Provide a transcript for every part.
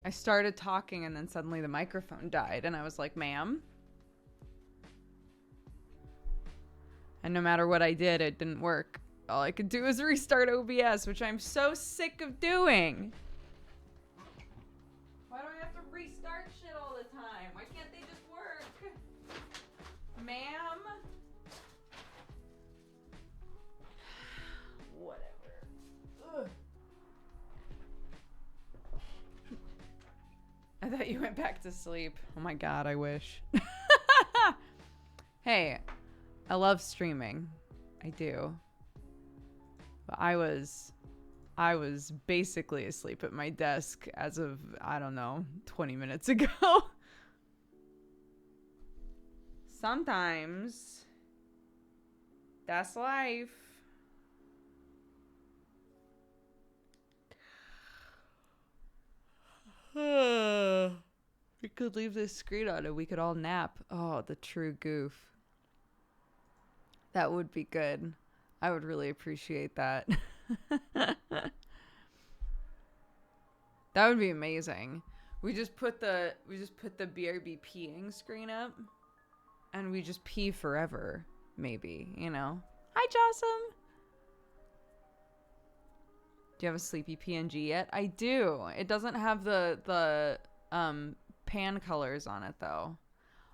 I started talking and then suddenly the microphone died and I was like, ma'am? And no matter what I did, it didn't work. All I could do was restart OBS, which I'm so sick of doing. Why do I have to restart shit all the time? Why can't they just work? Ma'am? Whatever. Ugh. I thought you went back to sleep. Oh my god, I wish. Hey, I love streaming. I do. But I was basically asleep at my desk as of, I don't know, 20 minutes ago. Sometimes that's life. We could leave this screen on and we could all nap. Oh, the true goof. That would be good. I would really appreciate that. That would be amazing. We just put the BRB peeing screen up and we just pee forever, maybe, you know. Hi, Jossum. Do you have a sleepy PNG yet? I do. It doesn't have the pan colors on it though.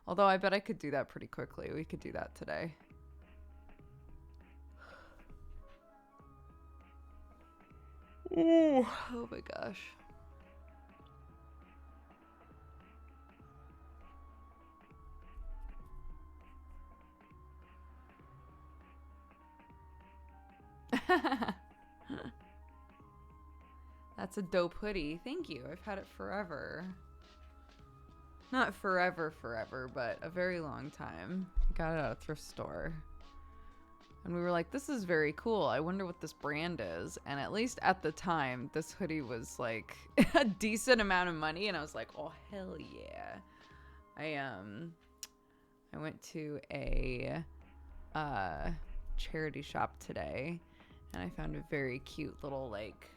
Although I bet I could do that pretty quickly. We could do that today. Ooh, oh my gosh. That's a dope hoodie. Thank you. I've had it forever. Not forever, but a very long time. I got it at a thrift store. And we were like, this is very cool. I wonder what this brand is. And at least at the time, this hoodie was like a decent amount of money. And I was like, oh, hell yeah. I went to a charity shop today. And I found a very cute little like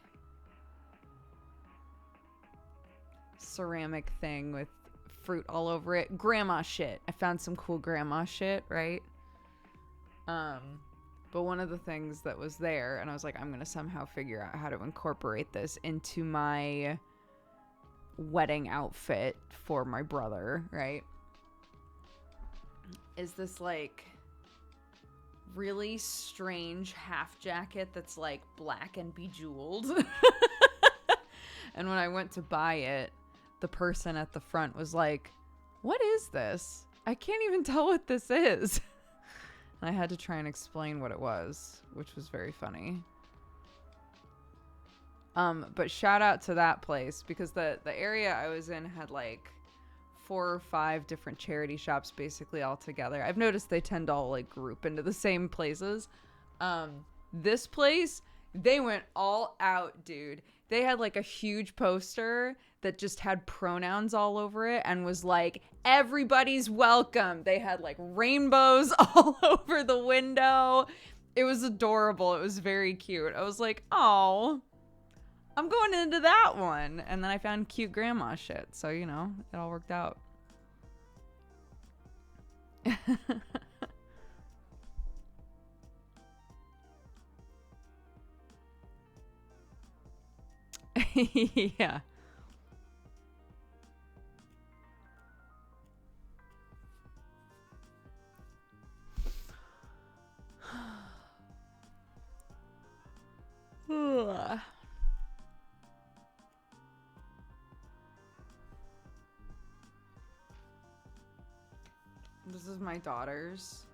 ceramic thing with fruit all over it. Grandma shit. I found some cool grandma shit, right? But one of the things that was there, and I was like, I'm going to somehow figure out how to incorporate this into my wedding outfit for my brother, right? Is this like really strange half jacket that's like black and bejeweled. And when I went to buy it, the person at the front was like, what is this? I can't even tell what this is. And I had to try and explain what it was, which was very funny. But shout out to that place because the area I was in had like 4 or 5 different charity shops basically all together. I've noticed they tend to all like group into the same places. This place, they went all out, dude. They had like a huge poster that just had pronouns all over it and was like, everybody's welcome. They had like rainbows all over the window. It was adorable. It was very cute. I was like, oh, I'm going into that one. And then I found cute grandma shit. So, you know, it all worked out. Yeah. This is my daughter's,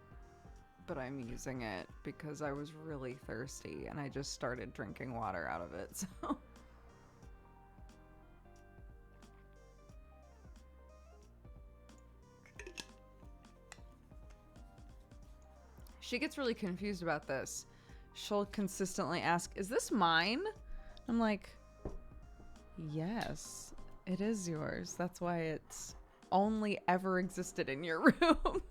but I'm using it because I was really thirsty and I just started drinking water out of it, so. She gets really confused about this. She'll consistently ask, is this mine? I'm like, yes, it is yours. That's why it's only ever existed in your room.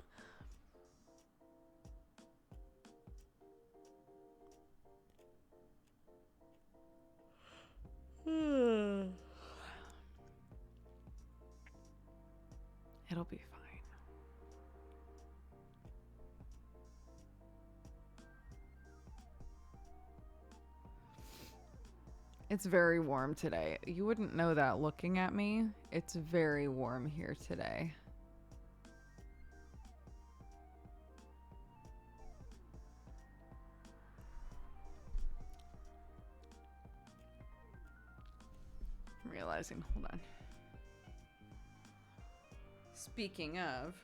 It'll be fine. It's very warm today. You wouldn't know that looking at me. It's very warm here today. I'm realizing, hold on. Speaking of,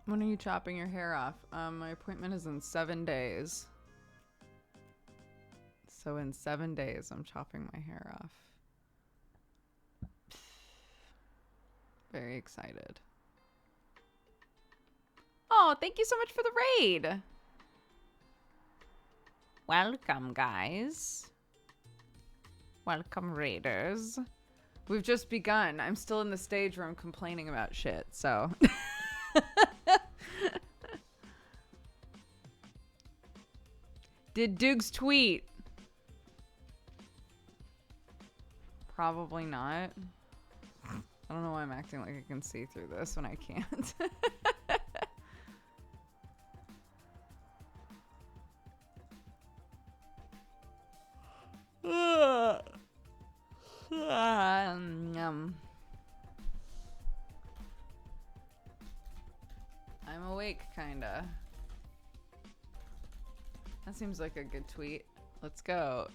when are you chopping your hair off? My appointment is in 7 days. So in 7 days, I'm chopping my hair off. Very excited. Oh, thank you so much for the raid. Welcome, guys. Welcome, raiders. We've just begun. I'm still in the stage where I'm complaining about shit, so... Did Dukes tweet? Probably not. I don't know why I'm acting like I can see through this when I can't. I'm awake, kinda. That seems like a good tweet. Let's go.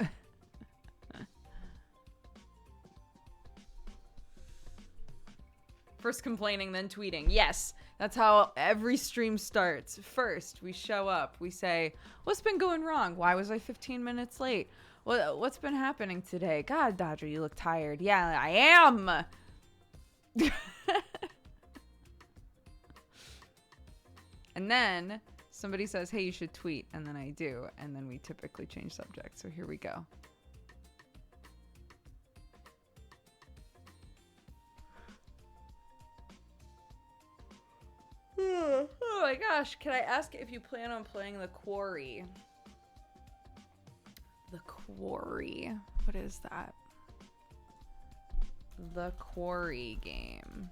First complaining, then tweeting. Yes, that's how every stream starts. First, we show up. We say, what's been going wrong? Why was I 15 minutes late? What's been happening today? God, Dodger, you look tired. Yeah, I am. And then somebody says, hey, you should tweet. And then I do. And then we typically change subject. So here we go. Oh my gosh. Can I ask if you plan on playing the Quarry? The Quarry. What is that? The Quarry game.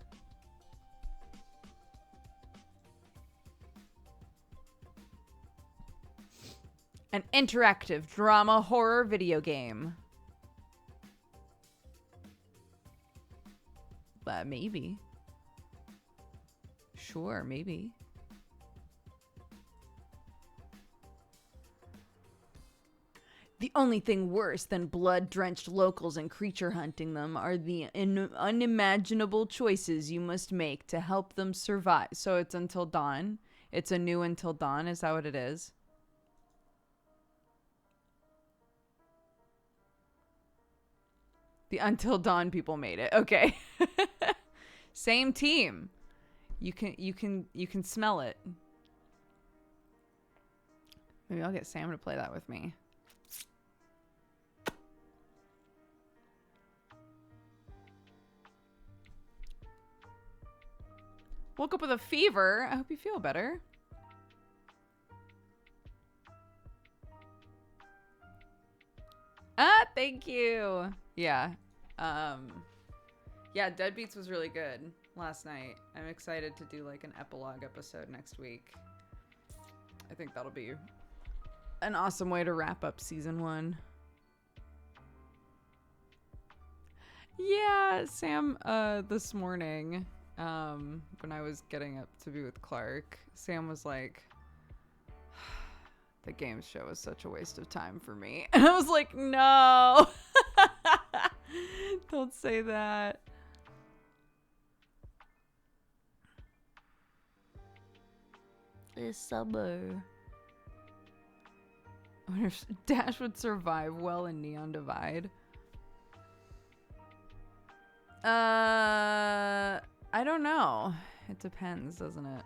An interactive drama horror video game. But maybe. Sure, maybe. The only thing worse than blood-drenched locals and creature hunting them are the unimaginable choices you must make to help them survive. So it's Until Dawn. It's a new Until Dawn. Is that what it is? The Until Dawn people made it. Okay. Same team. You can smell it. Maybe I'll get Sam to play that with me. Woke up with a fever. I hope you feel better. Ah, thank you. Yeah. Yeah, Deadbeats was really good last night. I'm excited to do like an epilogue episode next week. I think that'll be an awesome way to wrap up season 1. Yeah, Sam, this morning, when I was getting up to be with Clark, Sam was like, the game show is such a waste of time for me. And I was like, no. Don't say that. It's summer. I wonder if Dash would survive well in Neon Divide. I I don't know. It depends, doesn't it?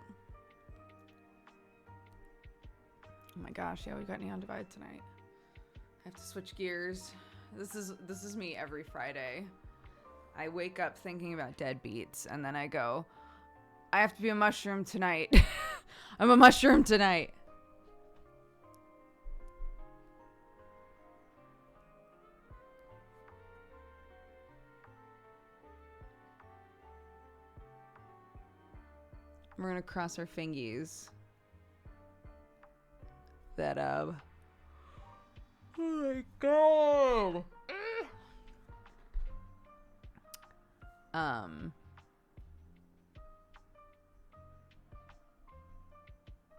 Oh my gosh, yeah, we got Neon Divide tonight. I have to switch gears. This is me every Friday. I wake up thinking about deadbeats, and then I go, I have to be a mushroom tonight. I'm a mushroom tonight. We're gonna cross our fingies. That oh my god.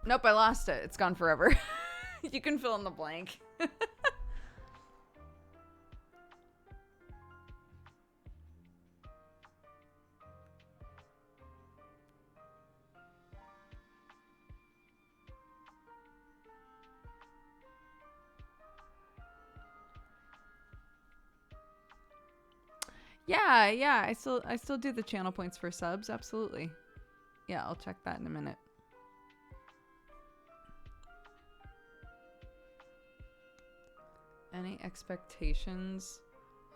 Nope, I lost it. It's gone forever. You can fill in the blank. Yeah, I still do the channel points for subs, absolutely. Yeah, I'll check that in a minute. Any expectations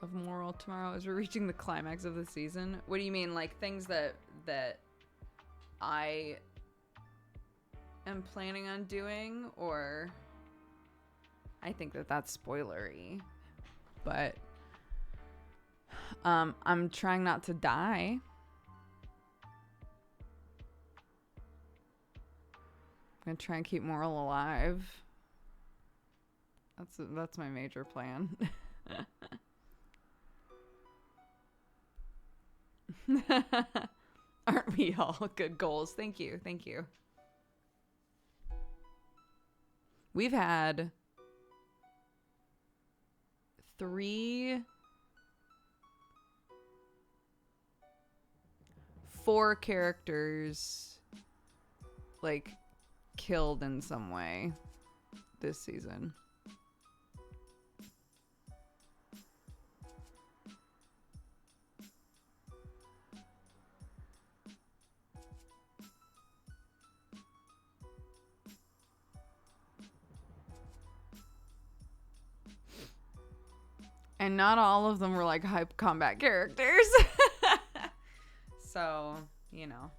of Moral tomorrow as we're reaching the climax of the season? What do you mean, like things that I am planning on doing, or I think that's spoilery, but I'm trying not to die. I'm gonna try and keep Moral alive. That's my major plan. Aren't we all? Good goals. Thank you. Thank you. We've had 4 characters like killed in some way this season. And not all of them were like hype combat characters. So, you know,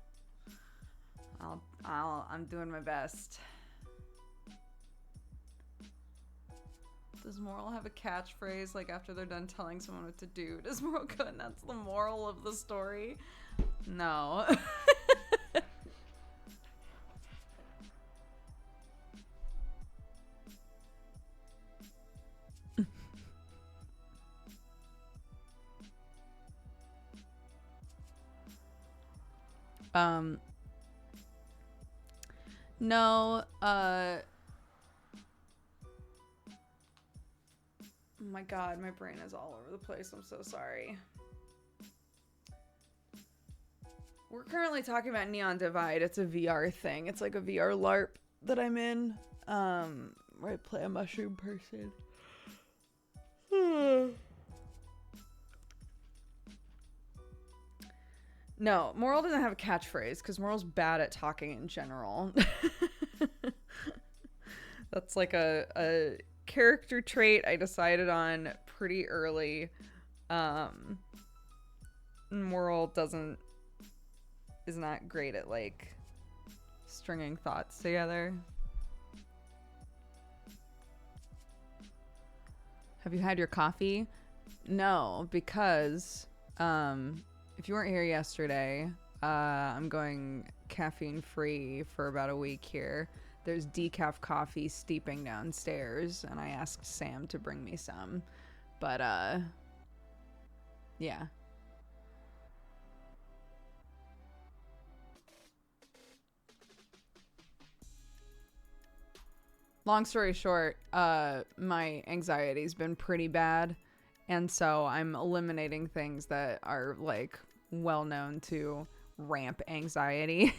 I'm doing my best. Does Moral have a catchphrase like after they're done telling someone what to do? Does Moral go, and that's the moral of the story? No. No, oh my god, my brain is all over the place. I'm so sorry. We're currently talking about Neon Divide. It's a VR thing. It's like a VR LARP that I'm in, where I play a mushroom person. No, Moral doesn't have a catchphrase because Moral's bad at talking in general. That's like a character trait I decided on pretty early. Moral is not great at like stringing thoughts together. Have you had your coffee? No, because if you weren't here yesterday, I'm going caffeine free for about a week here. There's decaf coffee steeping downstairs, and I asked Sam to bring me some. But yeah. Long story short, my anxiety's been pretty bad, and so I'm eliminating things that are like well known to ramp anxiety.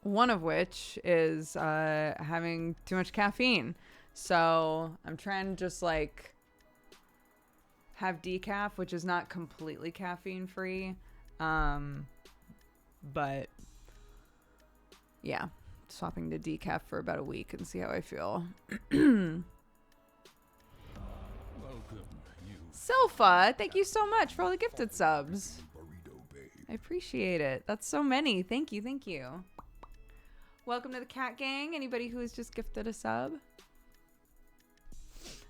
One of which is having too much caffeine. So I'm trying to just like have decaf, which is not completely caffeine free. But yeah, swapping to decaf for about a week and see how I feel. Silpha, thank you so much for all the gifted subs. I appreciate it. That's so many. Thank you. Thank you. Welcome to the Cat Gang. Anybody who has just gifted a sub?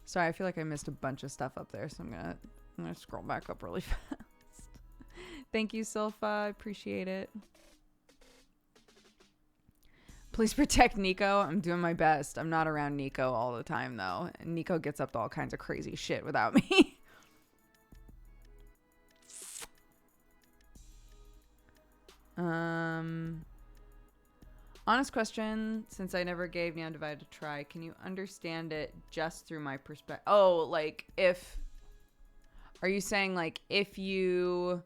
Sorry, I feel like I missed a bunch of stuff up there, so I'm gonna scroll back up really fast. Thank you, Silpha. I appreciate it. Please protect Nico. I'm doing my best. I'm not around Nico all the time, though. And Nico gets up to all kinds of crazy shit without me. Honest question, since I never gave Neon Divide a try, can you understand it just through my perspective? Oh, like if... Are you saying like if you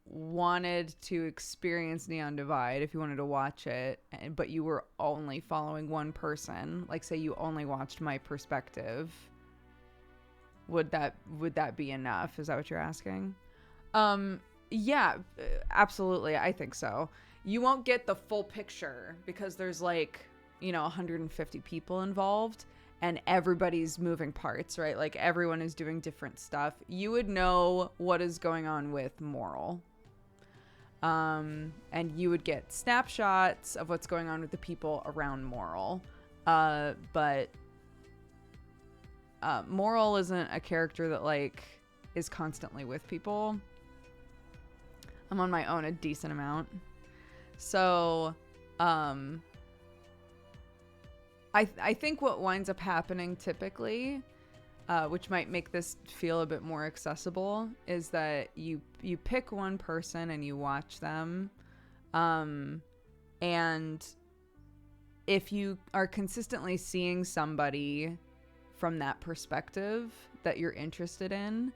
wanted to experience Neon Divide, if you wanted to watch it, but you were only following one person, like say you only watched my perspective, would that be enough? Is that what you're asking? Yeah, absolutely. I think so. You won't get the full picture because there's like, 150 people involved and everybody's moving parts, right? Like everyone is doing different stuff. You would know what is going on with Moral. And you would get snapshots of what's going on with the people around Moral. But Moral isn't a character that like is constantly with people. I'm on my own a decent amount. So, I think what winds up happening typically, which might make this feel a bit more accessible, is that you pick one person and you watch them. And if you are consistently seeing somebody from that perspective that you're interested in,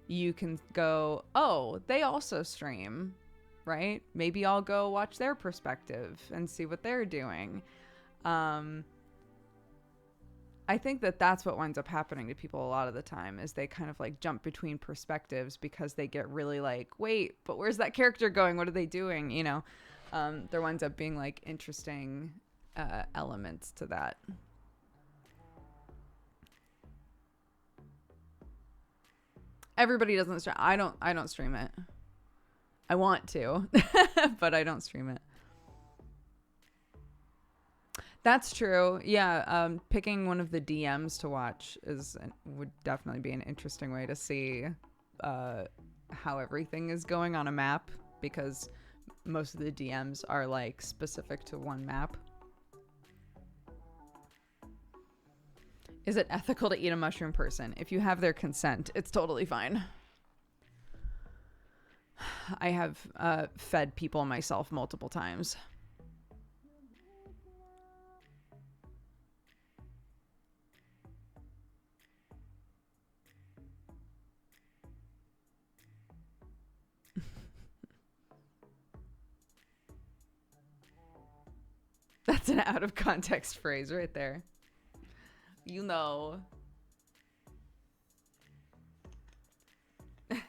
you can go, oh, they also stream, right? Maybe I'll go watch their perspective and see what they're doing. I think that that's what winds up happening to people a lot of the time is they kind of like jump between perspectives because they get really like, wait, but where's that character going? What are they doing? There winds up being like interesting elements to that. Everybody doesn't stream. I don't stream it. I want to, but I don't stream it. That's true. Yeah, picking one of the DMs to watch would definitely be an interesting way to see how everything is going on a map, because most of the DMs are like specific to one map. Is it ethical to eat a mushroom person? If you have their consent, it's totally fine. I have fed people myself multiple times. That's an out of context phrase right there. You know. I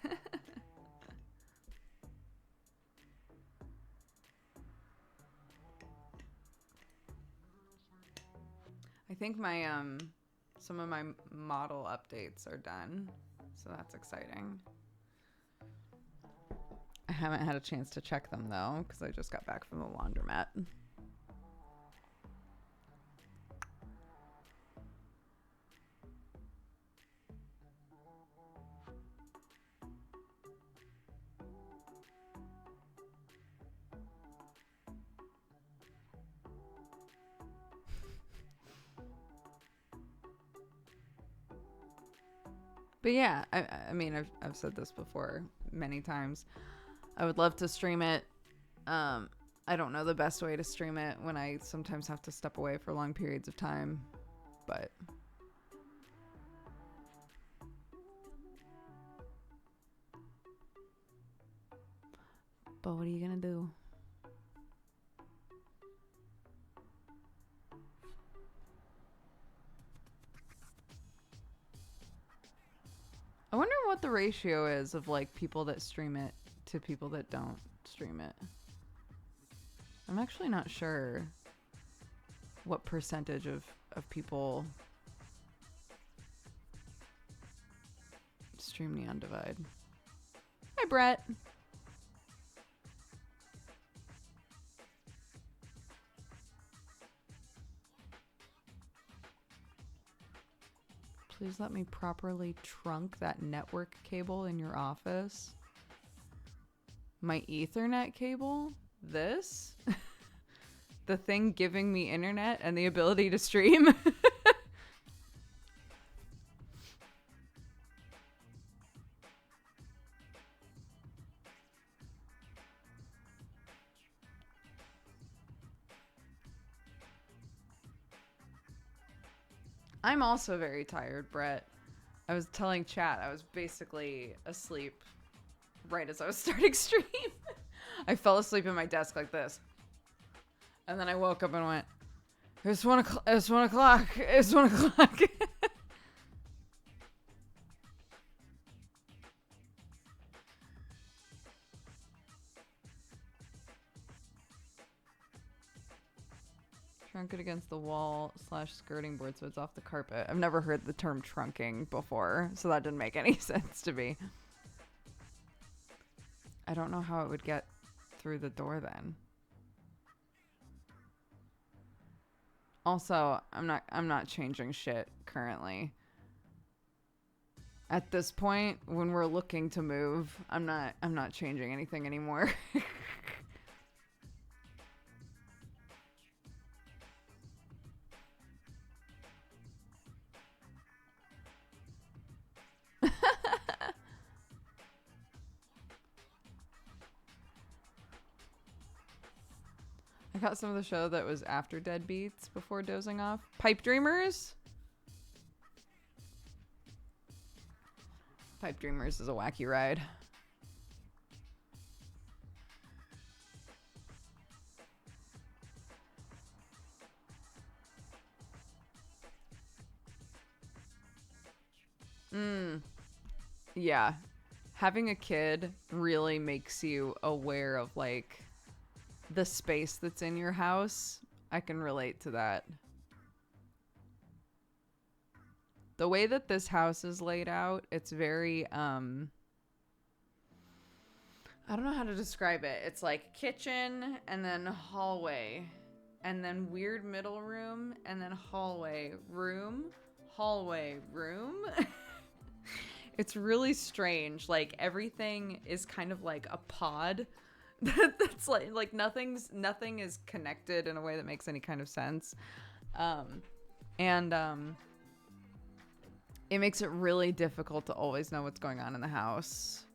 think my some of my model updates are done, so that's exciting. I haven't had a chance to check them though, because I just got back from the laundromat. But yeah, I mean, I've said this before many times. I would love to stream it. I don't know the best way to stream it when I sometimes have to step away for long periods of time, but what are you gonna do? what the ratio is of like people that stream it to people that don't stream it. I'm actually not sure what percentage of people stream Neon Divide. Hi, Brett. Please let me properly trunk that network cable in your office. My Ethernet cable? This? The thing giving me internet and the ability to stream? I'm also very tired, Brett. I was telling chat I was basically asleep right as I was starting stream. I fell asleep at my desk like this. And then I woke up and went, it's 1 o'clock. It's 1 o'clock. It's 1 o'clock. Trunk it against the wall / skirting board so it's off the carpet. I've never heard the term trunking before, so that didn't make any sense to me. I don't know how it would get through the door then. Also, I'm not changing shit currently. At this point, when we're looking to move, I'm not changing anything anymore. I got some of the show that was after Deadbeats before dozing off. Pipe Dreamers? Pipe Dreamers is a wacky ride. Yeah. Having a kid really makes you aware of like the space that's in your house. I can relate to that. The way that this house is laid out, it's very I don't know how to describe it. It's like kitchen and then hallway and then weird middle room and then hallway room. It's really strange. Like everything is kind of like a pod. That's like nothing is connected in a way that makes any kind of sense. It makes it really difficult to always know what's going on in the house.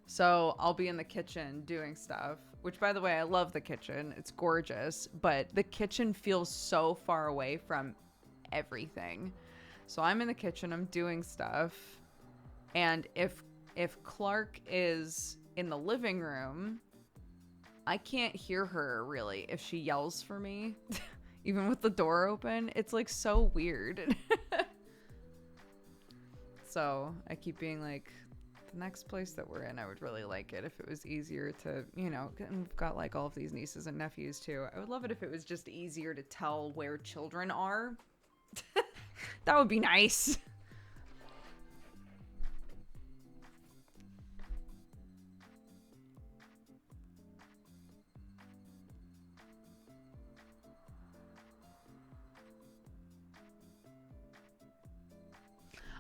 So I'll be in the kitchen doing stuff, which by the way, I love the kitchen. It's gorgeous, but the kitchen feels so far away from everything. So I'm in the kitchen, I'm doing stuff. And if Clark is in the living room, I can't hear her really if she yells for me, even with the door open. It's like so weird. So I keep being like, the next place that we're in, I would really like it if it was easier to, you know, and we've got like all of these nieces and nephews too. I would love it if it was just easier to tell where children are. That would be nice.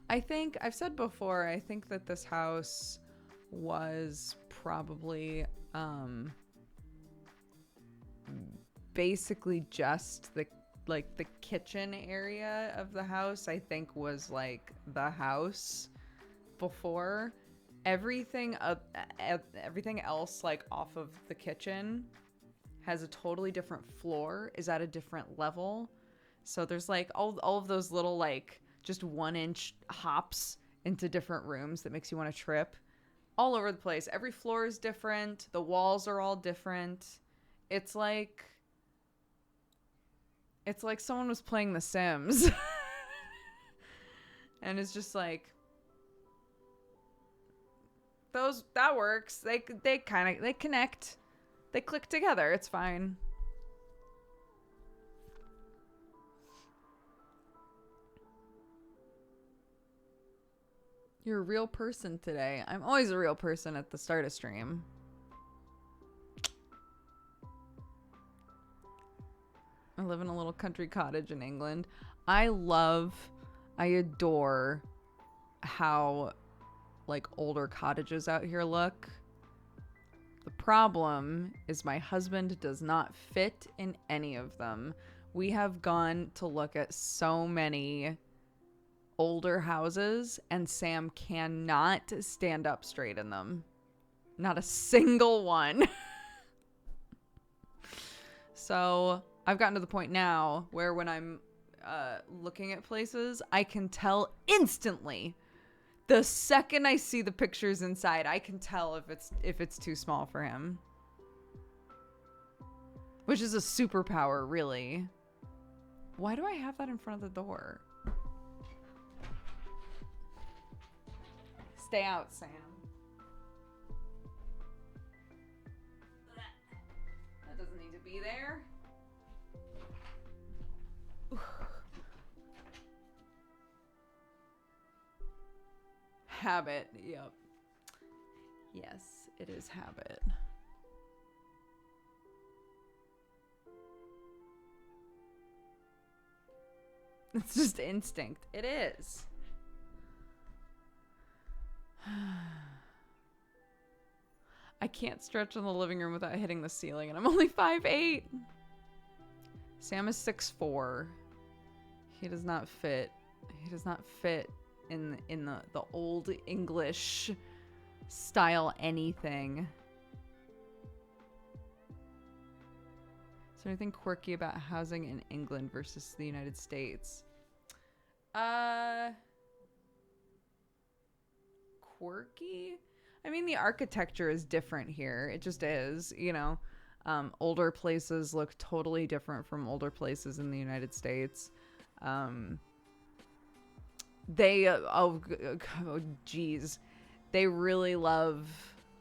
I think I've said before, I think that this house was probably basically just the kitchen area of the house. I think was like the house before. Everything else like off of the kitchen has a totally different floor, is at a different level. So there's like all of those little like just 1-inch hops into different rooms that makes you want to trip all over the place. Every floor is different. The walls are all different. It's like someone was playing The Sims. And it's just like, that works. They connect. They click together. It's fine. You're a real person today. I'm always a real person at the start of stream. I live in a little country cottage in England. I adore how like older cottages out here look. The problem is my husband does not fit in any of them. We have gone to look at so many older houses and Sam cannot stand up straight in them. Not a single one. So I've gotten to the point now where when I'm looking at places, I can tell instantly. The second I see the pictures inside, I can tell if it's too small for him. Which is a superpower, really. Why do I have that in front of the door? Stay out, Sam. That doesn't need to be there. Habit, yep. Yes, it is habit. It's just instinct. It is. I can't stretch in the living room without hitting the ceiling, and I'm only 5'8". Sam is 6'4". He does not fit. He does not fit in the old English style anything. Is there anything quirky about housing in England versus the United States? Quirky? I mean, the architecture is different here. It just is, you know. Older places look totally different from older places in the United States. They they really love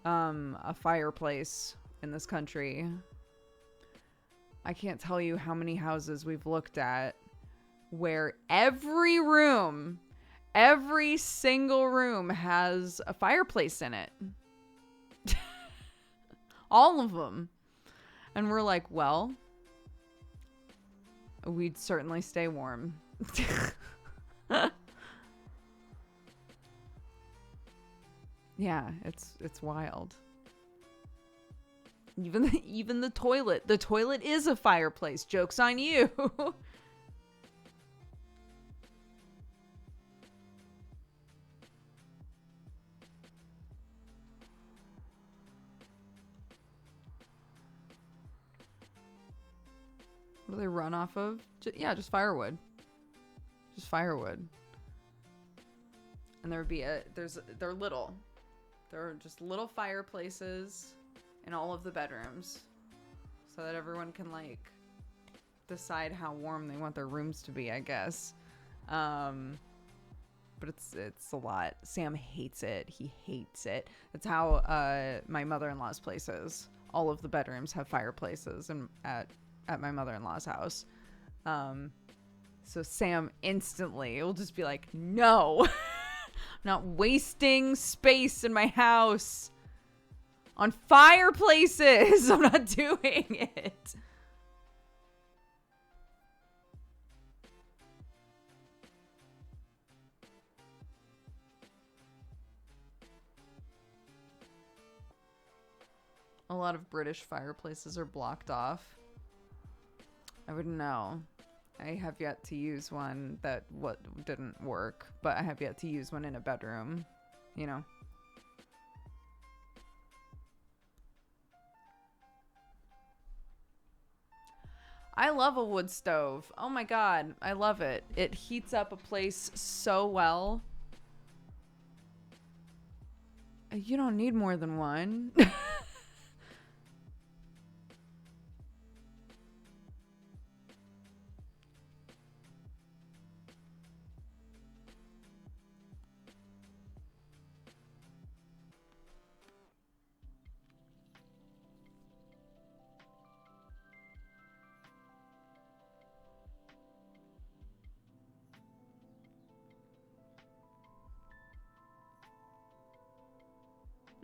a fireplace in this country. I can't tell you how many houses we've looked at where every single room has a fireplace in it. All of them. And we're like, well, we'd certainly stay warm. Yeah, it's wild. Even the toilet. The toilet is a fireplace. Joke's on you. What do they run off of? Just firewood. Just firewood. And there would be they're little. There are just little fireplaces in all of the bedrooms so that everyone can like decide how warm they want their rooms to be, I guess. But it's a lot. Sam hates it. He hates it. That's how my mother-in-law's place is. All of the bedrooms have fireplaces and at my mother-in-law's house. So Sam instantly will just be like, no. I'm not wasting space in my house on fireplaces. I'm not doing it. A lot of British fireplaces are blocked off. I wouldn't know. I have yet to use one that didn't work, but I have yet to use one in a bedroom, you know. I love a wood stove. Oh my god, I love it. It heats up a place so well. You don't need more than one.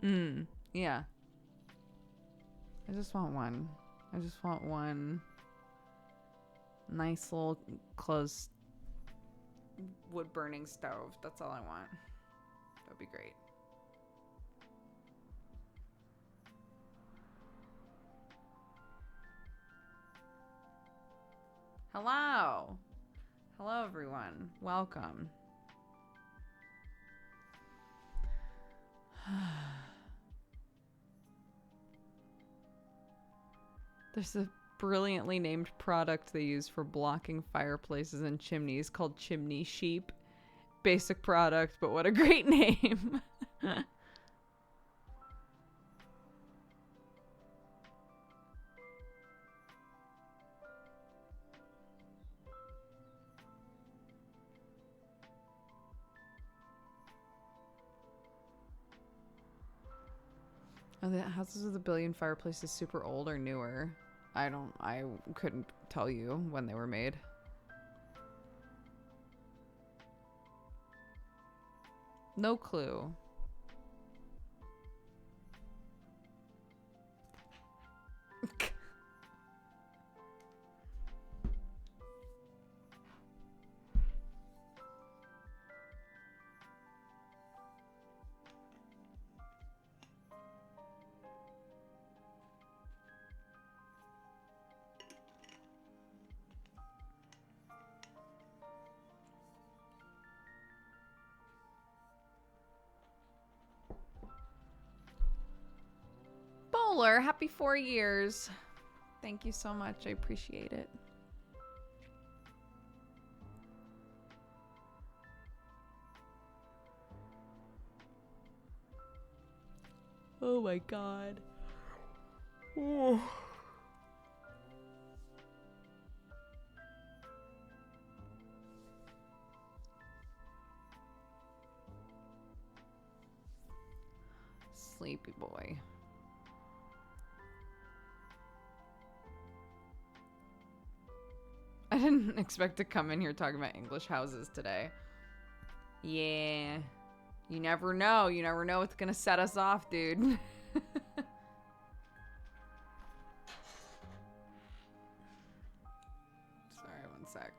Yeah. I just want one. I just want one nice little close wood burning stove. That's all I want. That'd be great. Hello. Hello, everyone. Welcome. There's a brilliantly named product they use for blocking fireplaces and chimneys called Chimney Sheep. Basic product, but what a great name. Are the houses with a billion fireplaces super old or newer? I couldn't tell you when they were made. No clue. Bowler, happy 4 years. Thank you so much. I appreciate it. Oh my god. Oh. Sleepy boy. I didn't expect to come in here talking about English houses today. Yeah. You never know. You never know what's gonna set us off, dude. Sorry, one sec.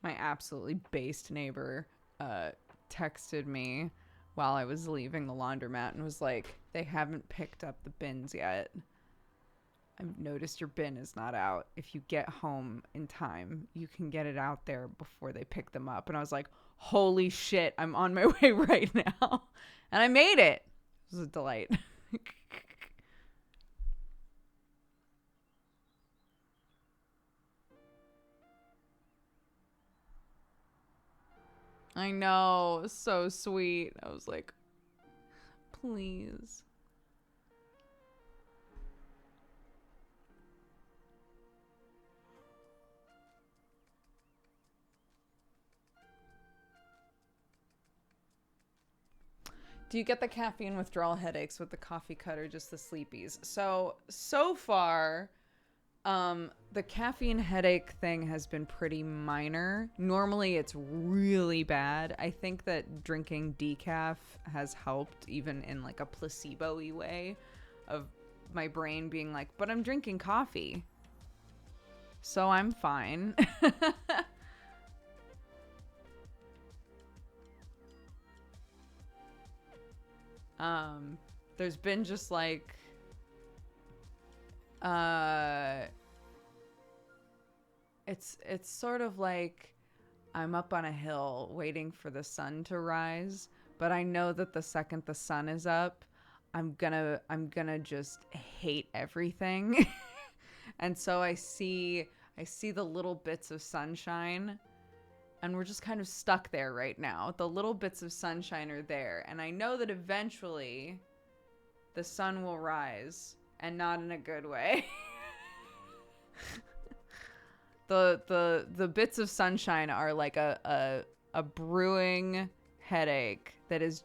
My absolutely based neighbor texted me while I was leaving the laundromat and was like, they haven't picked up the bins yet. I've noticed your bin is not out. If you get home in time, you can get it out there before they pick them up. And I was like, holy shit, I'm on my way right now. And I made it. It was a delight. I know. So sweet. I was like, please. Do you get the caffeine withdrawal headaches with the coffee cut or just the sleepies? So far, the caffeine headache thing has been pretty minor. Normally it's really bad. I think that drinking decaf has helped, even in like a placebo-y way, of my brain being like, but I'm drinking coffee, so I'm fine. There's been just like it's sort of like I'm up on a hill waiting for the sun to rise, but I know that the second the sun is up, I'm gonna just hate everything. And so I see the little bits of sunshine, and we're just kind of stuck there right now. The little bits of sunshine are there, and I know that eventually the sun will rise, and not in a good way. The bits of sunshine are like a brewing headache that is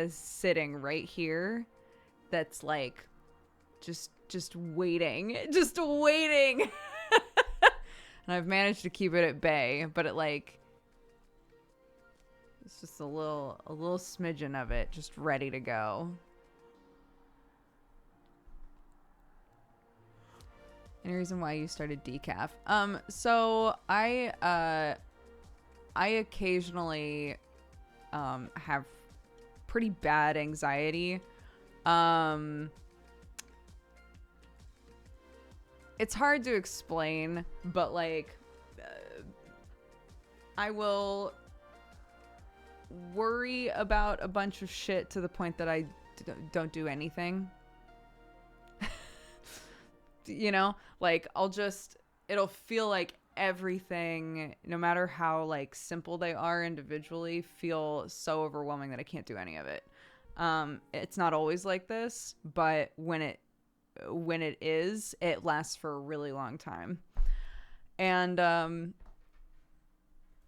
sitting right here, that's like just waiting, just waiting. And I've managed to keep it at bay, but it like, it's just a little smidgen of it just ready to go. Any reason why you started decaf? So I occasionally have pretty bad anxiety. It's hard to explain, but like I will worry about a bunch of shit to the point that I don't do anything. You know, like it'll feel like everything, no matter how like simple they are individually, feel so overwhelming that I can't do any of it. It's not always like this, but when it is, it lasts for a really long time. And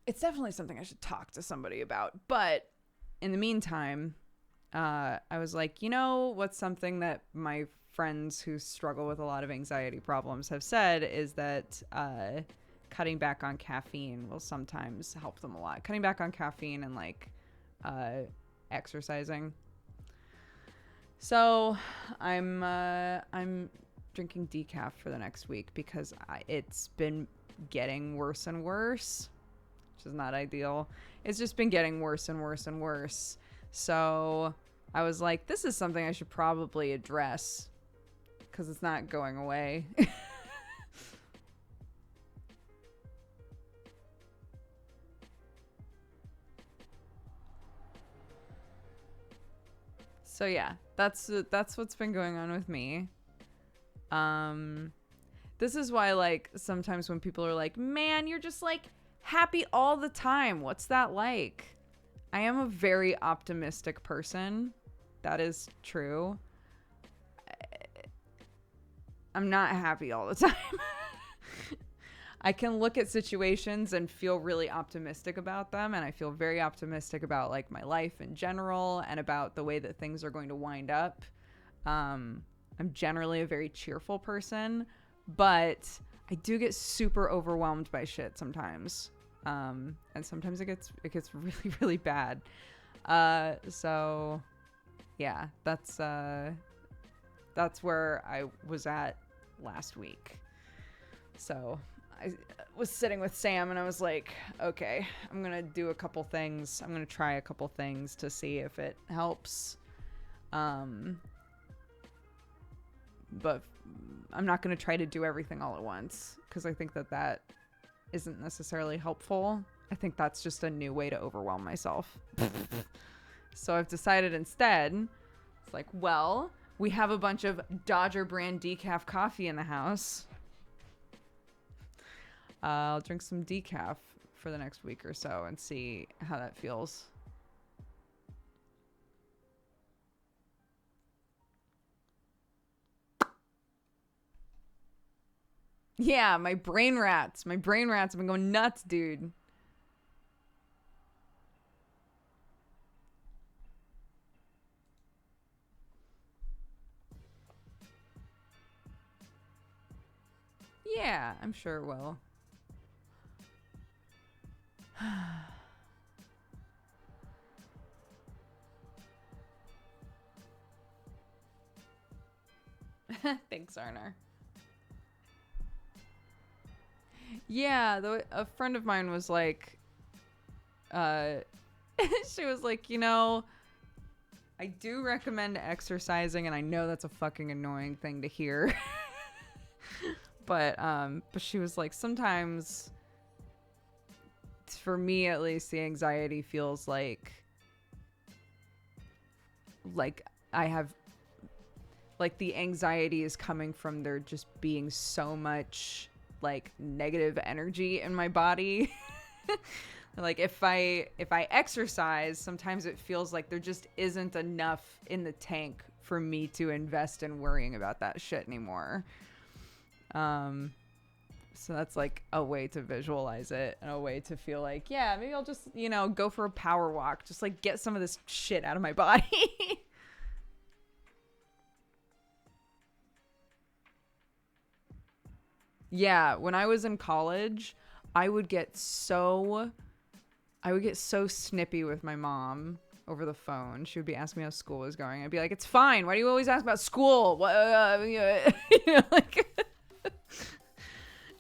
it's definitely something I should talk to somebody about. But in the meantime, I was like, you know, what's something that my friends who struggle with a lot of anxiety problems have said is that cutting back on caffeine will sometimes help them a lot. Cutting back on caffeine and like exercising. So I'm drinking decaf for the next week because it's been getting worse and worse, which is not ideal. It's just been getting worse and worse and worse. So I was like, this is something I should probably address because it's not going away. So yeah, that's what's been going on with me. This is why like sometimes when people are like, man, you're just like happy all the time. What's that like? I am a very optimistic person. That is true. I'm not happy all the time. I can look at situations and feel really optimistic about them, and I feel very optimistic about like my life in general and about the way that things are going to wind up. I'm generally a very cheerful person, but I do get super overwhelmed by shit sometimes. And sometimes it gets really, really bad. So yeah, that's where I was at last week. So I was sitting with Sam and I was like, okay, I'm going to do a couple things. I'm going to try a couple things to see if it helps. But I'm not going to try to do everything all at once because I think that isn't necessarily helpful. I think that's just a new way to overwhelm myself. So I've decided instead, it's like, well, we have a bunch of Dodger brand decaf coffee in the house. I'll drink some decaf for the next week or so and see how that feels. Yeah, my brain rats have been going nuts, dude. Yeah, I'm sure it will. Thanks, Arnar. Yeah, a friend of mine was like, she was like, you know, I do recommend exercising, and I know that's a fucking annoying thing to hear. But she was like, sometimes, for me at least, the anxiety feels like I have, like the anxiety is coming from there just being so much like negative energy in my body. Like if I exercise, sometimes it feels like there just isn't enough in the tank for me to invest in worrying about that shit anymore. So that's like a way to visualize it and a way to feel like, yeah, maybe I'll just, you know, go for a power walk, just like get some of this shit out of my body. Yeah, when I was in college, I would get so snippy with my mom over the phone. She would be asking me how school was going. I'd be like, "It's fine. Why do you always ask about school?" What, like,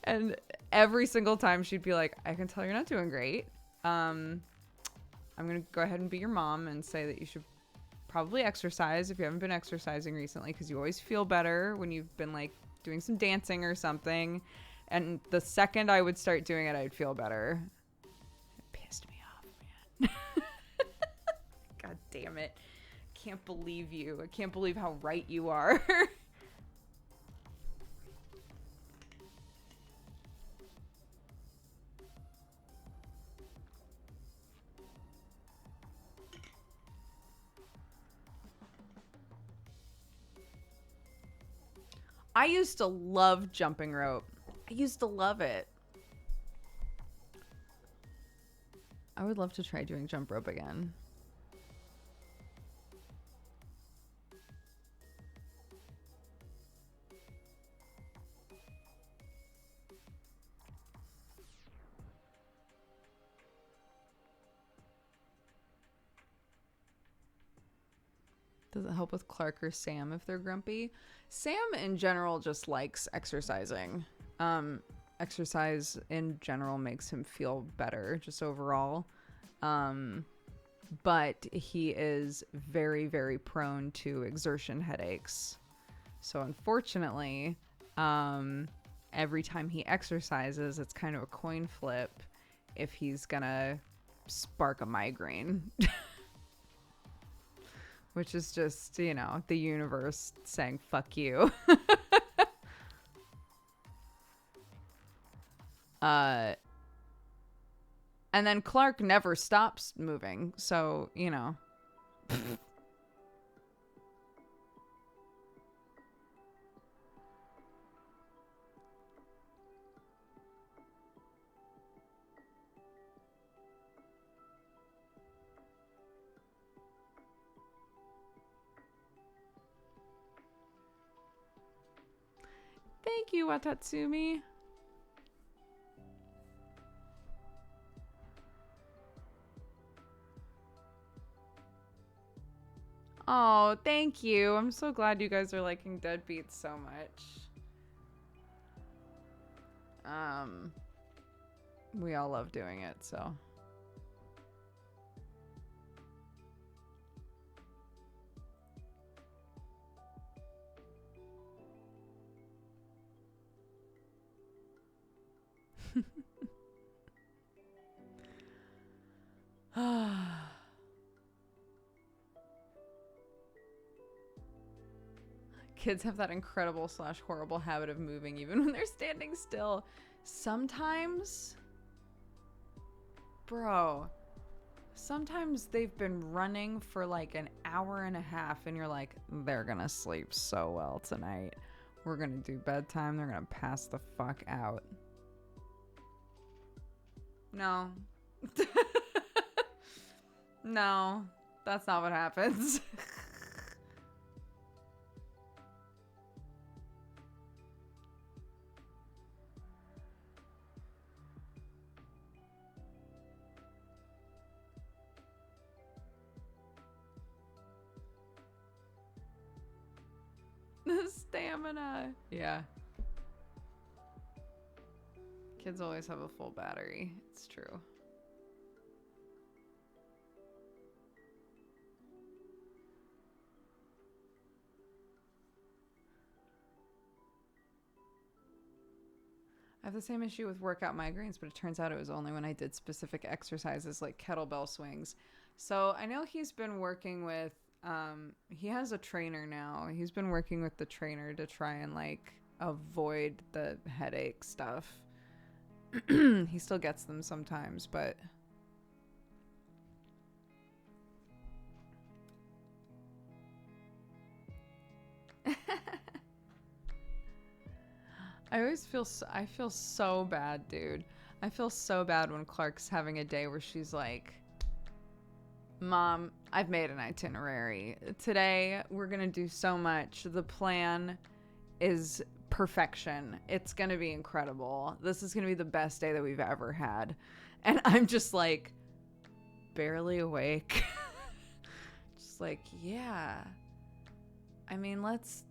and every single time she'd be like, "I can tell you're not doing great. I'm gonna go ahead and be your mom and say that you should probably exercise if you haven't been exercising recently, because you always feel better when you've been like doing some dancing or something." And the second I would start doing it, I'd feel better. It pissed me off, man. God damn it. Can't believe you. I can't believe how right you are. I used to love jumping rope. I used to love it. I would love to try doing jump rope again. Does it help with Clark or Sam if they're grumpy? Sam in general just likes exercising. Exercise in general makes him feel better just overall. But he is very, very prone to exertion headaches. So unfortunately, every time he exercises, it's kind of a coin flip if he's gonna spark a migraine. Which is just, you know, the universe saying, fuck you. And then Clark never stops moving. So, you know. Thank you, Watatsumi. Oh, thank you. I'm so glad you guys are liking Deadbeats so much. We all love doing it, so. Kids have that incredible / horrible habit of moving even when they're standing still. Sometimes, bro, sometimes they've been running for like an hour and a half and you're like, they're gonna sleep so well tonight. We're gonna do bedtime. They're gonna pass the fuck out. No. No, that's not what happens. The stamina. Yeah. Kids always have a full battery. It's true. I have the same issue with workout migraines, but it turns out it was only when I did specific exercises like kettlebell swings. So I know he's been working with, he has a trainer now. He's been working with the trainer to try and like avoid the headache stuff. He still gets them sometimes, but I feel so bad, dude. I feel so bad when Clark's having a day where she's like, Mom, I've made an itinerary. Today we're gonna do so much. The plan is perfection. It's going to be incredible. This is going to be the best day that we've ever had. And I'm just like barely awake. Just like, yeah. I mean, let's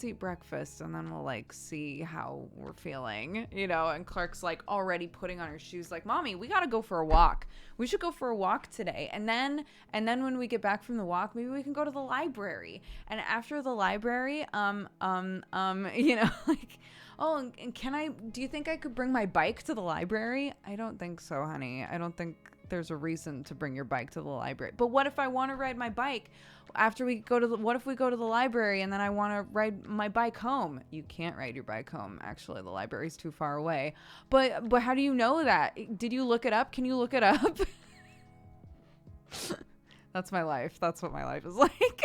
eat breakfast and then we'll like see how we're feeling, you know. And Clark's like already putting on her shoes, like, Mommy, we gotta go for a walk. We should go for a walk today. And then when we get back from the walk, maybe we can go to the library. And after the library, you know, like, oh, and do you think I could bring my bike to the library? I don't think so, honey. I don't think there's a reason to bring your bike to the library. But what if I want to ride my bike after we go to what if we go to the library and then I want to ride my bike home? You can't ride your bike home. Actually, the library's too far away. But how do you know that? Did you look it up? Can you look it up? That's my life. That's what my life is like.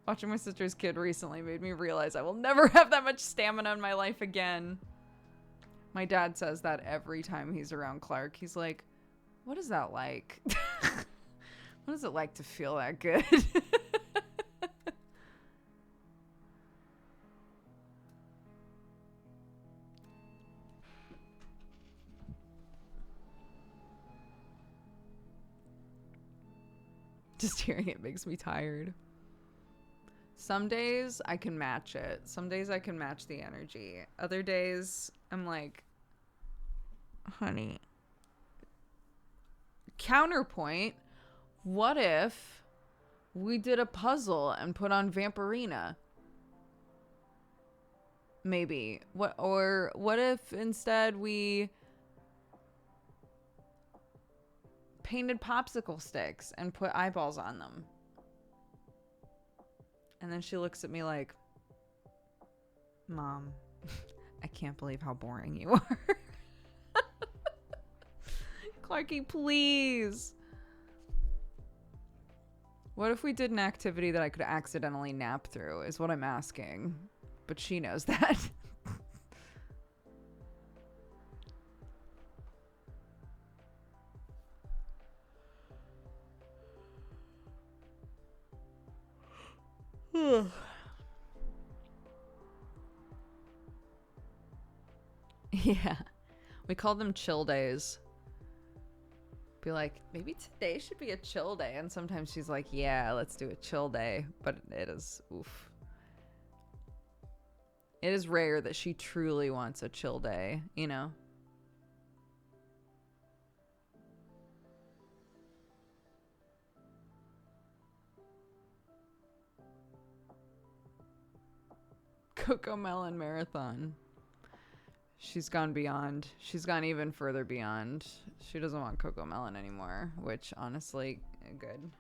Watching my sister's kid recently made me realize I will never have that much stamina in my life again. My dad says that every time he's around Clark. He's like, what is that like? What is it like to feel that good? Just hearing it makes me tired. Some days I can match it. Some days I can match the energy. Other days I'm like, honey. Counterpoint, what if we did a puzzle and put on Vampirina? Maybe. What if instead we painted popsicle sticks and put eyeballs on them? And then she looks at me like, Mom, I can't believe how boring you are. Clarky, please. What if we did an activity that I could accidentally nap through is what I'm asking. But she knows that. Yeah. We call them chill days. Be like, maybe today should be a chill day. And sometimes she's like, yeah, let's do a chill day. But it is, oof. It is rare that she truly wants a chill day, you know? Coco Melon Marathon. She's gone beyond. She's gone even further beyond. She doesn't want Coco Melon anymore, which honestly, good.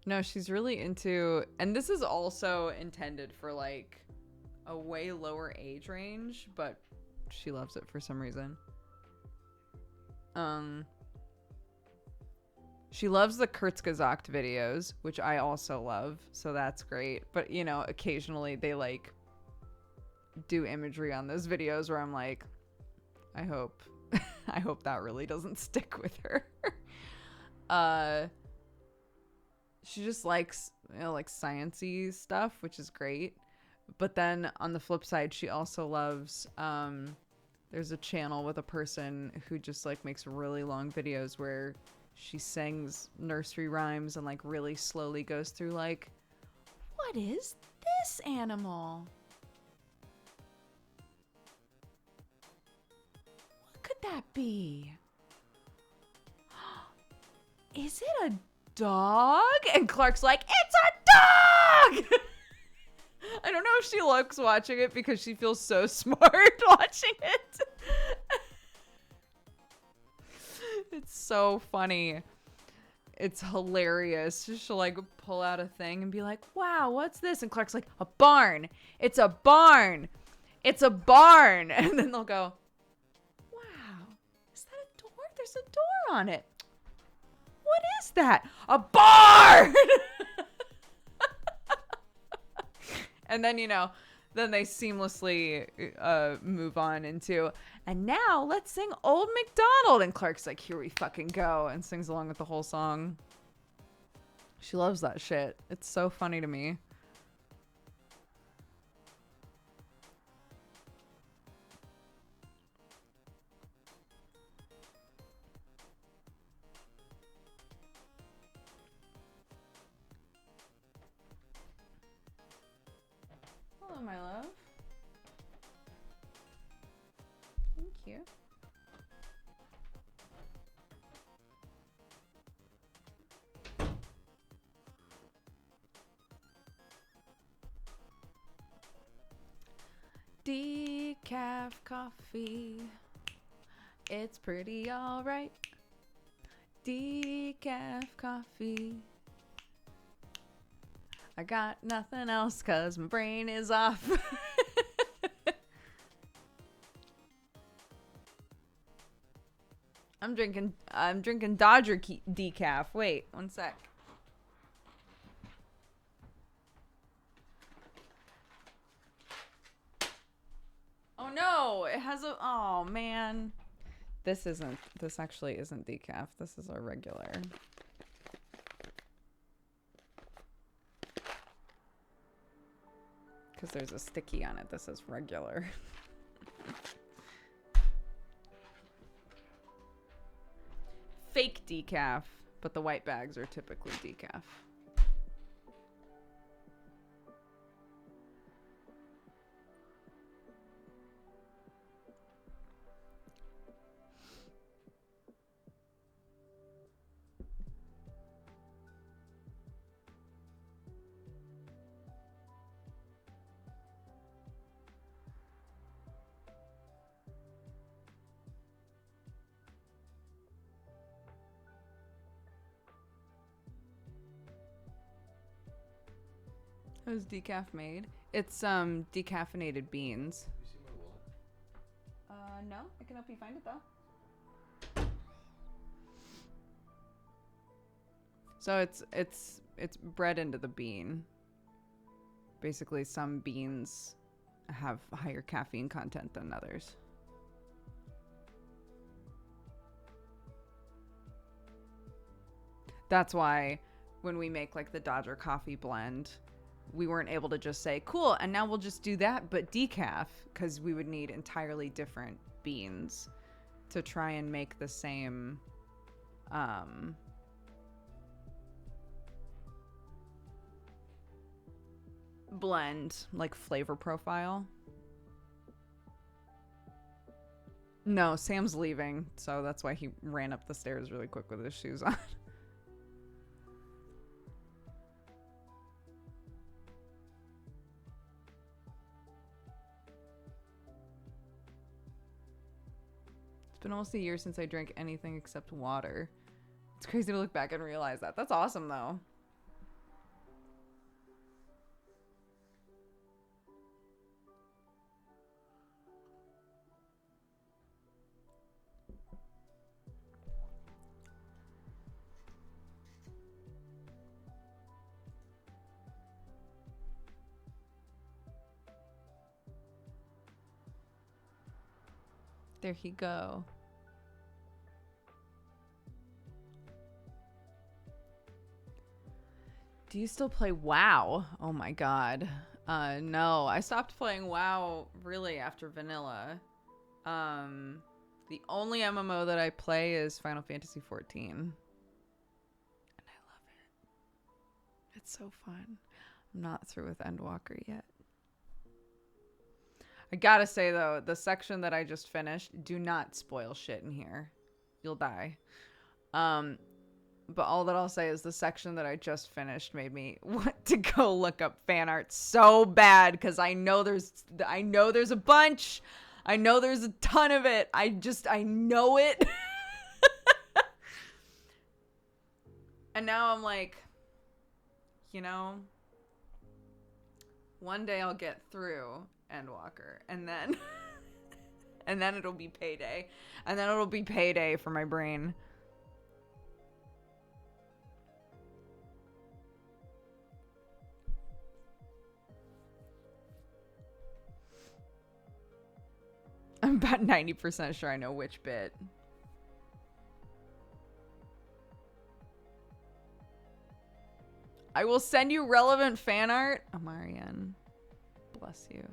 No, she's really into, and this is also intended for like a way lower age range, but she loves it for some reason. She loves the Kurzgesagt videos, which I also love, so that's great. But, you know, occasionally they like do imagery on those videos where I'm like, I hope that really doesn't stick with her. She just likes, you know, like science-y stuff, which is great. But then on the flip side, she also loves, there's a channel with a person who just like makes really long videos where she sings nursery rhymes and like really slowly goes through like, what is this animal? What could that be? Is it a dog? And Clark's like, it's a dog! I don't know if she likes watching it because she feels so smart watching it. It's so funny. It's hilarious. She'll like pull out a thing and be like, wow, what's this? And Clark's like, a barn. It's a barn. It's a barn. And then they'll go, wow, is that a door? There's a door on it. What is that? A barn! And then, then they seamlessly move on into, and now let's sing Old MacDonald. And Clark's like, here we fucking go, and sings along with the whole song. She loves that shit. It's so funny to me. Hello, my love. Thank you. Decaf coffee. It's pretty alright. Decaf coffee. I got nothing else 'cause my brain is off. I'm drinking Dodger decaf. Wait, one sec. Oh no, it has a, oh man. This actually isn't decaf. This is a regular. Because there's a sticky on it that says regular. Fake decaf, but the white bags are typically decaf. How's decaf made? It's decaffeinated beans. You see my wallet? No, I can help you find it though. So it's bred into the bean. Basically, some beans have higher caffeine content than others. That's why when we make like the Dodger coffee blend, we weren't able to just say, cool, and now we'll just do that, but decaf, because we would need entirely different beans to try and make the same blend, like flavor profile. No, Sam's leaving, so that's why he ran up the stairs really quick with his shoes on. It's been almost a year since I drank anything except water. It's crazy to look back and realize that. That's awesome, though. There he go. Do you still play WoW? Oh my god. No, I stopped playing WoW really after vanilla. The only MMO that I play is Final Fantasy XIV. And I love it. It's so fun. I'm not through with Endwalker yet. I gotta say though, the section that I just finished, do not spoil shit in here. You'll die. But all that I'll say is the section that I just finished made me want to go look up fan art so bad, because I know there's a bunch. I know there's a ton of it. I know it. And now I'm like, one day I'll get through Endwalker, and then and then it'll be payday, and then it'll be payday for my brain. I'm about 90% sure I know which bit. I will send you relevant fan art. Amarian, bless you.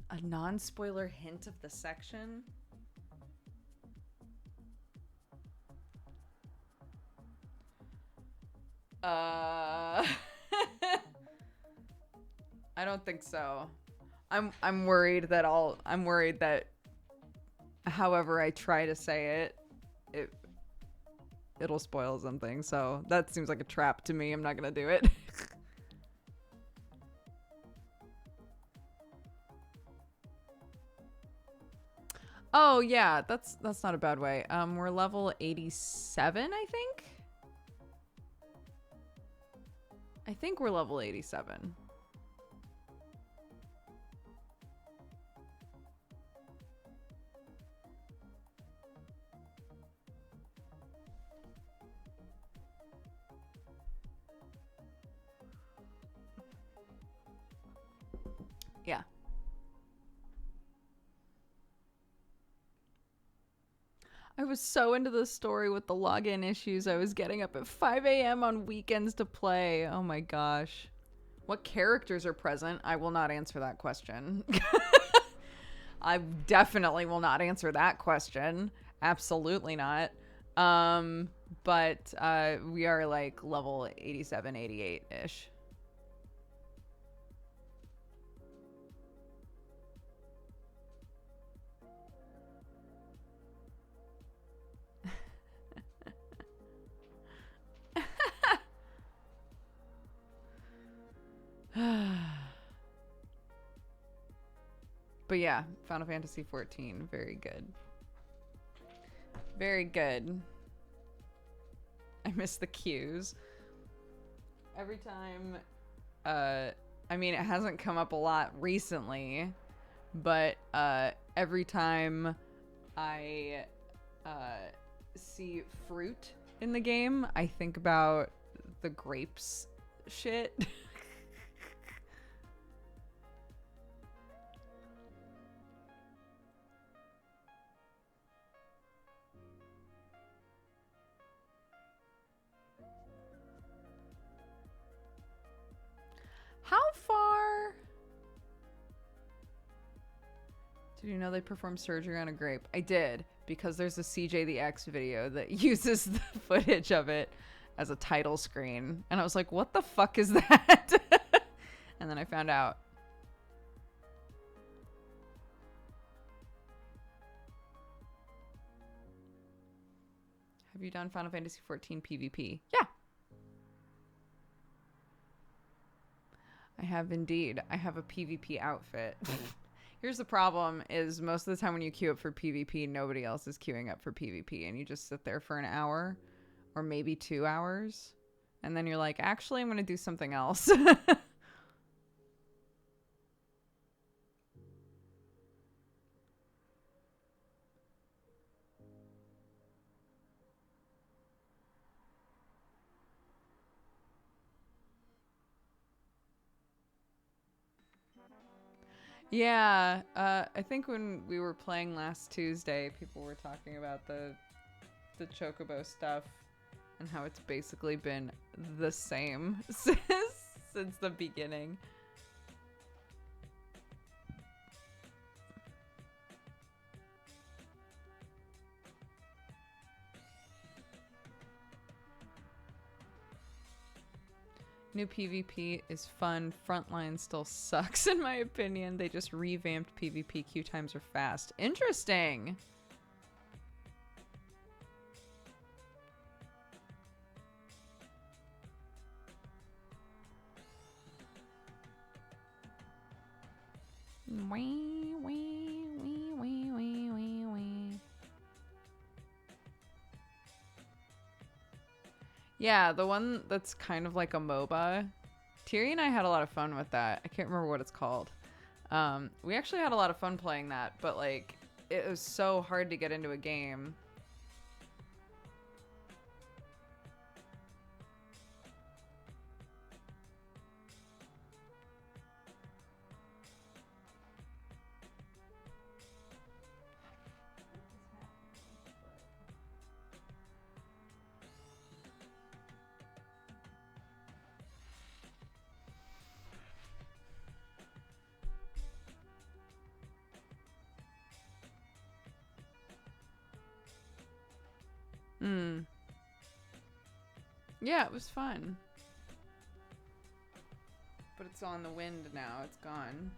A non-spoiler hint of the section? I don't think so. I'm worried that however I try to say it'll spoil something. So that seems like a trap to me. I'm not gonna do it. Oh yeah, that's not a bad way. We're level 87, I think. I think we're level 87. Yeah. I was so into the story with the login issues. I was getting up at 5 a.m. on weekends to play. Oh my gosh. What characters are present? I will not answer that question. I definitely will not answer that question. Absolutely not. But we are like level 87, 88-ish. But yeah, Final Fantasy XIV, very good. Very good. I miss the queues. Every time, I mean, it hasn't come up a lot recently, but every time I see fruit in the game, I think about the grapes shit. How far? Did you know they performed surgery on a grape? I did, because there's a CJ the X video that uses the footage of it as a title screen. And I was like, what the fuck is that? And then I found out. Have you done Final Fantasy XIV PvP? Yeah. I have indeed. I have a PvP outfit. Here's the problem is most of the time when you queue up for PvP, nobody else is queuing up for PvP, and you just sit there for an hour or maybe 2 hours. And then you're like, actually, I'm going to do something else. Yeah, I think when we were playing last Tuesday, people were talking about the Chocobo stuff and how it's basically been the same since the beginning. New PvP is fun. Frontline still sucks in my opinion. They just revamped PvP. Queue times are fast. Interesting. Wee, wee, wee, wee, wee, wee, wee. Yeah, the one that's kind of like a MOBA. Thierry and I had a lot of fun with that. I can't remember what it's called. We actually had a lot of fun playing that, but like it was so hard to get into a game. Yeah, it was fun. But it's on the wind now. It's gone.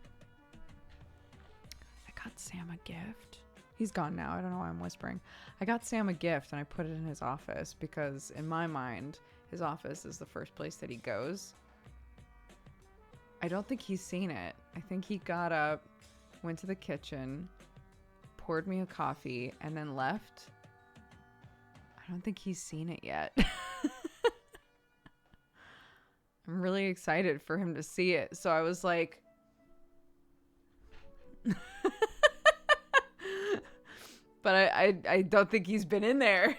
I got Sam a gift. He's gone now. I don't know why I'm whispering. I got Sam a gift and I put it in his office because in my mind, his office is the first place that he goes. I don't think he's seen it. I think he got up, went to the kitchen, poured me a coffee, and then left. I don't think he's seen it yet. I'm really excited for him to see it. So I was like, but I don't think he's been in there.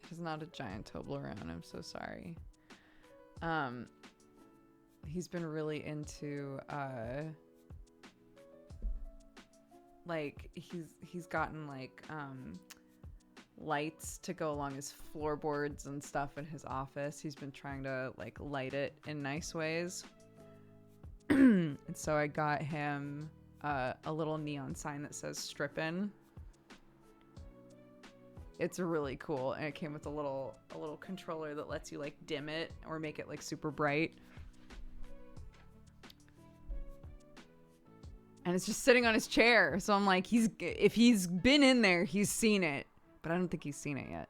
There's not a giant Toblerone. I'm so sorry. He's been really into like he's gotten like lights to go along his floorboards and stuff in his office. He's been trying to like light it in nice ways. And so I got him a little neon sign that says "Strippin'." It's really cool, and it came with a little controller that lets you like dim it or make it like super bright. And it's just sitting on his chair. So I'm like, if he's been in there, he's seen it. But I don't think he's seen it yet.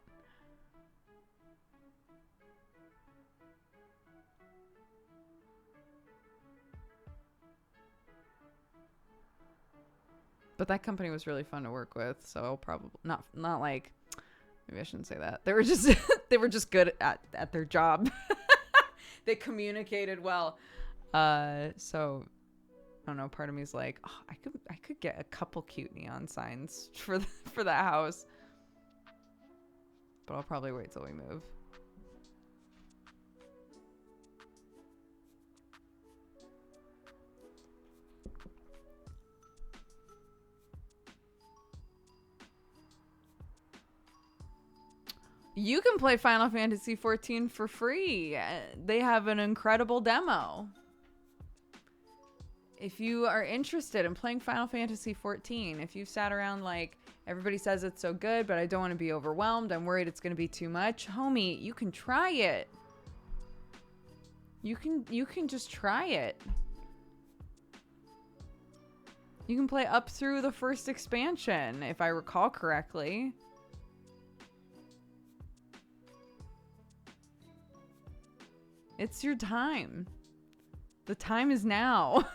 But that company was really fun to work with. So I'll probably not like, maybe I shouldn't say that. They were just good at their job. They communicated well. So I don't know, part of me is like, oh, I could get a couple cute neon signs for that house. But I'll probably wait till we move. You can play Final Fantasy XIV for free. They have an incredible demo. If you are interested in playing Final Fantasy XIV, if you've sat around like, everybody says it's so good, but I don't want to be overwhelmed, I'm worried it's going to be too much, homie, you can try it. You can just try it. You can play up through the first expansion, if I recall correctly. It's your time. The time is now.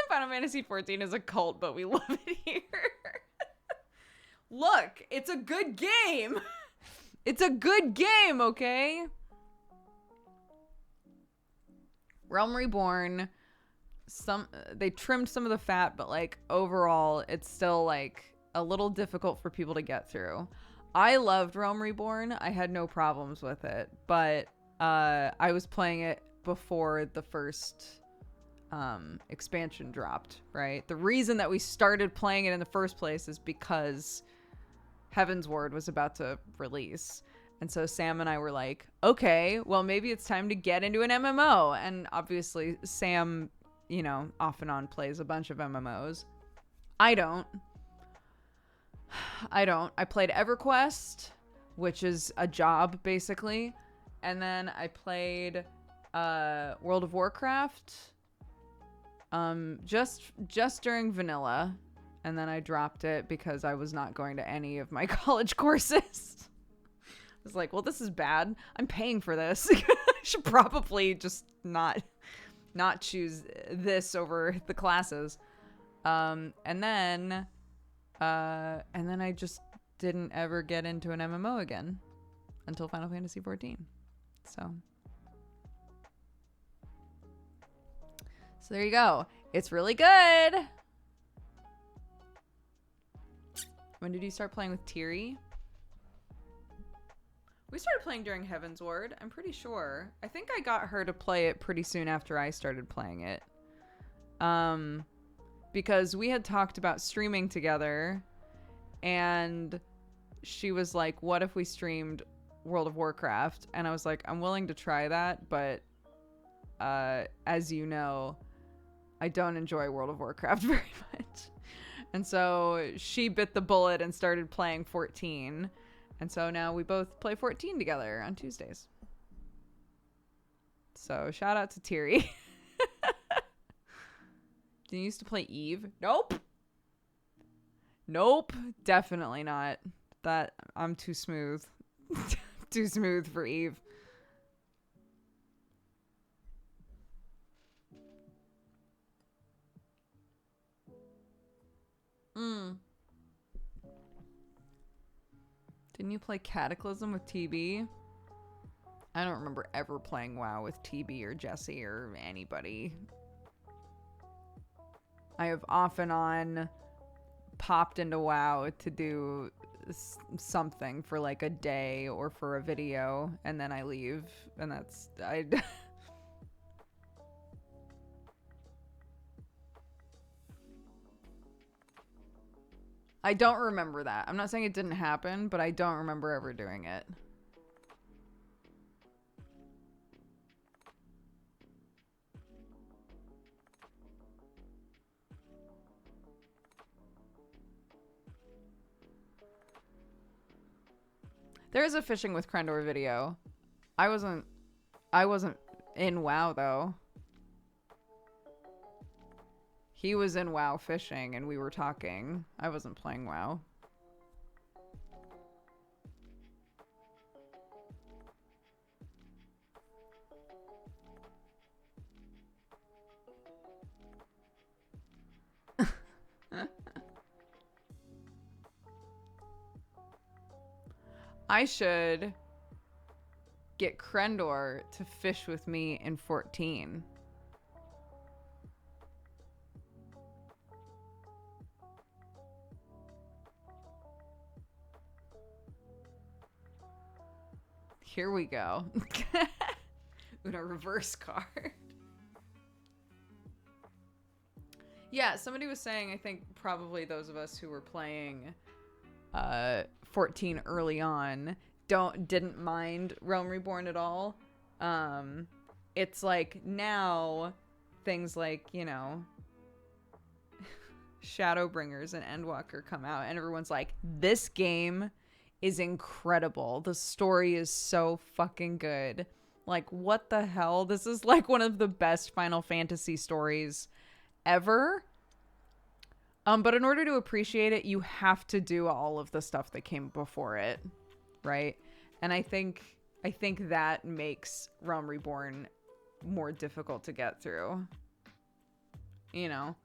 Final Fantasy XIV is a cult, but we love it here. Look, it's a good game. It's a good game, okay? Realm Reborn, they trimmed some of the fat, but like overall it's still like a little difficult for people to get through. I loved Realm Reborn. I had no problems with it, but I was playing it before the first expansion dropped, right? The reason that we started playing it in the first place is because Heaven's Ward was about to release. And so Sam and I were like, okay, well, maybe it's time to get into an MMO. And obviously Sam, you know, off and on plays a bunch of MMOs. I don't. I played EverQuest, which is a job, basically. And then I played World of Warcraft just during vanilla. And then I dropped it because I was not going to any of my college courses. I was like, well, this is bad. I'm paying for this. I should probably just not choose this over the classes. And then I just didn't ever get into an MMO again until Final Fantasy XIV. So there you go. It's really good. When did you start playing with Tiri? We started playing during Heaven's Ward, I'm pretty sure. I think I got her to play it pretty soon after I started playing it. Because we had talked about streaming together, and she was like, what if we streamed World of Warcraft? And I was like, I'm willing to try that, but as you know, I don't enjoy World of Warcraft very much. And so she bit the bullet and started playing 14. And so now we both play 14 together on Tuesdays. So shout out to Tiri. Did you used to play Eve? Nope. Nope. Definitely not. That I'm too smooth. Too smooth for Eve. Didn't you play Cataclysm with TB? I don't remember ever playing WoW with TB or Jesse or anybody. I have off and on popped into WoW to do something for like a day or for a video, and then I leave, and that's I don't remember that. I'm not saying it didn't happen, but I don't remember ever doing it. There is a fishing with Krendor video. I wasn't in WoW though. He was in WoW fishing and we were talking. I wasn't playing WoW. I should get Krendor to fish with me in 14. Here we go. Una reverse card. Yeah, somebody was saying, I think probably those of us who were playing 14 early on didn't mind Realm Reborn at all. It's like now things like, you know, Shadowbringers and Endwalker come out and everyone's like, this game is incredible. The story is so fucking good. Like, what the hell? This is like one of the best Final Fantasy stories ever. But in order to appreciate it, you have to do all of the stuff that came before it, right? And I think that makes Realm Reborn more difficult to get through. You know?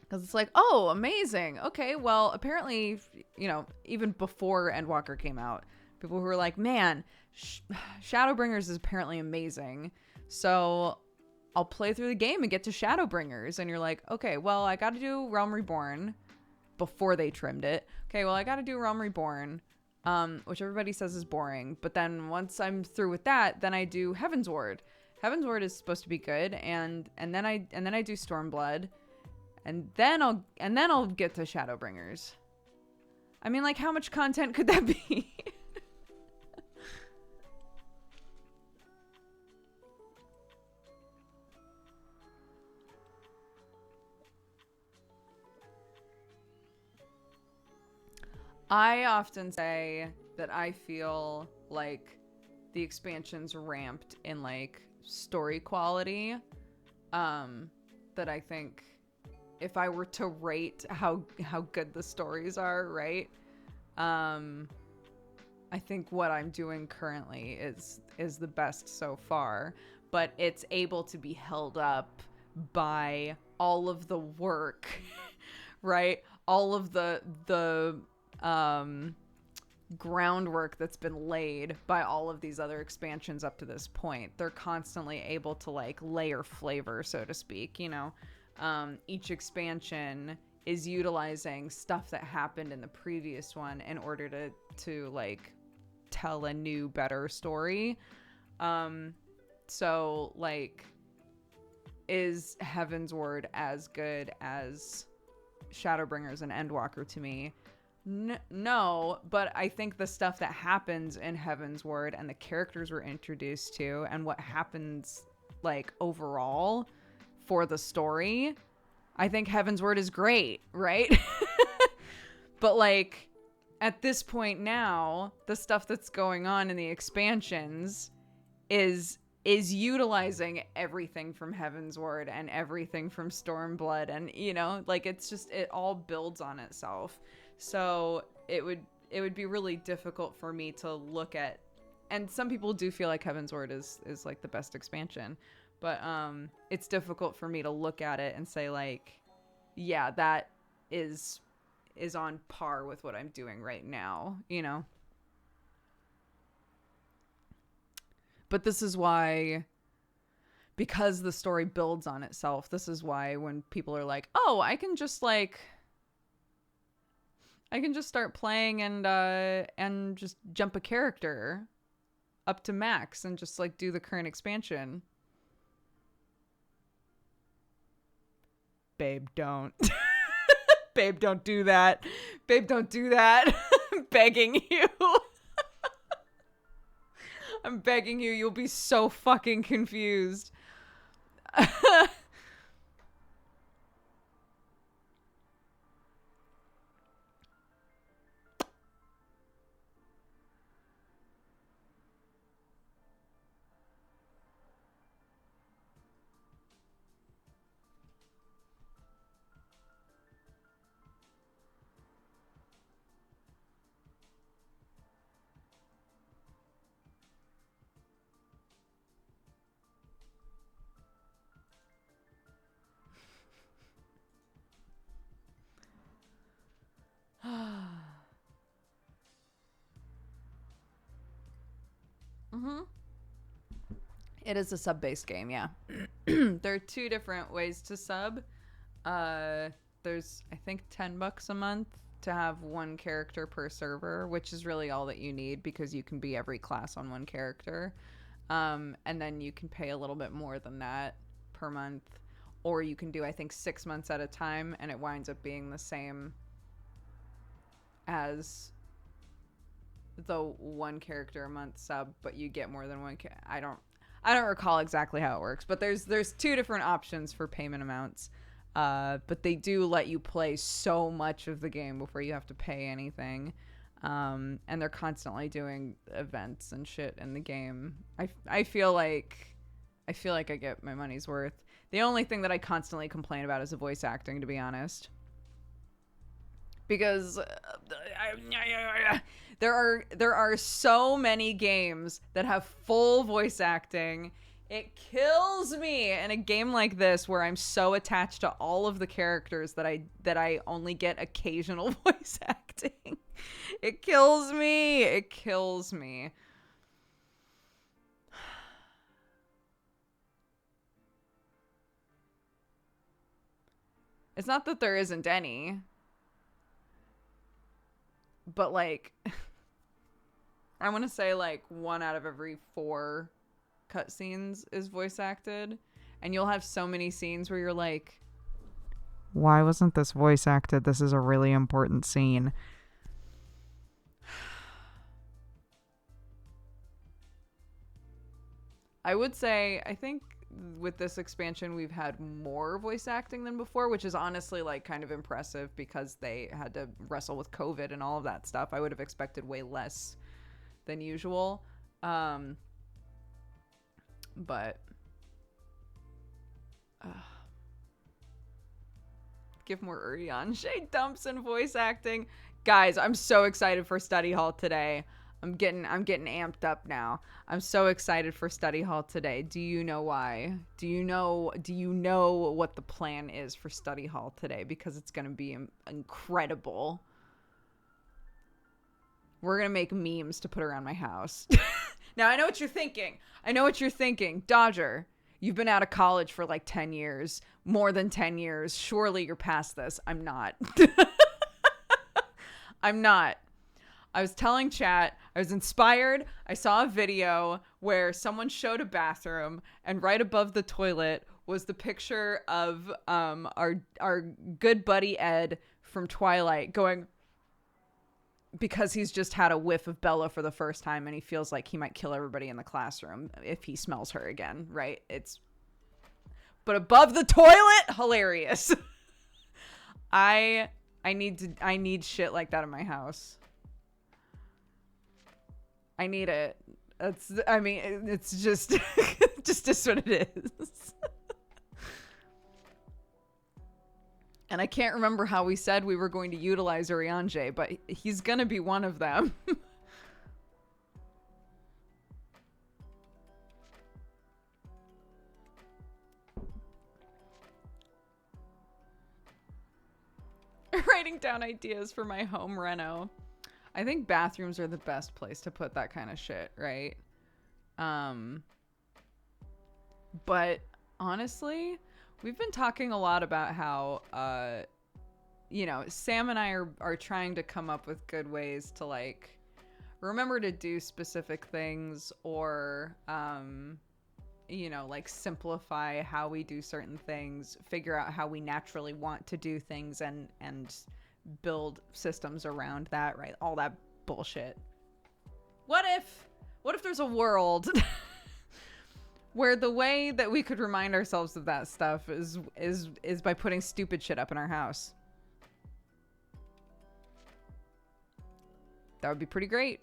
Because it's like, oh, amazing. Okay, well, apparently, you know, even before Endwalker came out, people who were like, man, Shadowbringers is apparently amazing. So I'll play through the game and get to Shadowbringers. And you're like, okay, well, I got to do Realm Reborn before they trimmed it. Okay, well, I got to do Realm Reborn, which everybody says is boring. But then once I'm through with that, then I do Heaven's Ward. Heaven's Ward is supposed to be good. And then I do Stormblood. And then I'll get to Shadowbringers. I mean, like, how much content could that be? I often say that I feel like the expansions ramped in like story quality. That I think if I were to rate how good the stories are, right? I think what I'm doing currently is the best so far, but it's able to be held up by all of the work, right? All of the groundwork that's been laid by all of these other expansions up to this point. They're constantly able to like layer flavor, so to speak, you know. Each expansion is utilizing stuff that happened in the previous one in order to like tell a new, better story. So like, is Heaven's Word as good as Shadowbringers and Endwalker to me? No, but I think the stuff that happens in Heaven's Word and the characters we're introduced to and what happens like overall for the story, I think Heaven's Word is great, right? But like at this point now, the stuff that's going on in the expansions is utilizing everything from Heaven's Word and everything from Stormblood, and you know, like it's just, it all builds on itself. So it would be really difficult for me to look at, and some people do feel like Heaven's Word is like the best expansion, but it's difficult for me to look at it and say like, yeah, that is on par with what I'm doing right now, you know. But this is why, because the story builds on itself, this is why when people are like, oh, I can just start playing and just jump a character up to max and just like do the current expansion. Babe, don't. Babe, don't do that. Babe, don't do that. I'm begging you. I'm begging you. You'll be so fucking confused. Mm-hmm. It is a sub-based game, yeah. There are 2 different ways to sub. There's, I think, $10 a month to have 1 character per server, which is really all that you need because you can be every class on 1 character. And then you can pay a little bit more than that per month. Or you can do, I think, 6 months at a time, and it winds up being the same as the 1 character a month sub, but you get more than 1. I don't recall exactly how it works, but there's 2 different options for payment amounts. But they do let you play so much of the game before you have to pay anything. And they're constantly doing events and shit in the game. I feel like I get my money's worth. The only thing that I constantly complain about is the voice acting, to be honest. Because there are so many games that have full voice acting. It kills me in a game like this where I'm so attached to all of the characters that I only get occasional voice acting. It kills me. It kills me. It's not that there isn't any. But like, I want to say like 1 out of every 4 cutscenes is voice acted, and you'll have so many scenes where you're like, why wasn't this voice acted? This is a really important scene. I would say, I think with this expansion we've had more voice acting than before, which is honestly like kind of impressive because they had to wrestle with COVID and all of that stuff. I would have expected way less than usual. But give more Urian shade dumps and voice acting. Guys, I'm so excited for study hall today. I'm getting amped up now. I'm so excited for study hall today. Do you know why? Do you know what the plan is for study hall today? Because it's going to be incredible. We're going to make memes to put around my house. Now, I know what you're thinking. Dodger, You've been out of college for like 10 years, more than 10 years. Surely you're past this. I'm not. I'm not. I was telling chat, I was inspired. I saw a video where someone showed a bathroom, and right above the toilet was the picture of our good buddy Ed from Twilight going, because he's just had a whiff of Bella for the first time and he feels like he might kill everybody in the classroom if he smells her again, right? But above the toilet, hilarious. I need shit like that in my house. I need it. It's just just what it is. And I can't remember how we said we were going to utilize Urianger, but he's going to be one of them. Writing down ideas for my home reno. I think bathrooms are the best place to put that kind of shit, right? But honestly, we've been talking a lot about how, Sam and I are trying to come up with good ways to, like, remember to do specific things or, like, simplify how we do certain things, figure out how we naturally want to do things and build systems around that, right? All that bullshit. What if there's a world where the way that we could remind ourselves of that stuff is by putting stupid shit up in our house? That would be pretty great.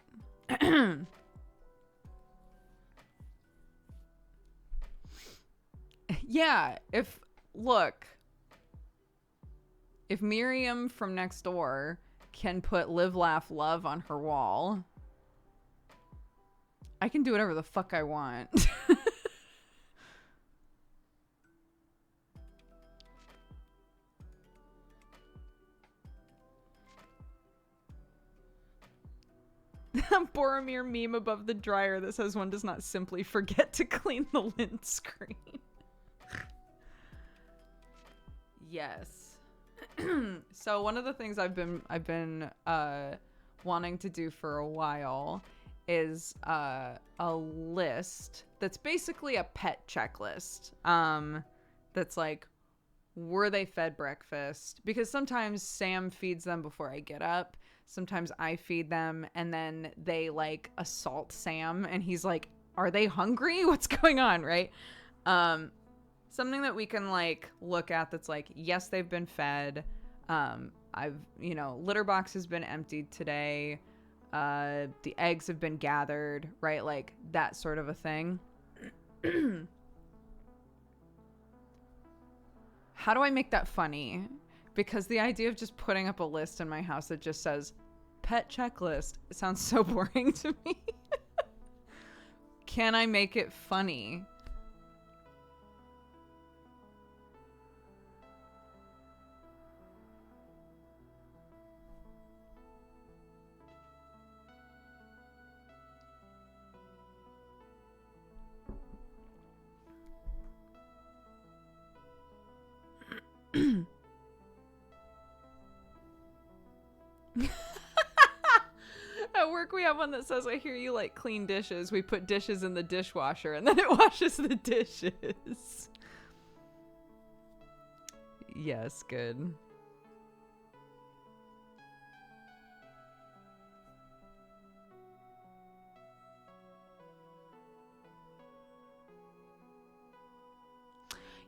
Yeah, if Miriam from next door can put live, laugh, love on her wall, I can do whatever the fuck I want. Boromir meme above the dryer that says one does not simply forget to clean the lint screen. Yes. So one of the things I've been wanting to do for a while is a list that's basically a pet checklist. That's like, were they fed breakfast? Because sometimes Sam feeds them before I get up. Sometimes I feed them and then they like assault Sam and he's like, are they hungry? What's going on? Right? Something that we can like look at that's like, yes, they've been fed. Litter box has been emptied today. The eggs have been gathered, right? Like that sort of a thing. How do I make that funny? Because the idea of just putting up a list in my house that just says pet checklist, it sounds so boring to me. Can I make it funny? At work we have one that says, I hear you like clean dishes. We put dishes in the dishwasher and then it washes the dishes. Yes, good.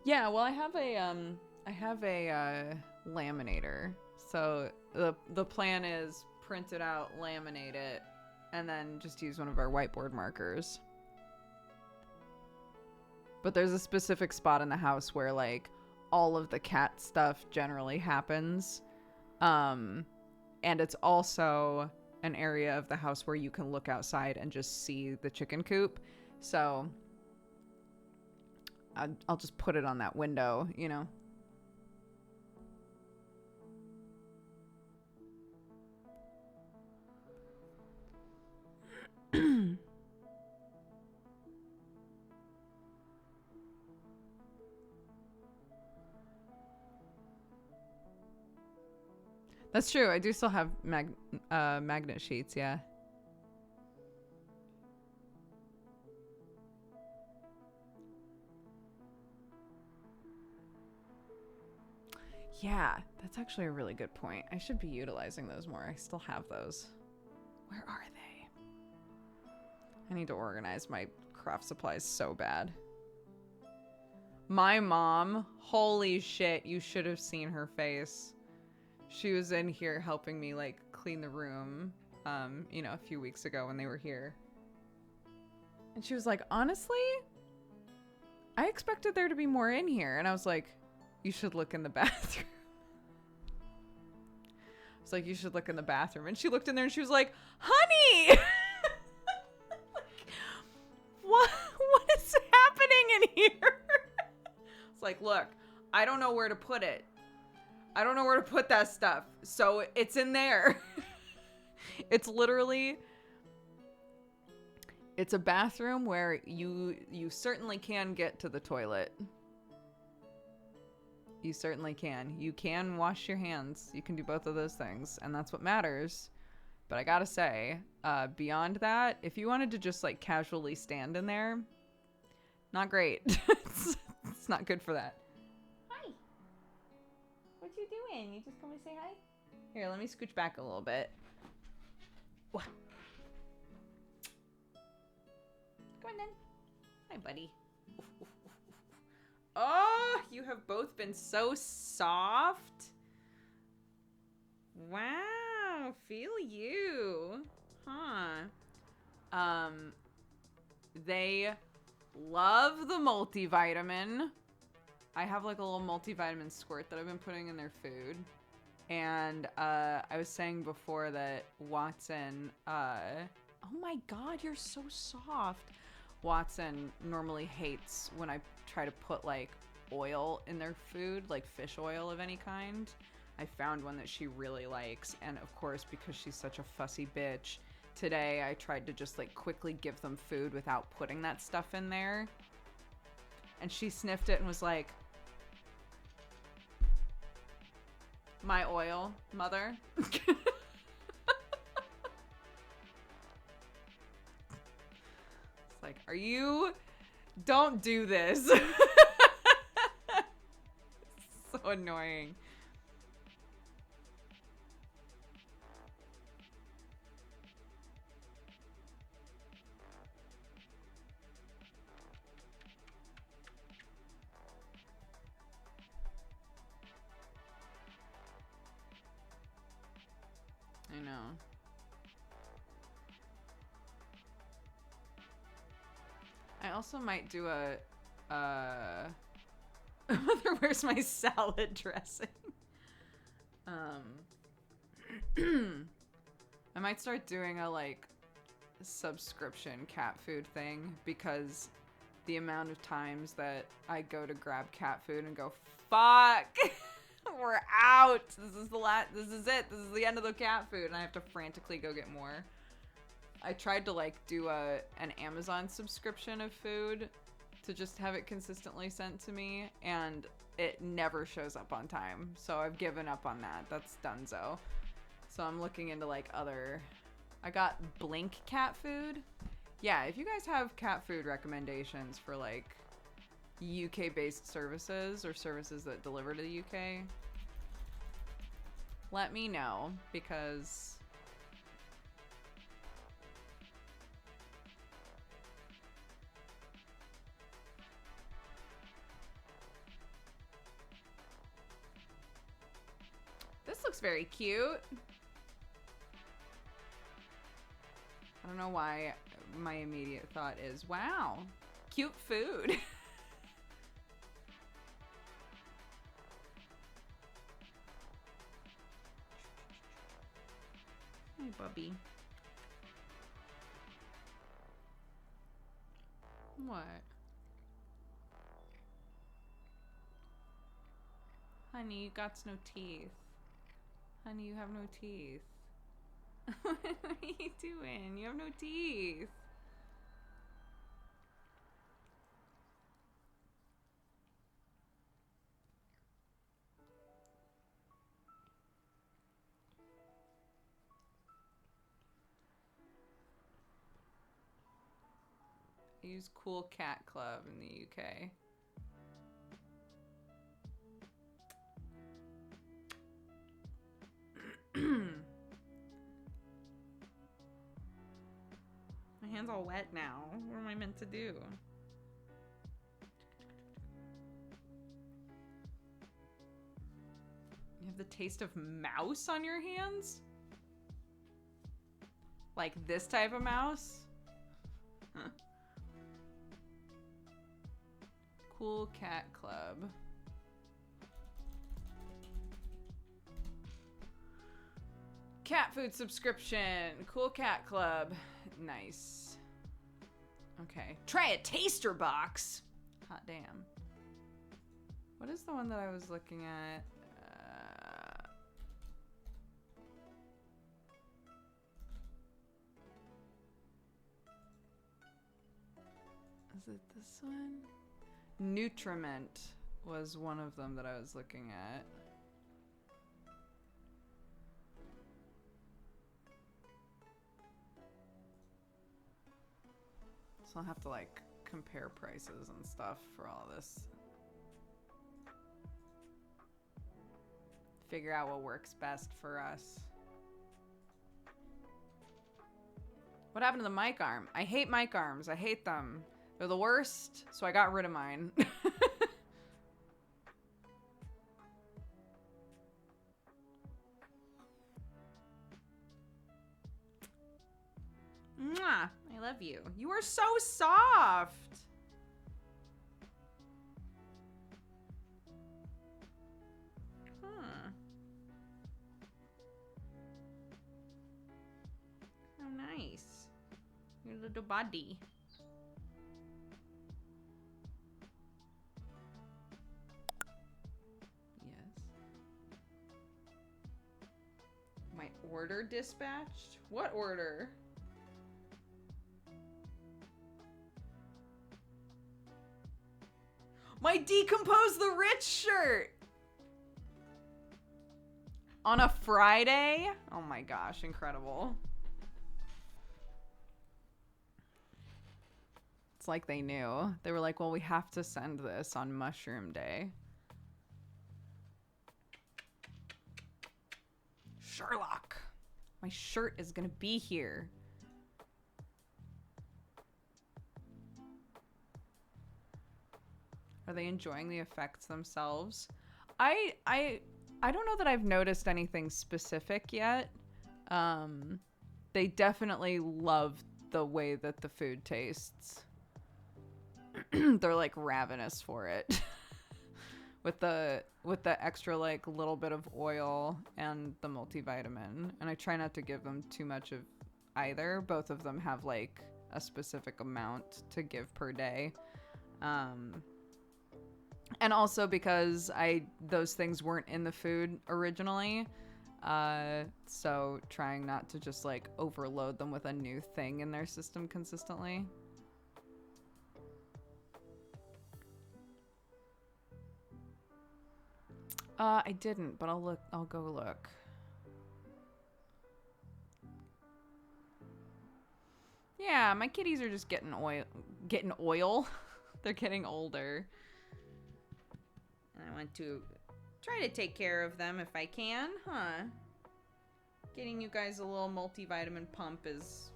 Yeah, well, I have a laminator. So the plan is print it out, laminate it, and then just use one of our whiteboard markers. But there's a specific spot in the house where like all of the cat stuff generally happens. And it's also an area of the house where you can look outside and just see the chicken coop. So I'll just put it on that window, you know. That's true. I do still have magnet sheets, yeah. Yeah, that's actually a really good point. I should be utilizing those more. I still have those. Where are they? I need to organize my craft supplies so bad. My mom, holy shit, you should have seen her face. She was in here helping me like clean the room, you know, a few weeks ago when they were here. And she was like, honestly, I expected there to be more in here. And I was like, you should look in the bathroom. I was like, you should look in the bathroom. And she looked in there and she was like, honey! What is happening in here? It's like, look, I don't know where to put it. I don't know where to put that stuff. So it's in there. It's literally, it's a bathroom where you certainly can get to the toilet. You certainly can. You can wash your hands. You can do both of those things, and that's what matters. But I gotta say, beyond that, if you wanted to just like casually stand in there, not great. It's not good for that. Hi. What you doing? You just come to say hi? Here, let me scooch back a little bit. Come on then. Hi, buddy. Oh, you have both been so soft. Wow, feel you. Huh. They love the multivitamin. I have like a little multivitamin squirt that I've been putting in their food. And I was saying before that Watson, oh my god, you're so soft. Watson normally hates when I try to put like oil in their food, like fish oil of any kind. I found one that she really likes, and of course, because she's such a fussy bitch, today I tried to just like quickly give them food without putting that stuff in there. And she sniffed it and was like, my oil, mother. It's like, are you... Don't do this. So annoying. I know. I also might do a Mother, where's my salad dressing? I might start doing a like subscription cat food thing, because the amount of times that I go to grab cat food and go, fuck, we're out. This is it. This is the end of the cat food, and I have to frantically go get more. I tried to like do an Amazon subscription of food to just have it consistently sent to me, and it never shows up on time. So I've given up on that. That's donezo. So I'm looking into like other... I got Blink cat food. Yeah, if you guys have cat food recommendations for like UK based services or services that deliver to the UK, let me know, because this looks very cute. I don't know why my immediate thought is, wow, cute food. Hey, Bubby. What? Honey, you got no teeth. Honey, you have no teeth. What are you doing? You have no teeth. use Cool Cat Club in the UK. My hand's all wet now. What am I meant to do? You have the taste of mouse on your hands? Like this type of mouse? Huh. Cool Cat Club. Cat food subscription. Cool Cat Club. Nice. Okay. Try a taster box. Hot damn. What is the one that I was looking at? Is it this one? Nutriment was one of them that I was looking at. So I'll have to like compare prices and stuff for all this. Figure out what works best for us. What happened to the mic arm? I hate mic arms. I hate them. They're the worst, so I got rid of mine. Mwah! I love you. You are so soft. Huh. How nice. Your little body. Yes. My order dispatched? What order? My Decompose the Rich shirt! On a Friday? Oh my gosh, incredible. It's like they knew. They were like, well, we have to send this on Mushroom Day. Sherlock. My shirt is gonna be here. Are they enjoying the effects themselves? I don't know that I've noticed anything specific yet. They definitely love the way that the food tastes. They're like ravenous for it. with the extra like little bit of oil and the multivitamin. And I try not to give them too much of either. Both of them have like a specific amount to give per day. And also because those things weren't in the food originally. So trying not to just like overload them with a new thing in their system consistently. I didn't, but I'll go look. Yeah, my kitties are just getting oil. They're getting older. I want to try to take care of them if I can, huh? Getting you guys a little multivitamin pump is,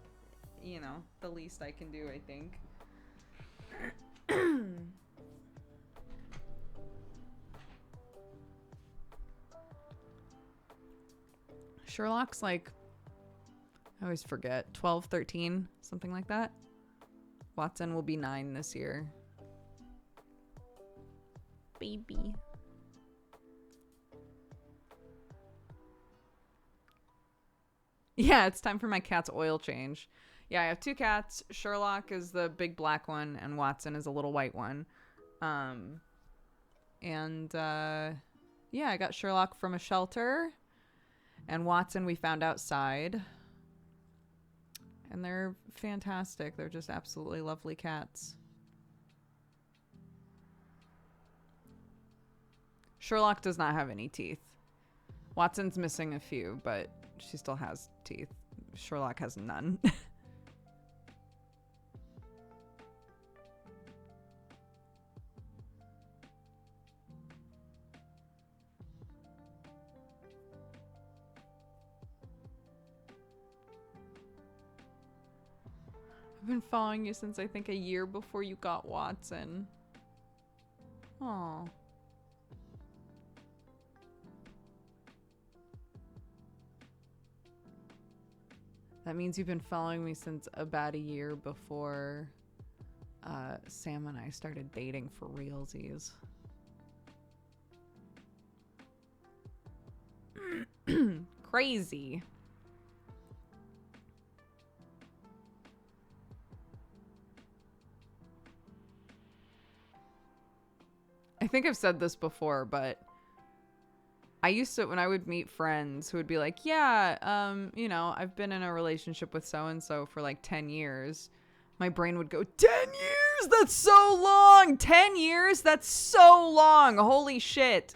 you know, the least I can do, I think. Sherlock's like, I always forget, 12, 13, something like that. Watson will be 9 this year. Baby. Yeah, it's time for my cat's oil change. Yeah, I have 2 cats. Sherlock is the big black one, and Watson is a little white one. Yeah, I got Sherlock from a shelter, and Watson we found outside. And they're fantastic. They're just absolutely lovely cats. Sherlock does not have any teeth. Watson's missing a few, but she still has teeth. Sherlock has none. I've been following you since I think a year before you got Watson. Aw. That means you've been following me since about a year before Sam and I started dating for realsies. Crazy. I think I've said this before, but I used to, when I would meet friends who would be like, yeah, you know, I've been in a relationship with so-and-so for like 10 years. My brain would go, 10 years? That's so long! 10 years? That's so long! Holy shit!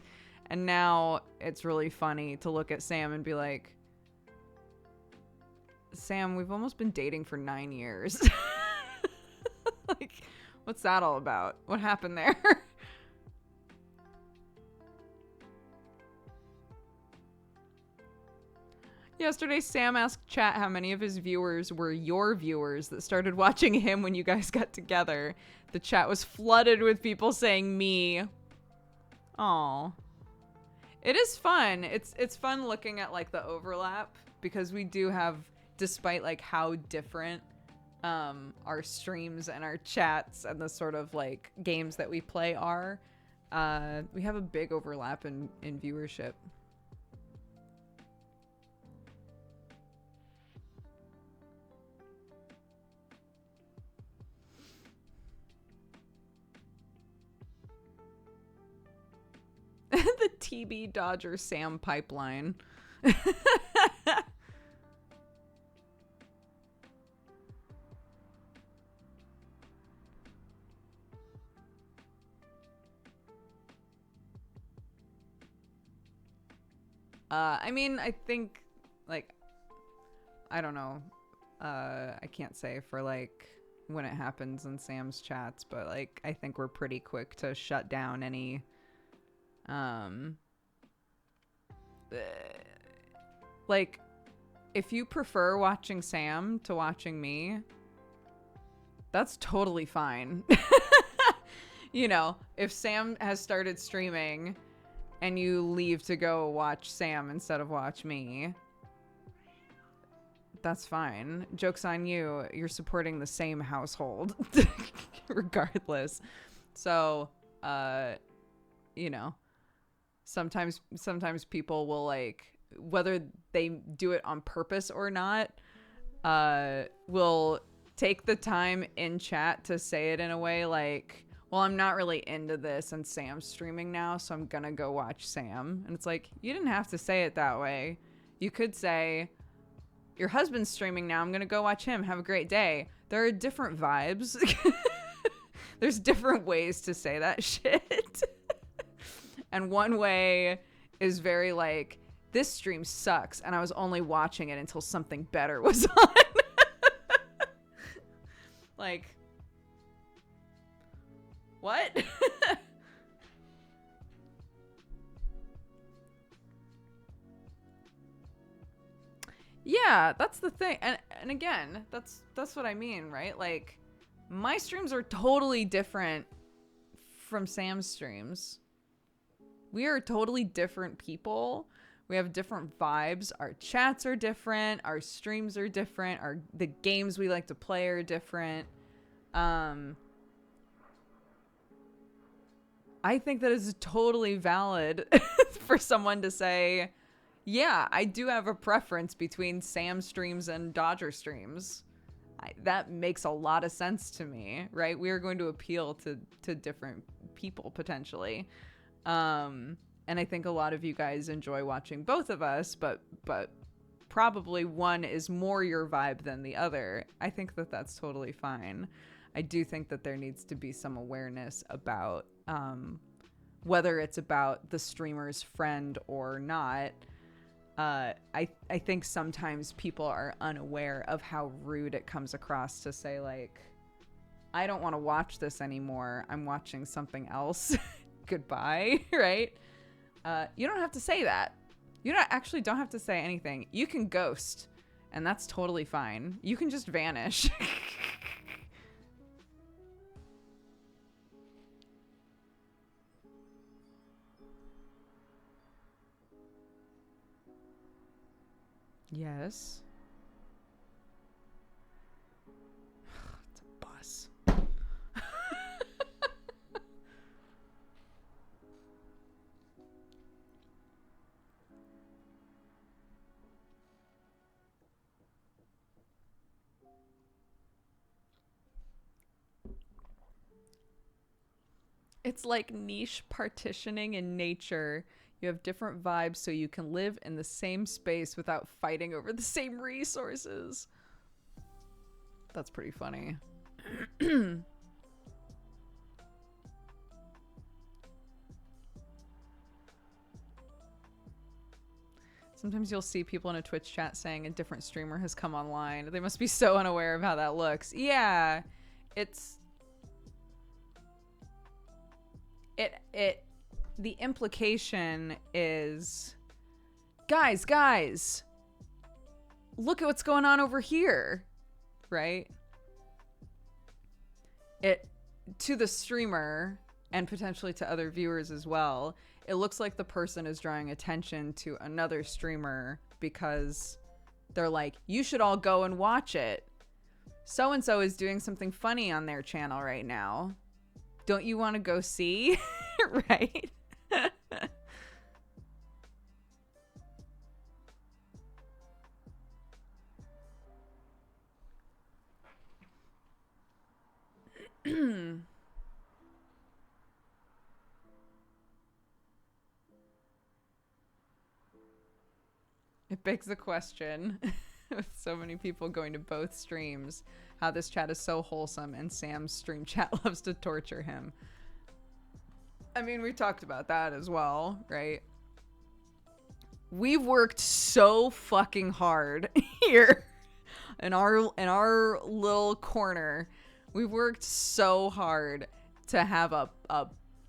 And now it's really funny to look at Sam and be like, Sam, we've almost been dating for 9 years. Like, what's that all about? What happened there? Yesterday, Sam asked chat how many of his viewers were your viewers that started watching him when you guys got together. The chat was flooded with people saying me. Aw. It is fun. It's fun looking at like the overlap because we do have, despite like how different our streams and our chats and the sort of like games that we play are, we have a big overlap in viewership. The TB Dodger Sam pipeline. I mean, I think, like, I don't know. I can't say for, like, when it happens in Sam's chats, but, like, I think we're pretty quick to shut down any, like, if you prefer watching Sam to watching me, that's totally fine. You know, if Sam has started streaming and you leave to go watch Sam instead of watch me, that's fine. Joke's on you. You're supporting the same household regardless. So, you know, sometimes people will, like, whether they do it on purpose or not, will take the time in chat to say it in a way like, well, I'm not really into this and Sam's streaming now, so I'm gonna go watch Sam. And it's like, you didn't have to say it that way. You could say, your husband's streaming now, I'm gonna go watch him. Have a great day. There are different vibes. There's different ways to say that shit. And one way is very like, this stream sucks and I was only watching it until something better was on. Like, what? Yeah, that's the thing. And again, that's what I mean, right? Like, my streams are totally different from Sam's streams. We are totally different people. We have different vibes. Our chats are different. Our streams are different. The games we like to play are different. I think that is totally valid for someone to say, yeah, I do have a preference between Sam streams and Dodger streams. That makes a lot of sense to me, right? We are going to appeal to different people potentially. And I think a lot of you guys enjoy watching both of us, but probably one is more your vibe than the other. I think that that's totally fine. I do think that there needs to be some awareness about whether it's about the streamer's friend or not. I think sometimes people are unaware of how rude it comes across to say, like, I don't want to watch this anymore. I'm watching something else. Goodbye, right? You don't have to say that. You don't have to say anything. You can ghost, and that's totally fine. You can just vanish. Yes. It's a bus. It's like niche partitioning in nature. You have different vibes so you can live in the same space without fighting over the same resources. That's pretty funny. Sometimes you'll see people in a Twitch chat saying a different streamer has come online. They must be so unaware of how that looks. Yeah, it's... The implication is, guys, look at what's going on over here, right? It, to the streamer and potentially to other viewers as well, it looks like the person is drawing attention to another streamer because they're like, you should all go and watch it. So-and-so is doing something funny on their channel right now. Don't you want to go see? Right? It begs the question, with so many people going to both streams, how this chat is so wholesome and Sam's stream chat loves to torture him. I mean, we talked about that as well, right? We've worked so fucking hard here in our little corner. We've worked so hard to have a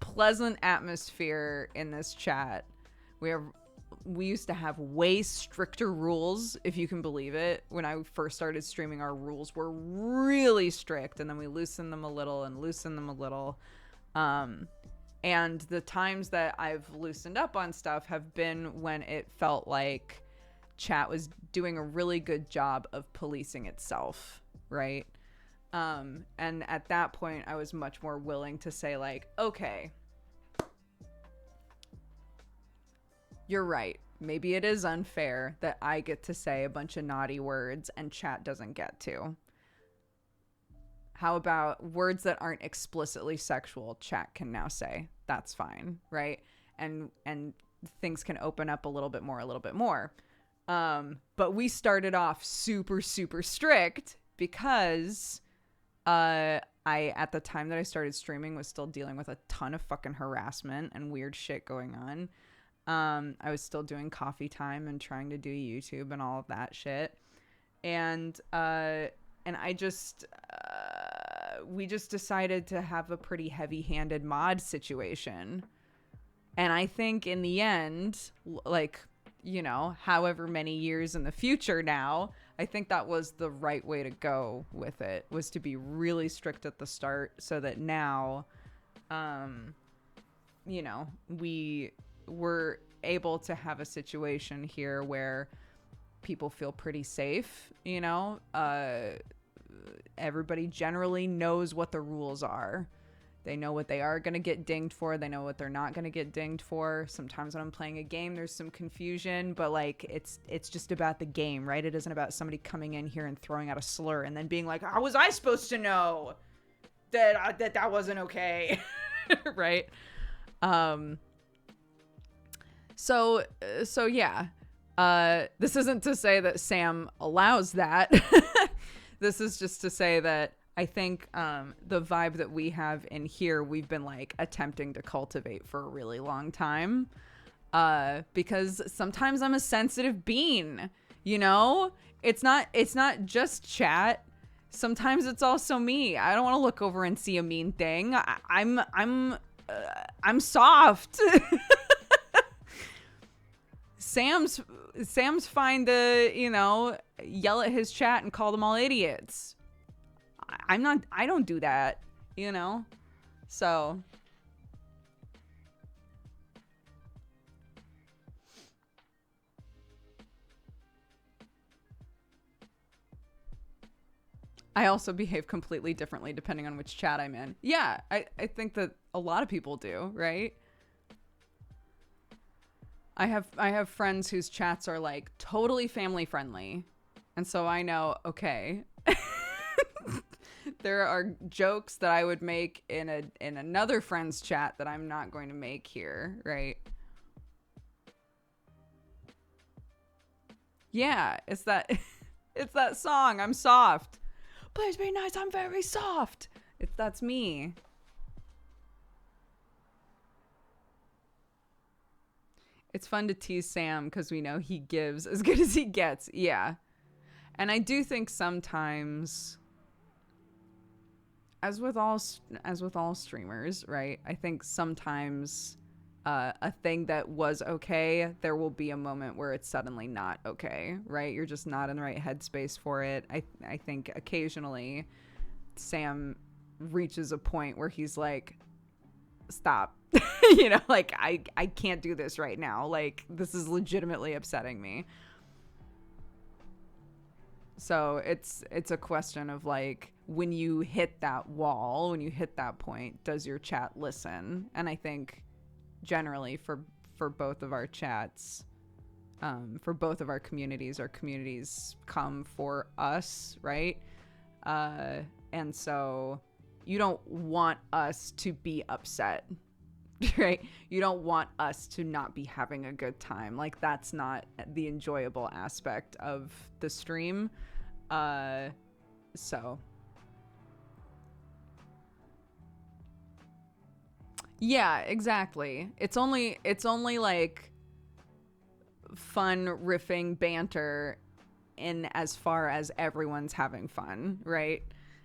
pleasant atmosphere in this chat. We used to have way stricter rules, if you can believe it. When I first started streaming, our rules were really strict, and then we loosened them a little and loosened them a little. And the times that I've loosened up on stuff have been when it felt like chat was doing a really good job of policing itself, right? And at that point, I was much more willing to say, like, okay, you're right. Maybe it is unfair that I get to say a bunch of naughty words and chat doesn't get to. How about words that aren't explicitly sexual, chat can now say? That's fine, right? And things can open up a little bit more. But we started off super, super strict because I, at the time that I started streaming, was still dealing with a ton of fucking harassment and weird shit going on. I was still doing coffee time and trying to do YouTube and all of that shit. And I just, we just decided to have a pretty heavy-handed mod situation. And I think in the end, like, you know, however many years in the future now, I think that was the right way to go with it, was to be really strict at the start so that now, you know, we were able to have a situation here where people feel pretty safe, you know, everybody generally knows what the rules are. They know what they are going to get dinged for. They know what they're not going to get dinged for. Sometimes when I'm playing a game, there's some confusion, but like it's just about the game, right? It isn't about somebody coming in here and throwing out a slur and then being like, how was I supposed to know that wasn't okay? Right? So yeah. This isn't to say that Sam allows that. This is just to say that I think the vibe that we have in here, we've been like attempting to cultivate for a really long time. Because sometimes I'm a sensitive bean, you know? It's not just chat. Sometimes it's also me. I don't want to look over and see a mean thing. I'm soft. Sam's fine to, you know, yell at his chat and call them all idiots. I don't do that, you know? So. I also behave completely differently depending on which chat I'm in. Yeah, I think that a lot of people do, right? I have friends whose chats are like totally family friendly. And so I know, okay, there are jokes that I would make in another friend's chat that I'm not going to make here, right? Yeah, it's that it's that song, I'm soft. Please be nice, I'm very soft. That's me. It's fun to tease Sam because we know he gives as good as he gets. Yeah. And I do think sometimes, as with all streamers, right? I think sometimes a thing that was okay, there will be a moment where it's suddenly not okay, right? You're just not in the right headspace for it. I think occasionally Sam reaches a point where he's like, stop. You know, like I can't do this right now. Like, this is legitimately upsetting me. So it's a question of like, when you hit that wall, when you hit that point, does your chat listen? And I think generally for both of our chats, for both of our communities come for us, right? And so you don't want us to be upset, right? You don't want us to not be having a good time. Like, that's not the enjoyable aspect of the stream. So yeah, exactly. It's only like fun riffing banter in as far as everyone's having fun, right?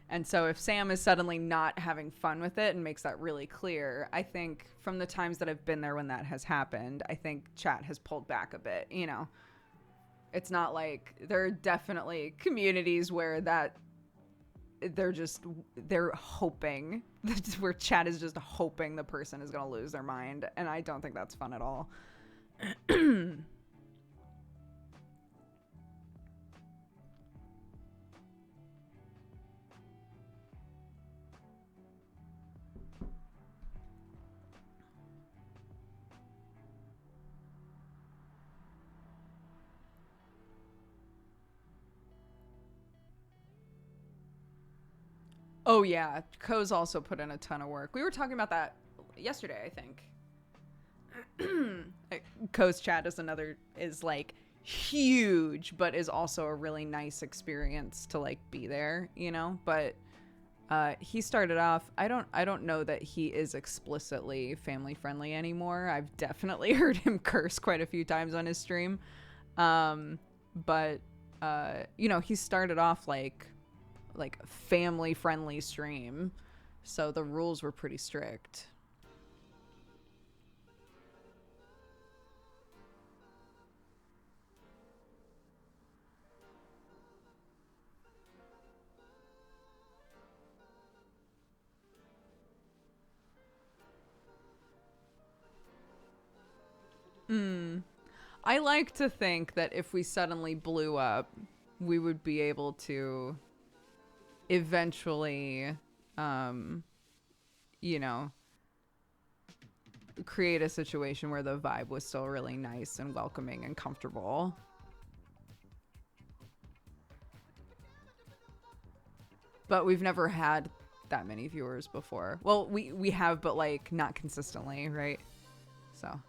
And so if Sam is suddenly not having fun with it and makes that really clear, I think from the times that I've been there when that has happened, I think chat has pulled back a bit, you know. It's not like, there are definitely communities where that they're hoping, where chat is just hoping the person is going to lose their mind, and I don't think that's fun at all. Oh yeah, Ko's also put in a ton of work. We were talking about that yesterday, I think. Ko's chat is like huge, but is also a really nice experience to like be there, you know. But he started off. I don't know that he is explicitly family friendly anymore. I've definitely heard him curse quite a few times on his stream. But you know, he started off like family friendly stream, so the rules were pretty strict. I like to think that if we suddenly blew up, we would be able to eventually, you know, create a situation where the vibe was still really nice and welcoming and comfortable. But we've never had that many viewers before. Well, we have, but like not consistently, right? So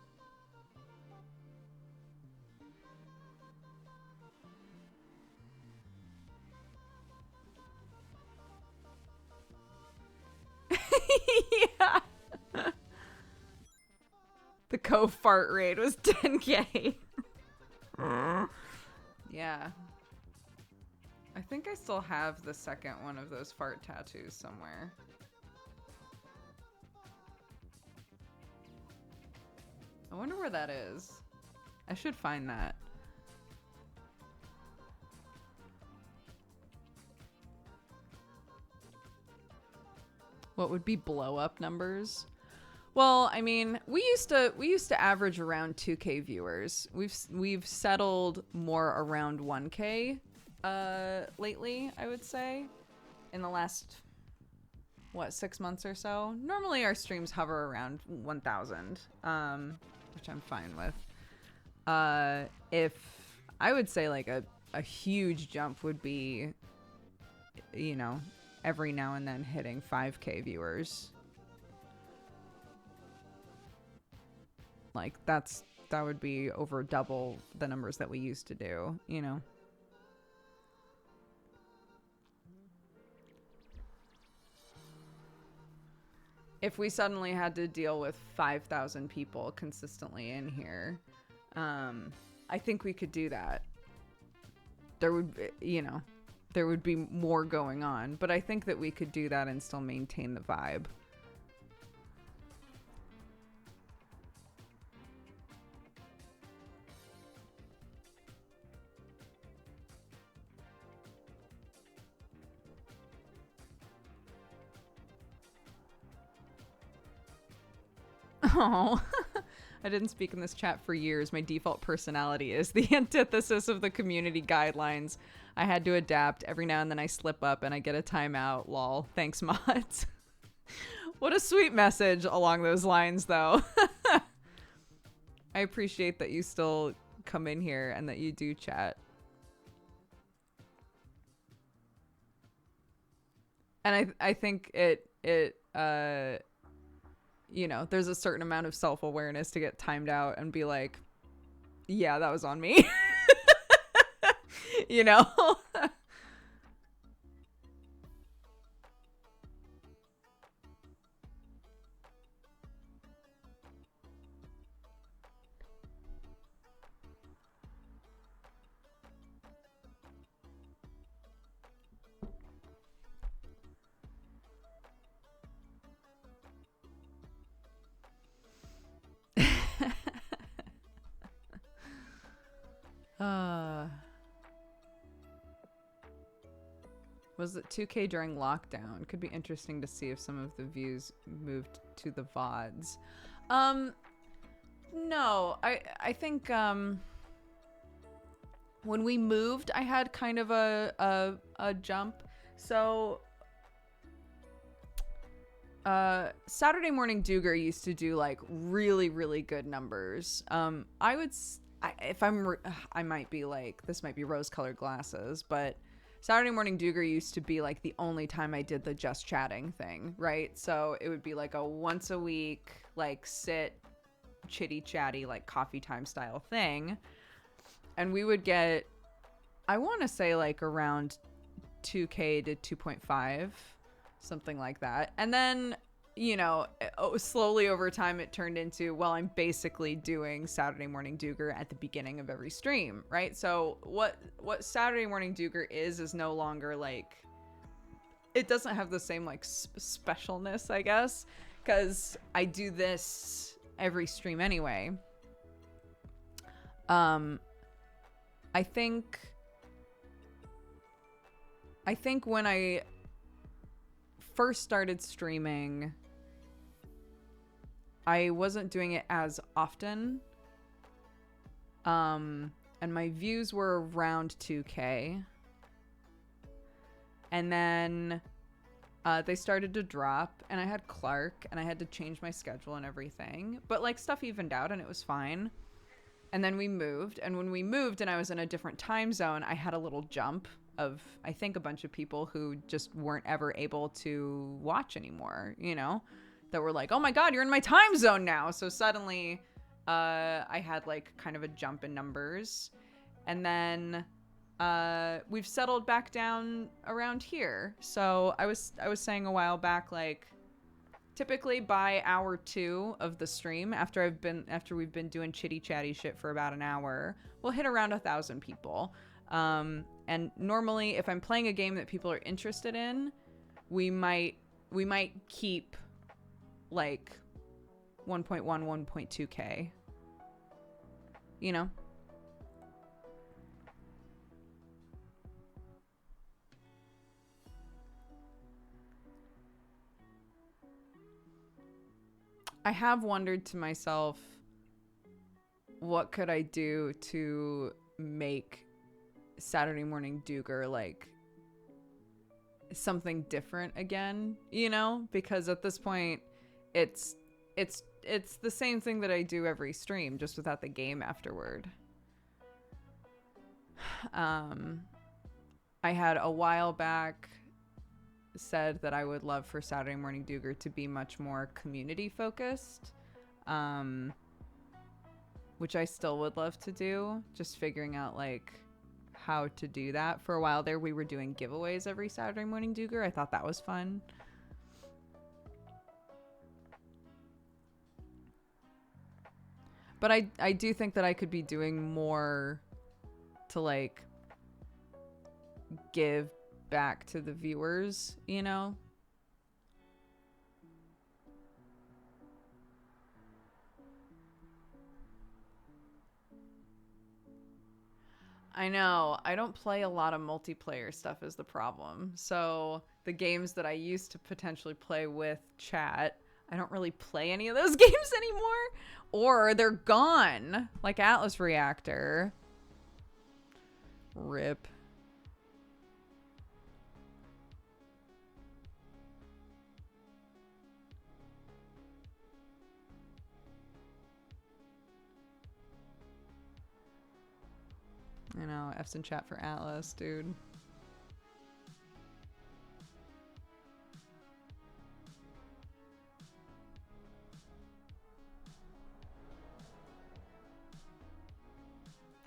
yeah. The co-fart rate was 10K. Yeah. I think I still have the second one of those fart tattoos somewhere. I wonder where that is. I should find that. What would be blow up numbers? Well, I mean, we used to average around 2K viewers. We've settled more around 1K lately, I would say. in the last 6 months or so. Normally our streams hover around 1,000, which I'm fine with. If I would say like a huge jump would be, you know, every now and then hitting 5K viewers. Like that would be over double the numbers that we used to do, you know. If we suddenly had to deal with 5,000 people consistently in here, I think we could do that. There would be, you know, there would be more going on, but I think that we could do that and still maintain the vibe. Oh, I didn't speak in this chat for years. My default personality is the antithesis of the community guidelines. I had to adapt. Every now and then I slip up and I get a timeout. Lol. Thanks, mods. What a sweet message along those lines, though. I appreciate that you still come in here and that you do chat. And I think it you know, there's a certain amount of self-awareness to get timed out and be like, yeah, that was on me. You know? Was it 2K during lockdown? Could be interesting to see if some of the views moved to the VODs. No, I think when we moved, I had kind of a jump. So Saturday Morning Dooger used to do like really, really good numbers. I might be like, this might be rose-colored glasses, but Saturday Morning Dooger used to be like the only time I did the just chatting thing, right? So it would be like a once a week, like sit, chitty chatty, like coffee time style thing. And we would get, I want to say like around 2K to 2.5, something like that. And then, you know, slowly over time it turned into, well, I'm basically doing Saturday Morning Dooger at the beginning of every stream, right? So what Saturday Morning Dooger is no longer like, it doesn't have the same like specialness, I guess, because I do this every stream anyway. I think when I first started streaming, I wasn't doing it as often. And my views were around 2K. And then they started to drop, and I had Clark, and I had to change my schedule and everything. But like stuff evened out and it was fine. And then we moved, and when we moved and I was in a different time zone, I had a little jump of, I think, a bunch of people who just weren't ever able to watch anymore, you know, that were like, oh my God, you're in my time zone now. So suddenly I had like kind of a jump in numbers. And then we've settled back down around here. So I was saying a while back, like typically by hour 2 of the stream, after we've been doing chitty chatty shit for about an hour, we'll hit around 1,000 people. And normally if I'm playing a game that people are interested in, we might keep like 1.1, 1.2K, you know? I have wondered to myself, what could I do to make Saturday Morning Dooger like something different again, you know, because at this point it's the same thing that I do every stream, just without the game afterward. I had a while back said that I would love for Saturday Morning Duger to be much more community focused, which I still would love to do, just figuring out like how to do that. For a while there, we were doing giveaways every Saturday Morning Duger. I thought that was fun. But I do think that I could be doing more to like give back to the viewers, you know? I know. I don't play a lot of multiplayer stuff is the problem. So the games that I used to potentially play with chat, I don't really play any of those games anymore. Or they're gone. Like Atlas Reactor. RIP. I know, F's in chat for Atlas, dude.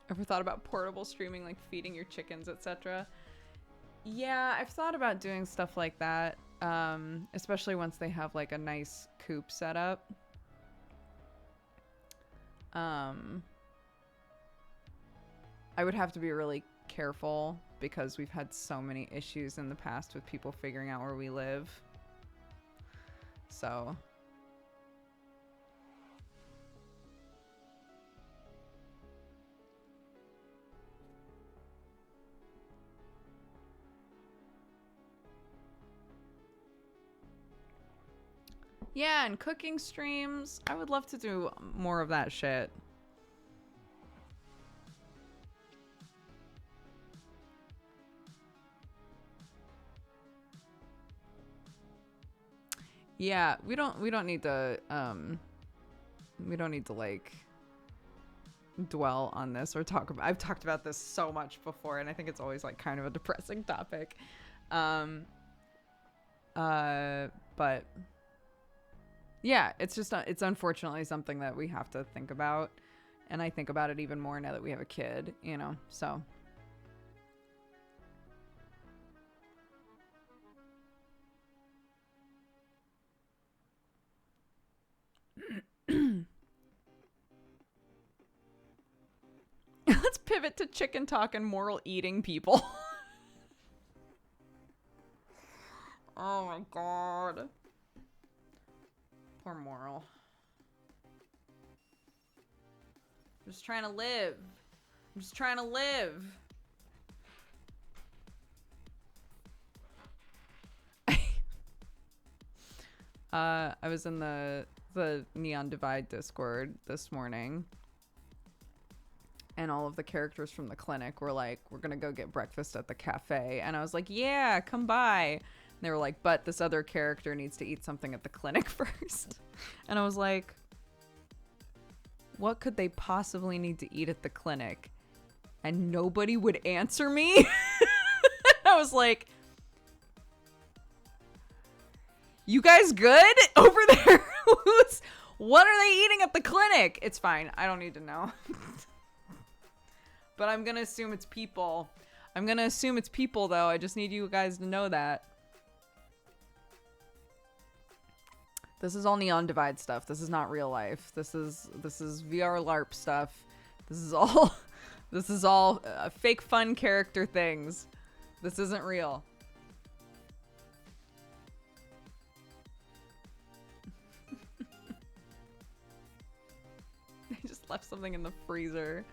Ever thought about portable streaming, like feeding your chickens, etc.? Yeah, I've thought about doing stuff like that, especially once they have like a nice coop set up. I would have to be really careful because we've had so many issues in the past with people figuring out where we live. So yeah, and cooking streams. I would love to do more of that shit. Yeah, we don't need to like dwell on this or talk about. I've talked about this so much before, and I think it's always like kind of a depressing topic. But yeah, it's just it's unfortunately something that we have to think about, and I think about it even more now that we have a kid, you know. So let's pivot to chicken talk and moral eating, people. Oh my god. Poor Moral. I'm just trying to live. I'm just trying to live. I was in the Neon Divide Discord this morning, and all of the characters from the clinic were like, we're gonna go get breakfast at the cafe. And I was like, yeah, come by. And they were like, but this other character needs to eat something at the clinic first. And I was like, what could they possibly need to eat at the clinic? And nobody would answer me. I was like, you guys good over there? What are they eating at the clinic? It's fine. I don't need to know. But I'm going to assume it's people. I'm going to assume it's people, though. I just need you guys to know that. This is all Neon Divide stuff. This is not real life. This is VR LARP stuff. This is all fake fun character things. This isn't real. They just left something in the freezer.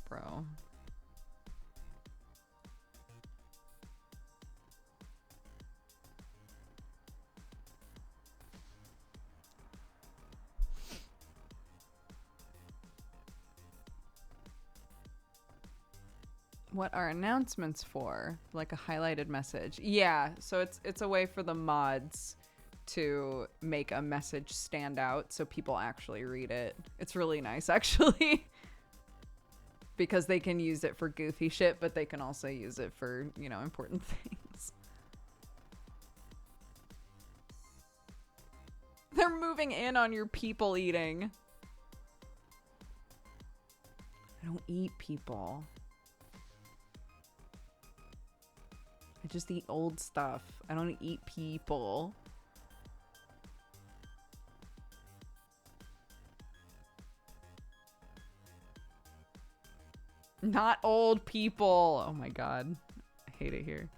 Bro. What are announcements for? Like a highlighted message. Yeah, so it's a way for the mods to make a message stand out so people actually read it. It's really nice, actually. Because they can use it for goofy shit, but they can also use it for, you know, important things. They're moving in on your people eating. I don't eat people. I just eat old stuff. I don't eat people. Not old people. Oh my god. I hate it here.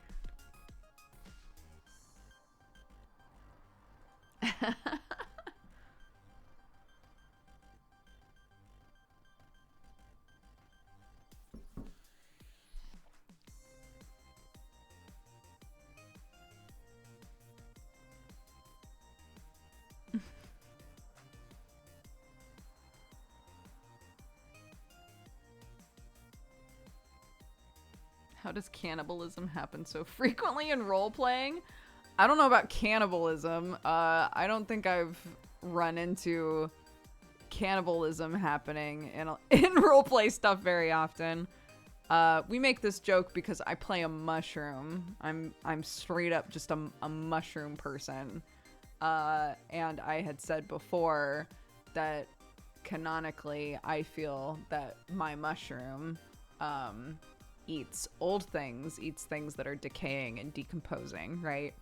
How does cannibalism happen so frequently in role-playing? I don't know about cannibalism. I don't think I've run into cannibalism happening in roleplay stuff very often. We make this joke because I play a mushroom. I'm straight up just a mushroom person. And I had said before that canonically I feel that my mushroom eats old things, eats things that are decaying and decomposing, right?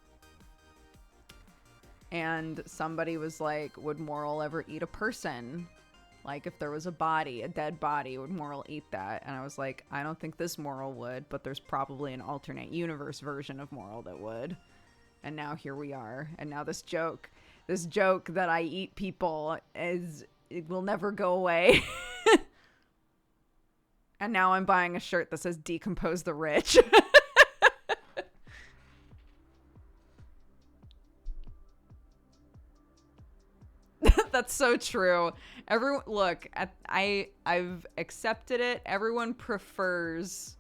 And somebody was like, would Moral ever eat a person? Like, if there was a body, a dead body, would Moral eat that? And I was like, I don't think this Moral would, but there's probably an alternate universe version of Moral that would. And now here we are. And now this joke that I eat people it will never go away. And now I'm buying a shirt that says decompose the rich. That's so true. Everyone, look, I've accepted it. Everyone prefers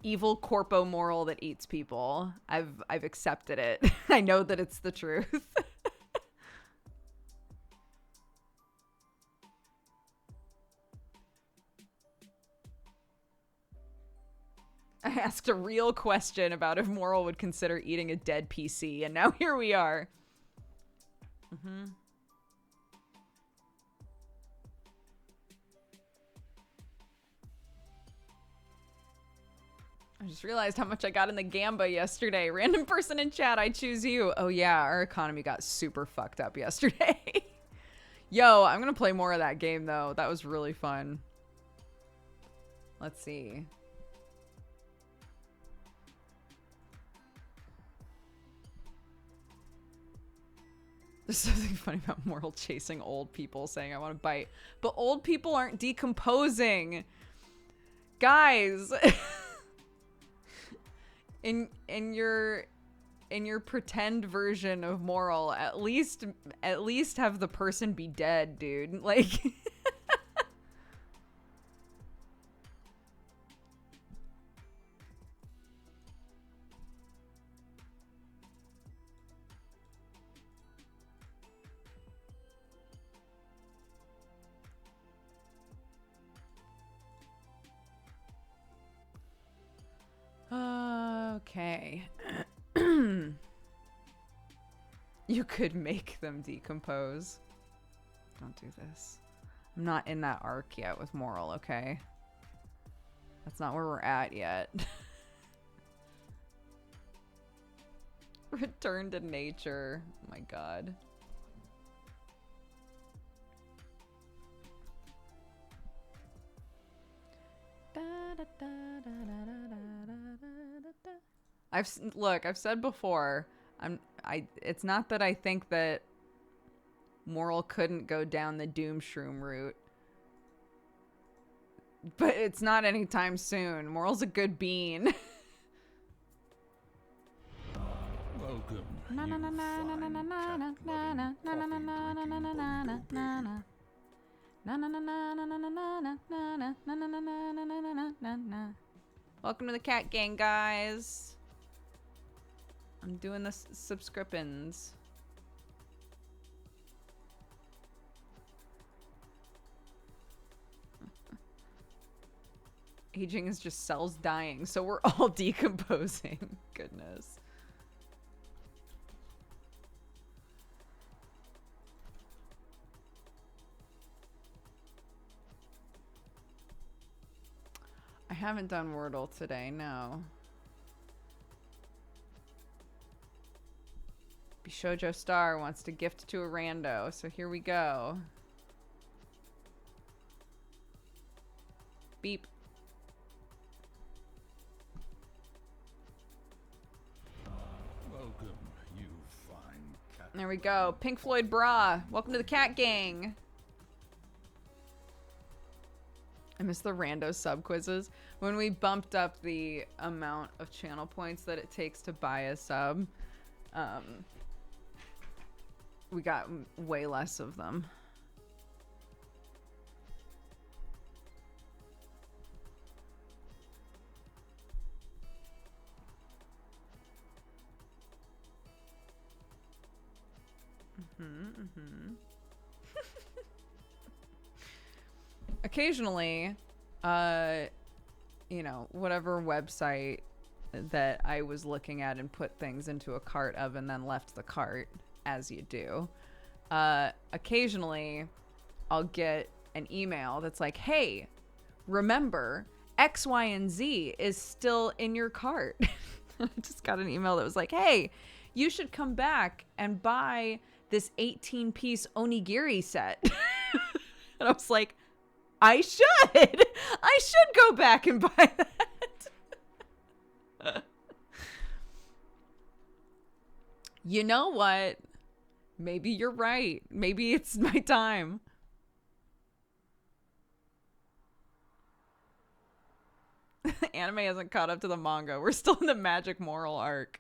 evil corpo moral that eats people. I've accepted it. I know that it's the truth. I asked a real question about if Moral would consider eating a dead PC, and now here we are. I just realized how much I got in the Gamba yesterday. Random person in chat, I choose you. Oh yeah, our economy got super fucked up yesterday. Yo, I'm gonna play more of that game though. That was really fun. Let's see. There's something funny about Moral chasing old people saying I want to bite. But old people aren't decomposing. Guys. in your pretend version of Moral, at least have the person be dead, dude. Like okay. You could make them decompose. Don't do this. I'm not in that arc yet with Moral, okay? That's not where we're at yet. Return to nature. Oh my god. I've said before, it's not that I think that Moral couldn't go down the Doom Shroom route, but it's not anytime soon. Moral's a good bean. Welcome. Welcome to the cat gang, guys. I'm doing the subscriptions. Aging is just cells dying, so we're all decomposing. Goodness. I haven't done Wordle today, no. Bishojo Star wants to gift to a rando, so here we go. Beep. Welcome, you fine cat. There we go. Pink Floyd Bra. Welcome to the cat gang. I miss the rando sub quizzes. When we bumped up the amount of channel points that it takes to buy a sub, we got way less of them. Occasionally, you know, whatever website that I was looking at and put things into a cart of and then left the cart, as you do. Occasionally, I'll get an email that's like, hey, remember, X, Y, and Z is still in your cart. I just got an email that was like, hey, you should come back and buy this 18-piece onigiri set. And I was like, I should go back and buy that. You know what? Maybe you're right. Maybe it's my time. Anime hasn't caught up to the manga. We're still in the magic moral arc.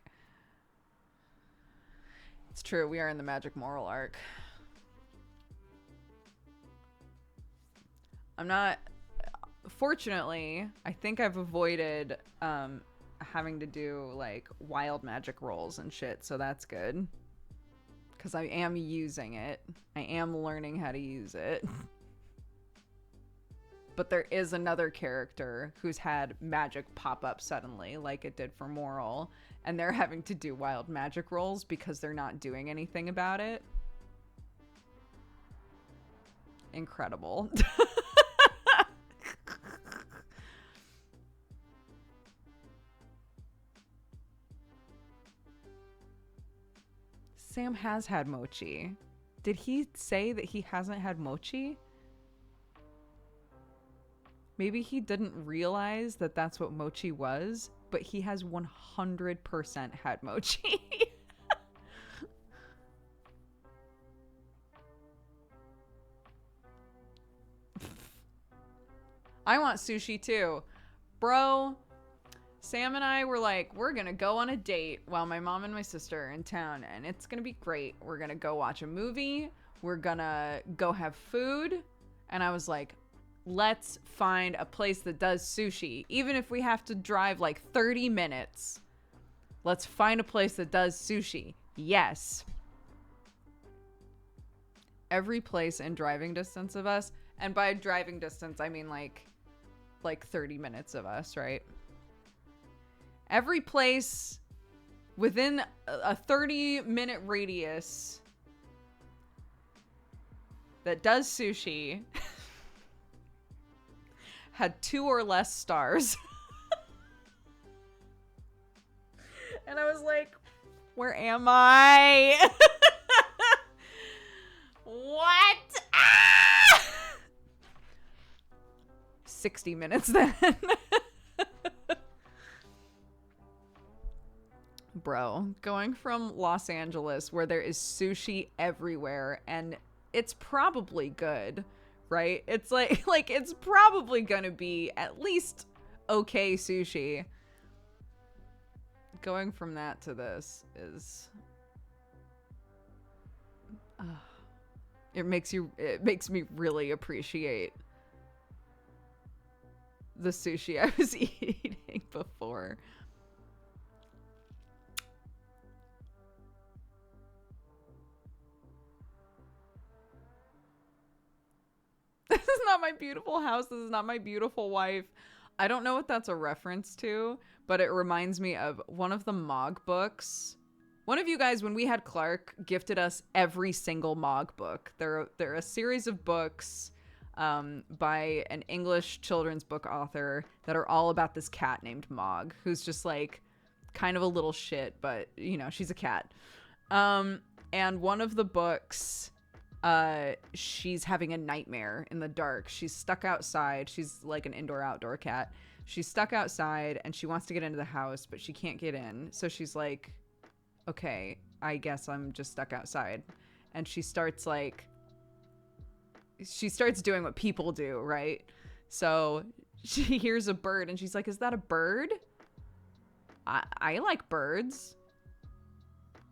It's true. We are in the magic moral arc. I'm not... Fortunately, I think I've avoided having to do, like, wild magic rolls and shit, so that's good. Because I am using it. I am learning how to use it. But there is another character who's had magic pop up suddenly, like it did for Moral, and they're having to do wild magic rolls because they're not doing anything about it. Incredible. Sam has had mochi. Did he say that he hasn't had mochi? Maybe he didn't realize that that's what mochi was, but he has 100% had mochi. I want sushi too. Bro, Sam and I were like, we're gonna go on a date while my mom and my sister are in town, and it's gonna be great. We're gonna go watch a movie. We're gonna go have food. And I was like, let's find a place that does sushi. Even if we have to drive like 30 minutes, let's find a place that does sushi. Yes. Every place in driving distance of us, and by driving distance, I mean like 30 minutes of us, right? Every place within a 30-minute radius that does sushi had 2 or less stars. And I was like, where am I? What? Ah! 60 minutes then. Bro, going from Los Angeles where there is sushi everywhere and it's probably good, right? It's like it's probably gonna be at least okay sushi. Going from that to this is It makes me really appreciate the sushi I was eating before. This is not my beautiful house. This is not my beautiful wife. I don't know what that's a reference to, but it reminds me of one of the Mog books. One of you guys, when we had Clark, gifted us every single Mog book. They're a series of books by an English children's book author that are all about this cat named Mog, who's just like kind of a little shit, but you know, she's a cat. And one of the books, she's having a nightmare in the dark. She's stuck outside. She's like an indoor-outdoor cat. She's stuck outside and she wants to get into the house, but she can't get in. So she's like, okay, I guess I'm just stuck outside. And she starts doing what people do, right? So she hears a bird and she's like, is that a bird? I like birds.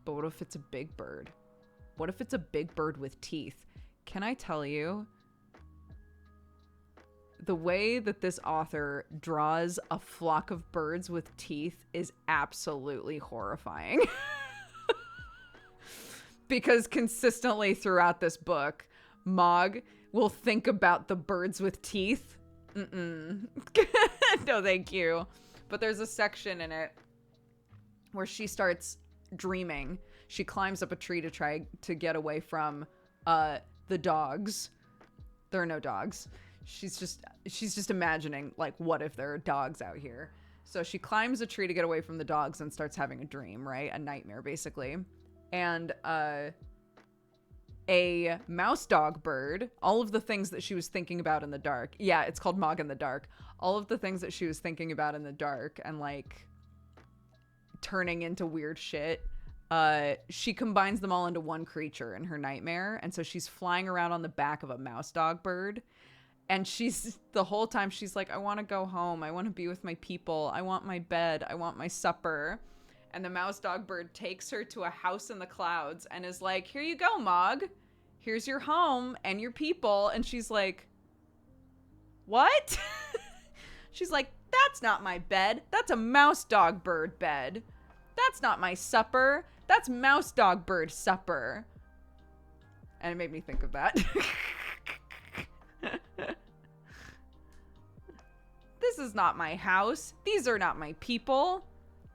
But what if it's a big bird? What if it's a big bird with teeth? Can I tell you, the way that this author draws a flock of birds with teeth is absolutely horrifying. Because consistently throughout this book, Mog will think about the birds with teeth. No, thank you. But there's a section in it where she starts dreaming. She climbs up a tree to try to get away from the dogs. There are no dogs. She's just imagining, like, what if there are dogs out here? So she climbs a tree to get away from the dogs and starts having a dream, right? A nightmare, basically. And a mouse dog bird, all of the things that she was thinking about in the dark. Yeah, it's called Mog in the Dark. All of the things that she was thinking about in the dark and, like, turning into weird shit, she combines them all into one creature in her nightmare. And so she's flying around on the back of a mouse dog bird. And she's, the whole time she's like, I want to go home. I want to be with my people. I want my bed. I want my supper. And the mouse dog bird takes her to a house in the clouds and is like, here you go, Mog. Here's your home and your people. And she's like, what? She's like, that's not my bed. That's a mouse dog bird bed. That's not my supper. That's mouse dog bird supper. And it made me think of that. This is not my house. These are not my people.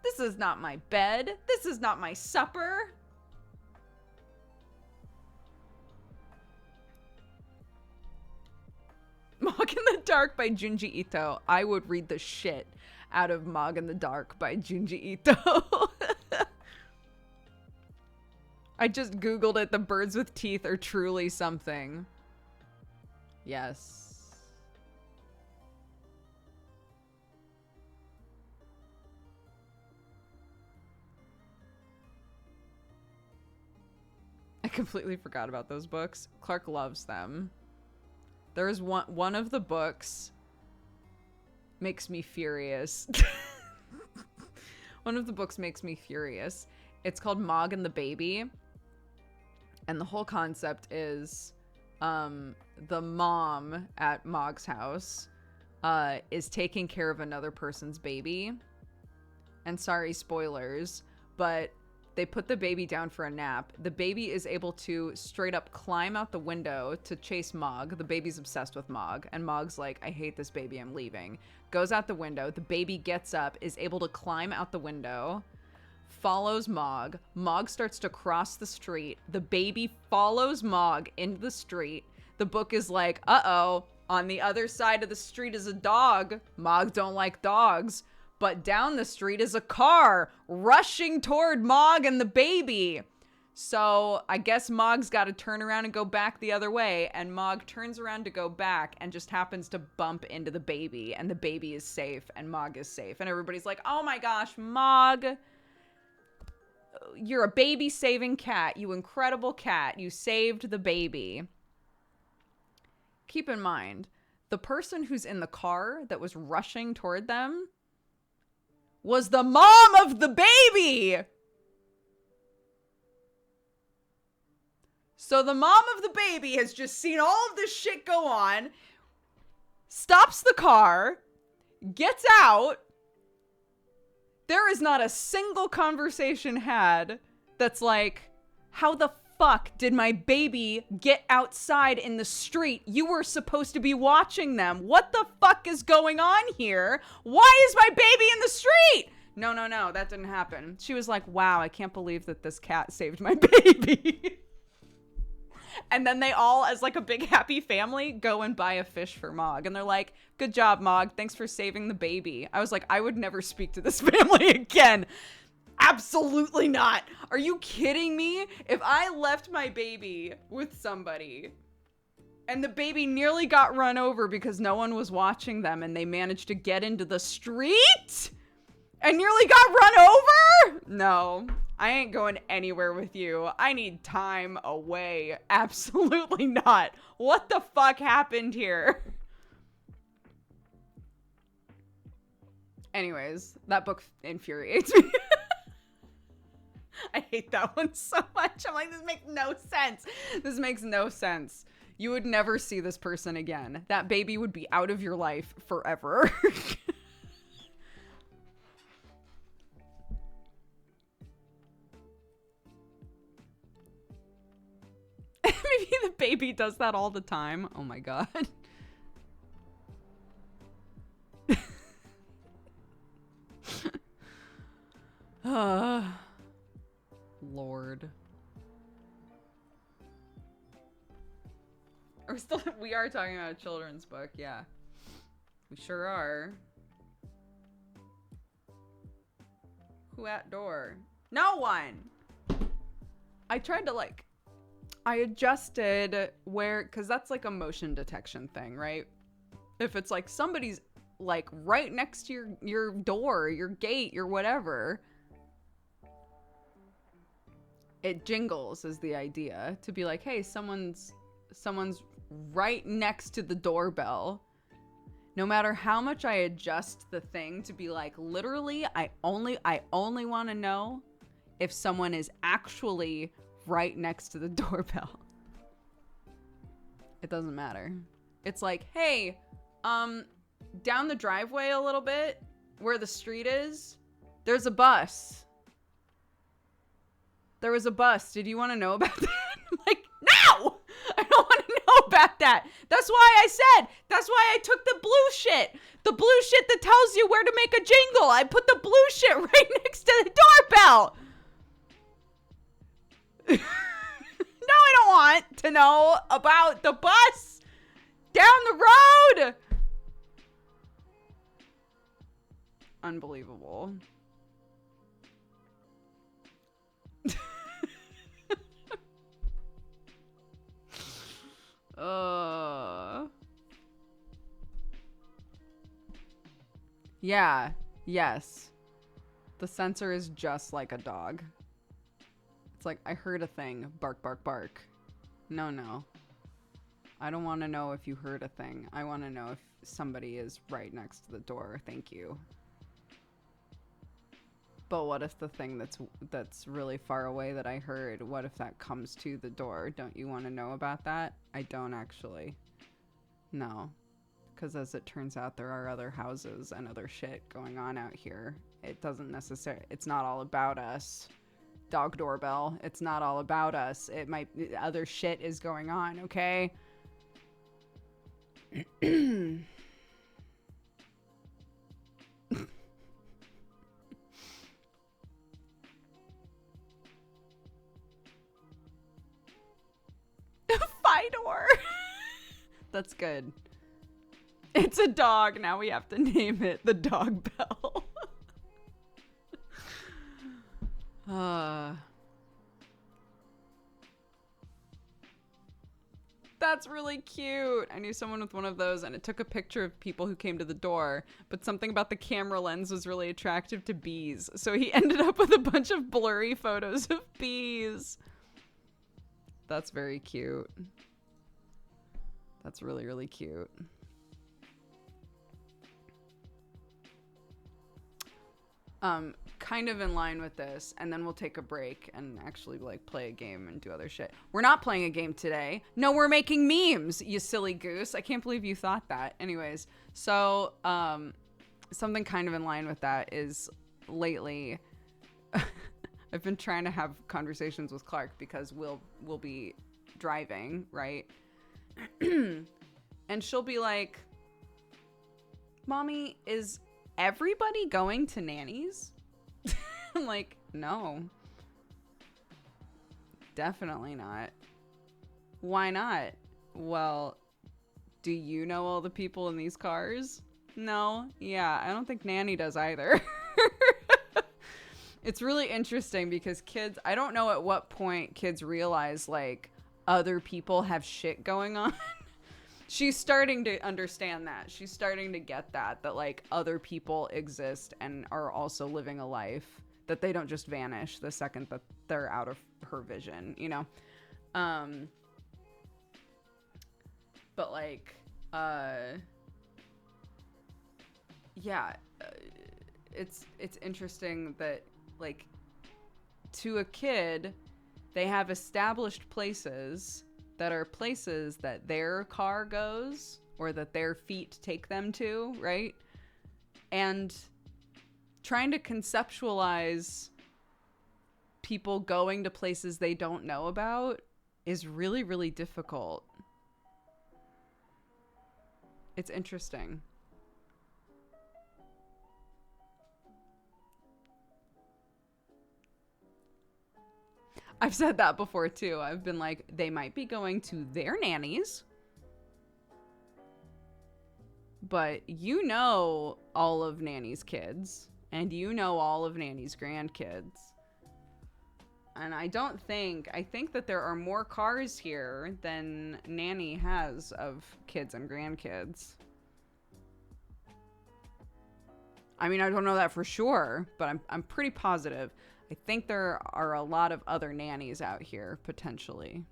This is not my bed. This is not my supper. Mog in the Dark by Junji Ito. I would read the shit out of Mog in the Dark by Junji Ito. I just Googled it. The birds with teeth are truly something. Yes. I completely forgot about those books. Clark loves them. There's one of the books makes me furious. One of the books makes me furious. It's called Mog and the Baby. And the whole concept is the mom at Mog's house is taking care of another person's baby. And sorry, spoilers, but they put the baby down for a nap. The baby is able to straight up climb out the window to chase Mog. The baby's obsessed with Mog. And Mog's like, I hate this baby, I'm leaving. Goes out the window. The baby gets up, is able to climb out the window, follows Mog. Mog starts to cross the street. The baby follows Mog into the street. The book is like, uh-oh, on the other side of the street is a dog. Mog don't like dogs. But down the street is a car rushing toward Mog and the baby. So I guess Mog's got to turn around and go back the other way. And Mog turns around to go back and just happens to bump into the baby. And the baby is safe and Mog is safe. And everybody's like, oh my gosh, Mog, you're a baby saving cat. You incredible cat. You saved the baby. Keep in mind, the person who's in the car that was rushing toward them was the mom of the baby. So the mom of the baby has just seen all of this shit go on, stops the car, gets out. There is not a single conversation had that's like, how the fuck did my baby get outside in the street? You were supposed to be watching them. What the fuck is going on here? Why is my baby in the street? No, that didn't happen. She was like, wow, I can't believe that this cat saved my baby. And then they all, as like a big happy family, go and buy a fish for Mog. And they're like, good job, Mog. Thanks for saving the baby. I was like, I would never speak to this family again. Absolutely not. Are you kidding me? If I left my baby with somebody and the baby nearly got run over because no one was watching them and they managed to get into the street and nearly got run over? No, I ain't going anywhere with you. I need time away. Absolutely not. What the fuck happened here? Anyways, that book infuriates me. I hate that one so much. I'm like, this makes no sense. This makes no sense. You would never see this person again. That baby would be out of your life forever. Maybe the baby does that all the time. Oh my god. Lord. We are talking about a children's book, yeah. We sure are. Who at door? No one! I tried to I adjusted cause that's like a motion detection thing, right? If it's like somebody's like right next to your door, your gate, your whatever, it jingles is the idea to be like, hey, someone's right next to the doorbell. No matter how much I adjust the thing to be like, literally, I only want to know if someone is actually right next to the doorbell. It doesn't matter. It's like, hey, down the driveway a little bit where the street is, there's a bus. There was a bus. Did you want to know about that? I'm like, no! I don't want to know about that. That's why that's why I took the blue shit. The blue shit that tells you where to make a jingle. I put the blue shit right next to the doorbell. No, I don't want to know about the bus down the road. Unbelievable. Yeah, yes. The sensor is just like a dog. It's like, I heard a thing. Bark, bark, bark. No. I don't want to know if you heard a thing. I want to know if somebody is right next to the door. Thank you. But what if the thing that's really far away that I heard, what if that comes to the door? Don't you want to know about that? I don't actually. No. Because as it turns out, there are other houses and other shit going on out here. It doesn't necessarily, it's not all about us. Dog doorbell, it's not all about us. It might, other shit is going on, okay? Fidor. That's good. It's a dog. Now we have to name it the Dog Bell. That's really cute. I knew someone with one of those, and it took a picture of people who came to the door, but something about the camera lens was really attractive to bees. So he ended up with a bunch of blurry photos of bees. That's very cute. That's really, really cute. Kind of in line with this, and then we'll take a break and actually like play a game and do other shit. We're not playing a game today. No, we're making memes, you silly goose. I can't believe you thought that. Anyways, so something kind of in line with that is lately I've been trying to have conversations with Clark because we'll be driving, right? And she'll be like, "Mommy, is everybody going to nannies?" I'm like, no, definitely not. Why not? Well, do you know all the people in these cars? No. Yeah, I don't think Nanny does either. It's really interesting because kids, I don't know at what point kids realize like other people have shit going on. She's starting to understand that. She's starting to get that like other people exist and are also living a life, that they don't just vanish the second that they're out of her vision, you know? But like, yeah, it's interesting that like to a kid, they have established places that are places that their car goes or that their feet take them to, right? And trying to conceptualize people going to places they don't know about is really, really difficult. It's interesting. I've said that before too. I've been like, they might be going to their nannies, but you know all of Nanny's kids, and you know all of Nanny's grandkids. And I think that there are more cars here than Nanny has of kids and grandkids. I mean, I don't know that for sure, but I'm pretty positive. I think there are a lot of other nannies out here, potentially.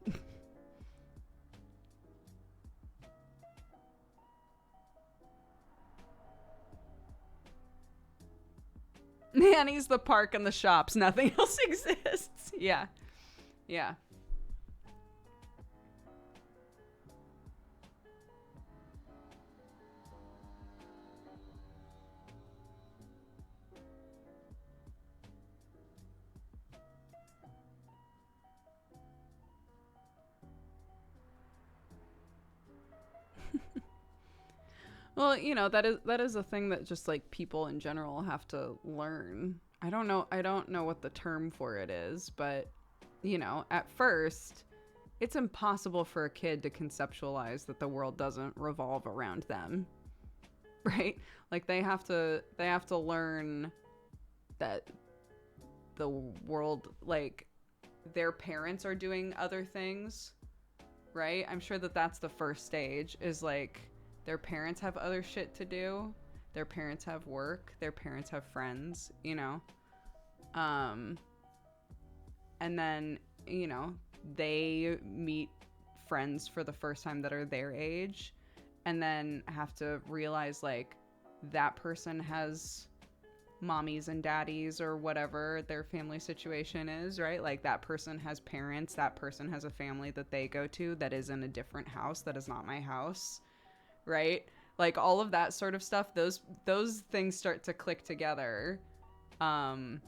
Nanny's the park and the shops. Nothing else exists. Yeah. Yeah. Well, you know, that is a thing that just like people in general have to learn. I don't know what the term for it is, but you know, at first it's impossible for a kid to conceptualize that the world doesn't revolve around them. Right? Like they have to learn that the world, like their parents are doing other things, right? I'm sure that that's the first stage, is like their parents have other shit to do. Their parents have work. Their parents have friends, you know? And then, you know, they meet friends for the first time that are their age, and then have to realize, like, that person has mommies and daddies or whatever their family situation is, right? Like, that person has parents. That person has a family that they go to that is in a different house that is not my house. Right? Like all of that sort of stuff, those things start to click together. And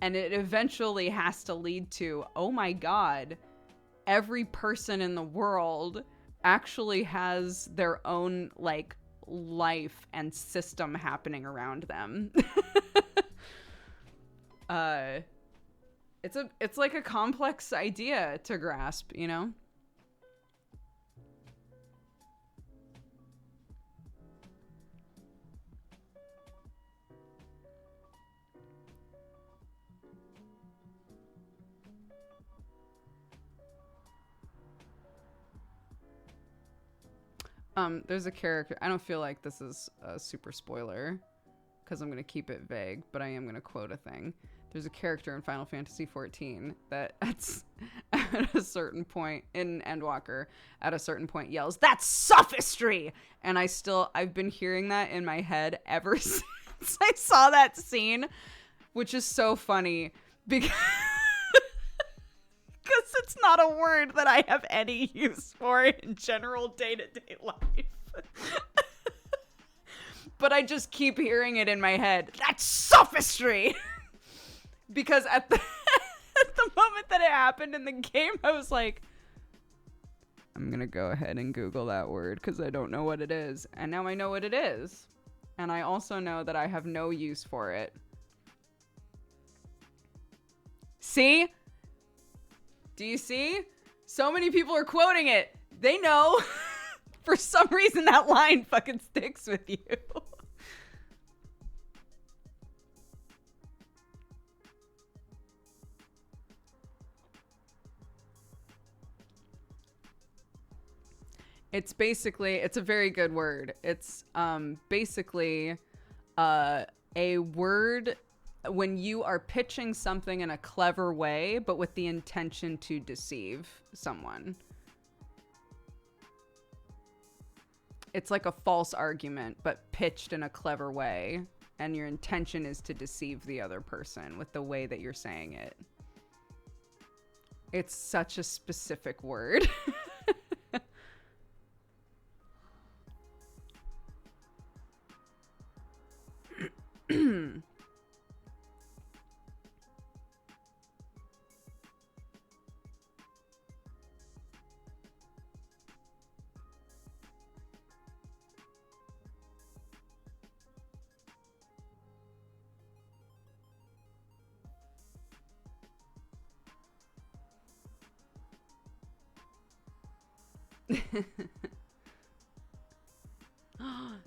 it eventually has to lead to, oh my God, every person in the world actually has their own like life and system happening around them. It's like a complex idea to grasp, you know? There's a character. I don't feel like this is a super spoiler because I'm going to keep it vague, but I am going to quote a thing. There's a character in Final Fantasy XIV that at a certain point in Endwalker, at a certain point yells, "That's sophistry!" And I've been hearing that in my head ever since. I saw that scene, which is so funny because it's not a word that I have any use for in general day-to-day life. But I just keep hearing it in my head. That's sophistry! Because at the moment that it happened in the game, I was like, I'm going to go ahead and Google that word because I don't know what it is. And now I know what it is. And I also know that I have no use for it. See? Do you see? So many people are quoting it. They know. For some reason, that line fucking sticks with you. It's basically, it's a very good word. It's basically a word when you are pitching something in a clever way, but with the intention to deceive someone. It's like a false argument, but pitched in a clever way. And your intention is to deceive the other person with the way that you're saying it. It's such a specific word.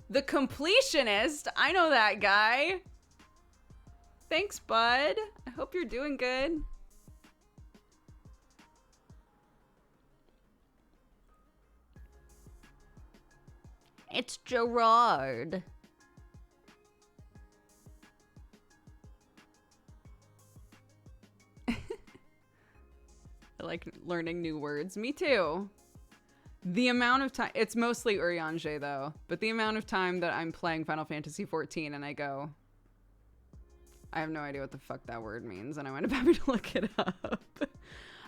The completionist. I know that guy. Thanks, bud. I hope you're doing good. It's Gerard. I like learning new words. Me too. The amount of time, it's mostly Urianger though, but the amount of time that I'm playing Final Fantasy XIV and I go, I have no idea what the fuck that word means, and I wind up having to look it up.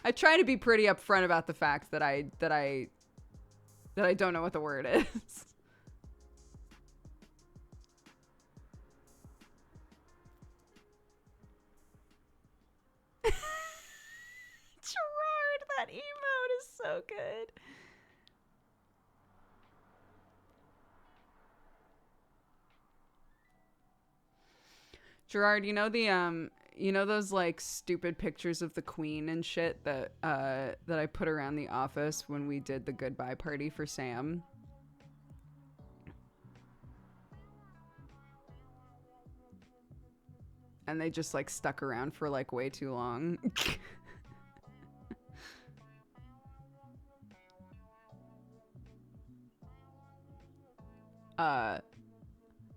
I try to be pretty upfront about the fact that I don't know what the word is. Gerard, that emote is so good. Gerard, you know those like stupid pictures of the Queen and shit that I put around the office when we did the goodbye party for Sam? And they just like stuck around for like way too long.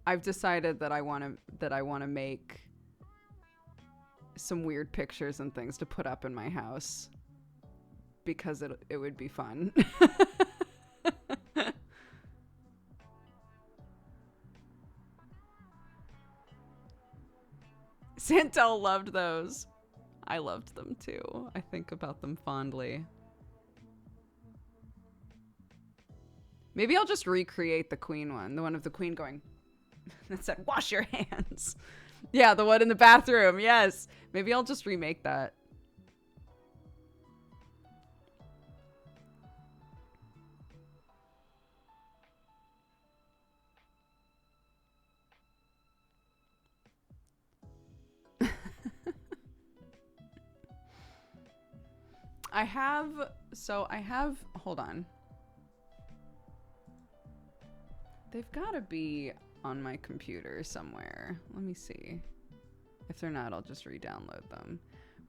I've decided that I want to make some weird pictures and things to put up in my house because it would be fun. Santel loved those. I loved them too. I think about them fondly. Maybe I'll just recreate the Queen one. The one of the Queen going that said, wash your hands. Yeah, the one in the bathroom. Yes. Maybe I'll just remake that. I have, hold on. They've got to be on my computer somewhere. Let me see. If they're not, I'll just re-download them.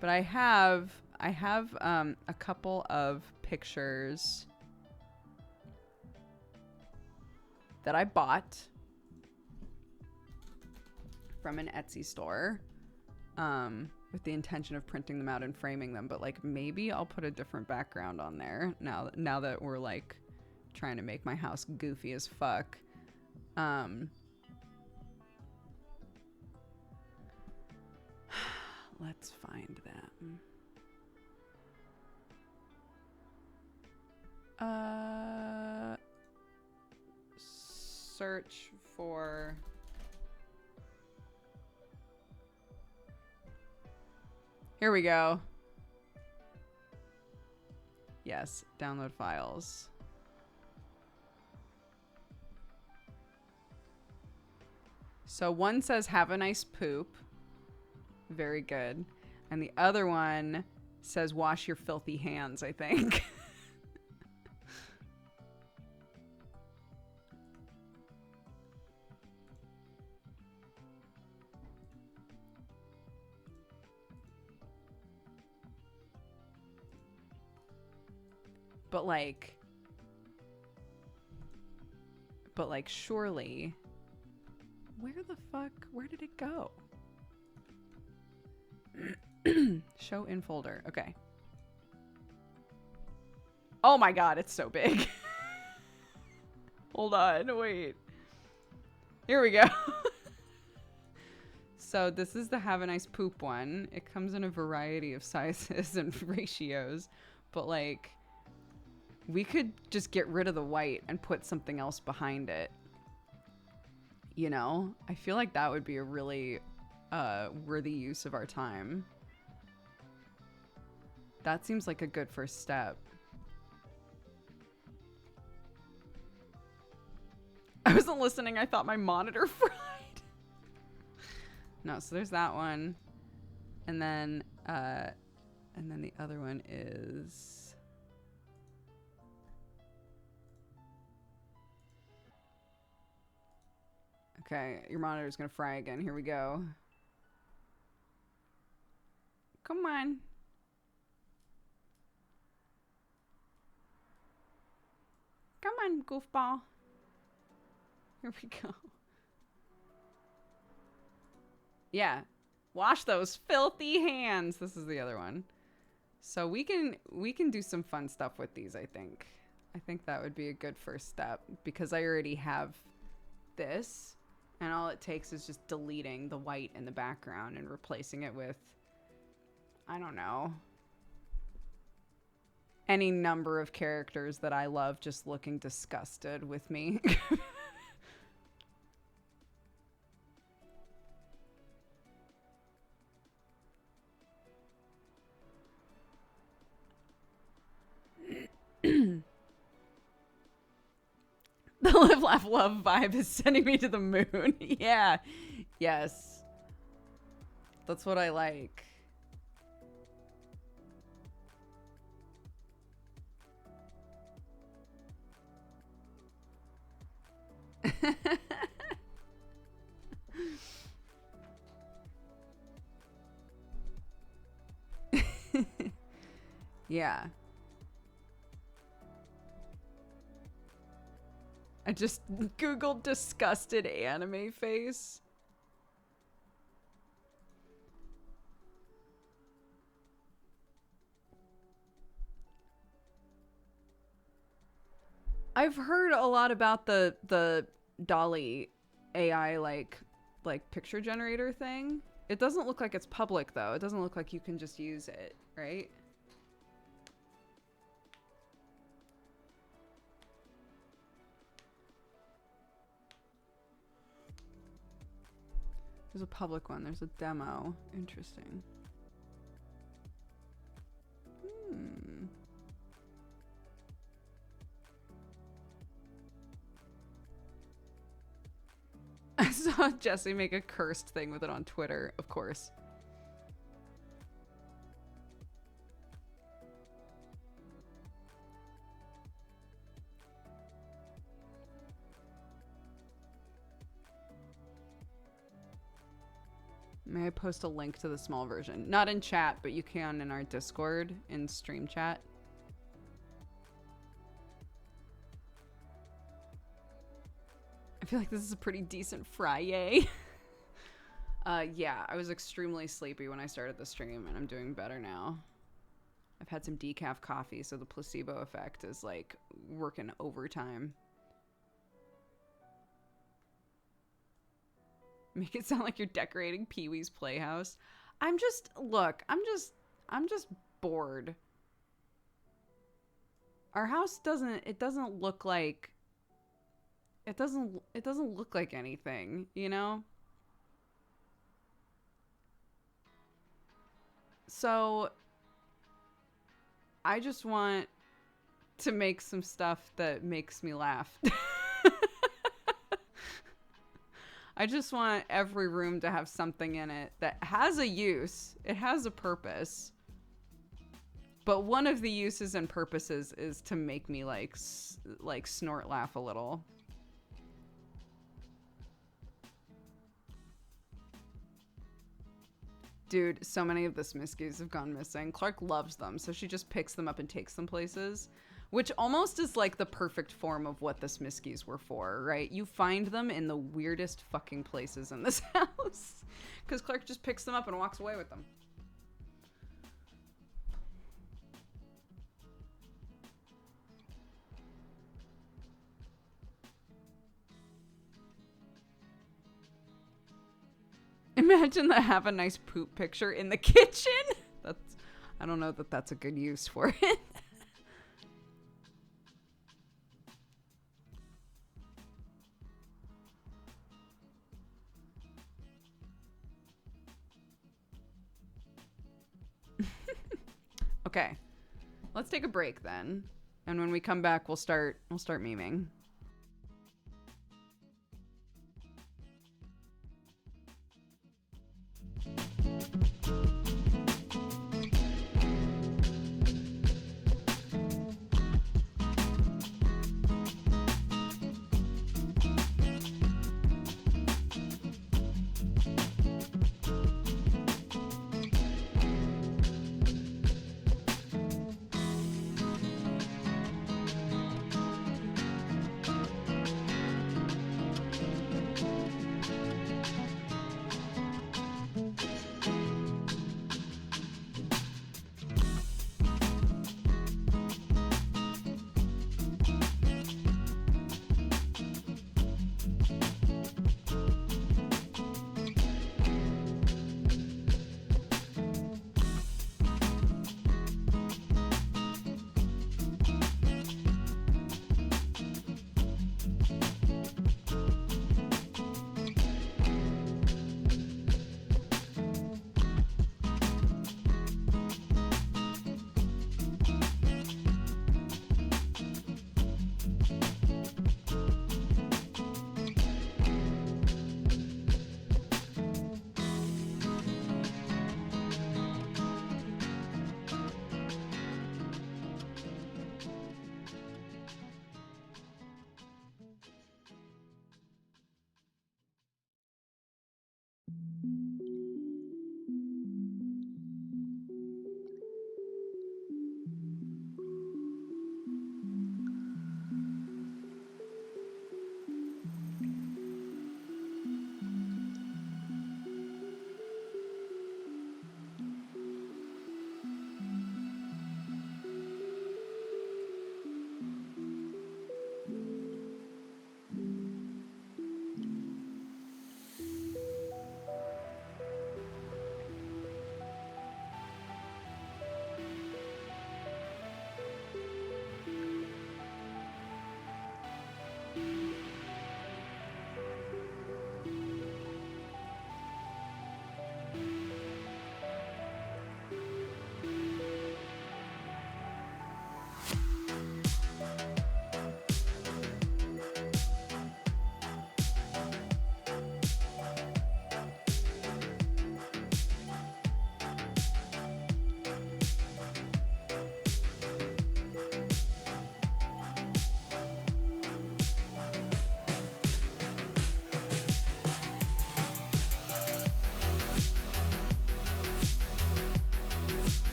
But I have a couple of pictures that I bought from an Etsy store. With the intention of printing them out and framing them, but like maybe I'll put a different background on there now that we're like trying to make my house goofy as fuck. Let's find them. Search for... Here we go. Yes, download files. So one says, have a nice poop. Very good. And the other one says, wash your filthy hands, I think. But like, surely, where did it go? Show in folder. Okay. Oh my God, it's so big. Hold on, wait. Here we go. So this is the have a nice poop one. It comes in a variety of sizes and ratios, but like, we could just get rid of the white and put something else behind it. You know? I feel like that would be a really worthy use of our time. That seems like a good first step. I wasn't listening. I thought my monitor fried. No, so there's that one. And then the other one is... Okay, your monitor's gonna fry again. Here we go. Come on. Come on, goofball. Here we go. Yeah. Wash those filthy hands. This is the other one. So we can do some fun stuff with these, I think. I think that would be a good first step because I already have this. And all it takes is just deleting the white in the background and replacing it with, I don't know, any number of characters that I love just looking disgusted with me. The live, laugh, love vibe is sending me to the moon. Yeah. Yes. That's what I like. Yeah. I just Googled disgusted anime face. I've heard a lot about the Dolly AI like picture generator thing. It doesn't look like it's public though. It doesn't look like you can just use it, right? There's a public one. There's a demo. Interesting. I saw Jesse make a cursed thing with it on Twitter, of course. May I post a link to the small version? Not in chat, but you can in our Discord in stream chat. I feel like this is a pretty decent Friday. Yeah, I was extremely sleepy when I started the stream, and I'm doing better now. I've had some decaf coffee, so the placebo effect is like working overtime. Make it sound like you're decorating Pee-wee's Playhouse. I'm just bored. Our house doesn't look like anything, you know? So I just want to make some stuff that makes me laugh. I just want every room to have something in it that has a use. It has a purpose. But one of the uses and purposes is to make me like snort laugh a little. Dude, so many of the Smiskies have gone missing. Clark loves them, so she just picks them up and takes them places, which almost is like the perfect form of what the Smiskies were for, right? You find them in the weirdest fucking places in this house because Clark just picks them up and walks away with them. Imagine that have a nice poop picture in the kitchen. I don't know that that's a good use for it. Okay. Let's take a break then. And when we come back, we'll start memeing.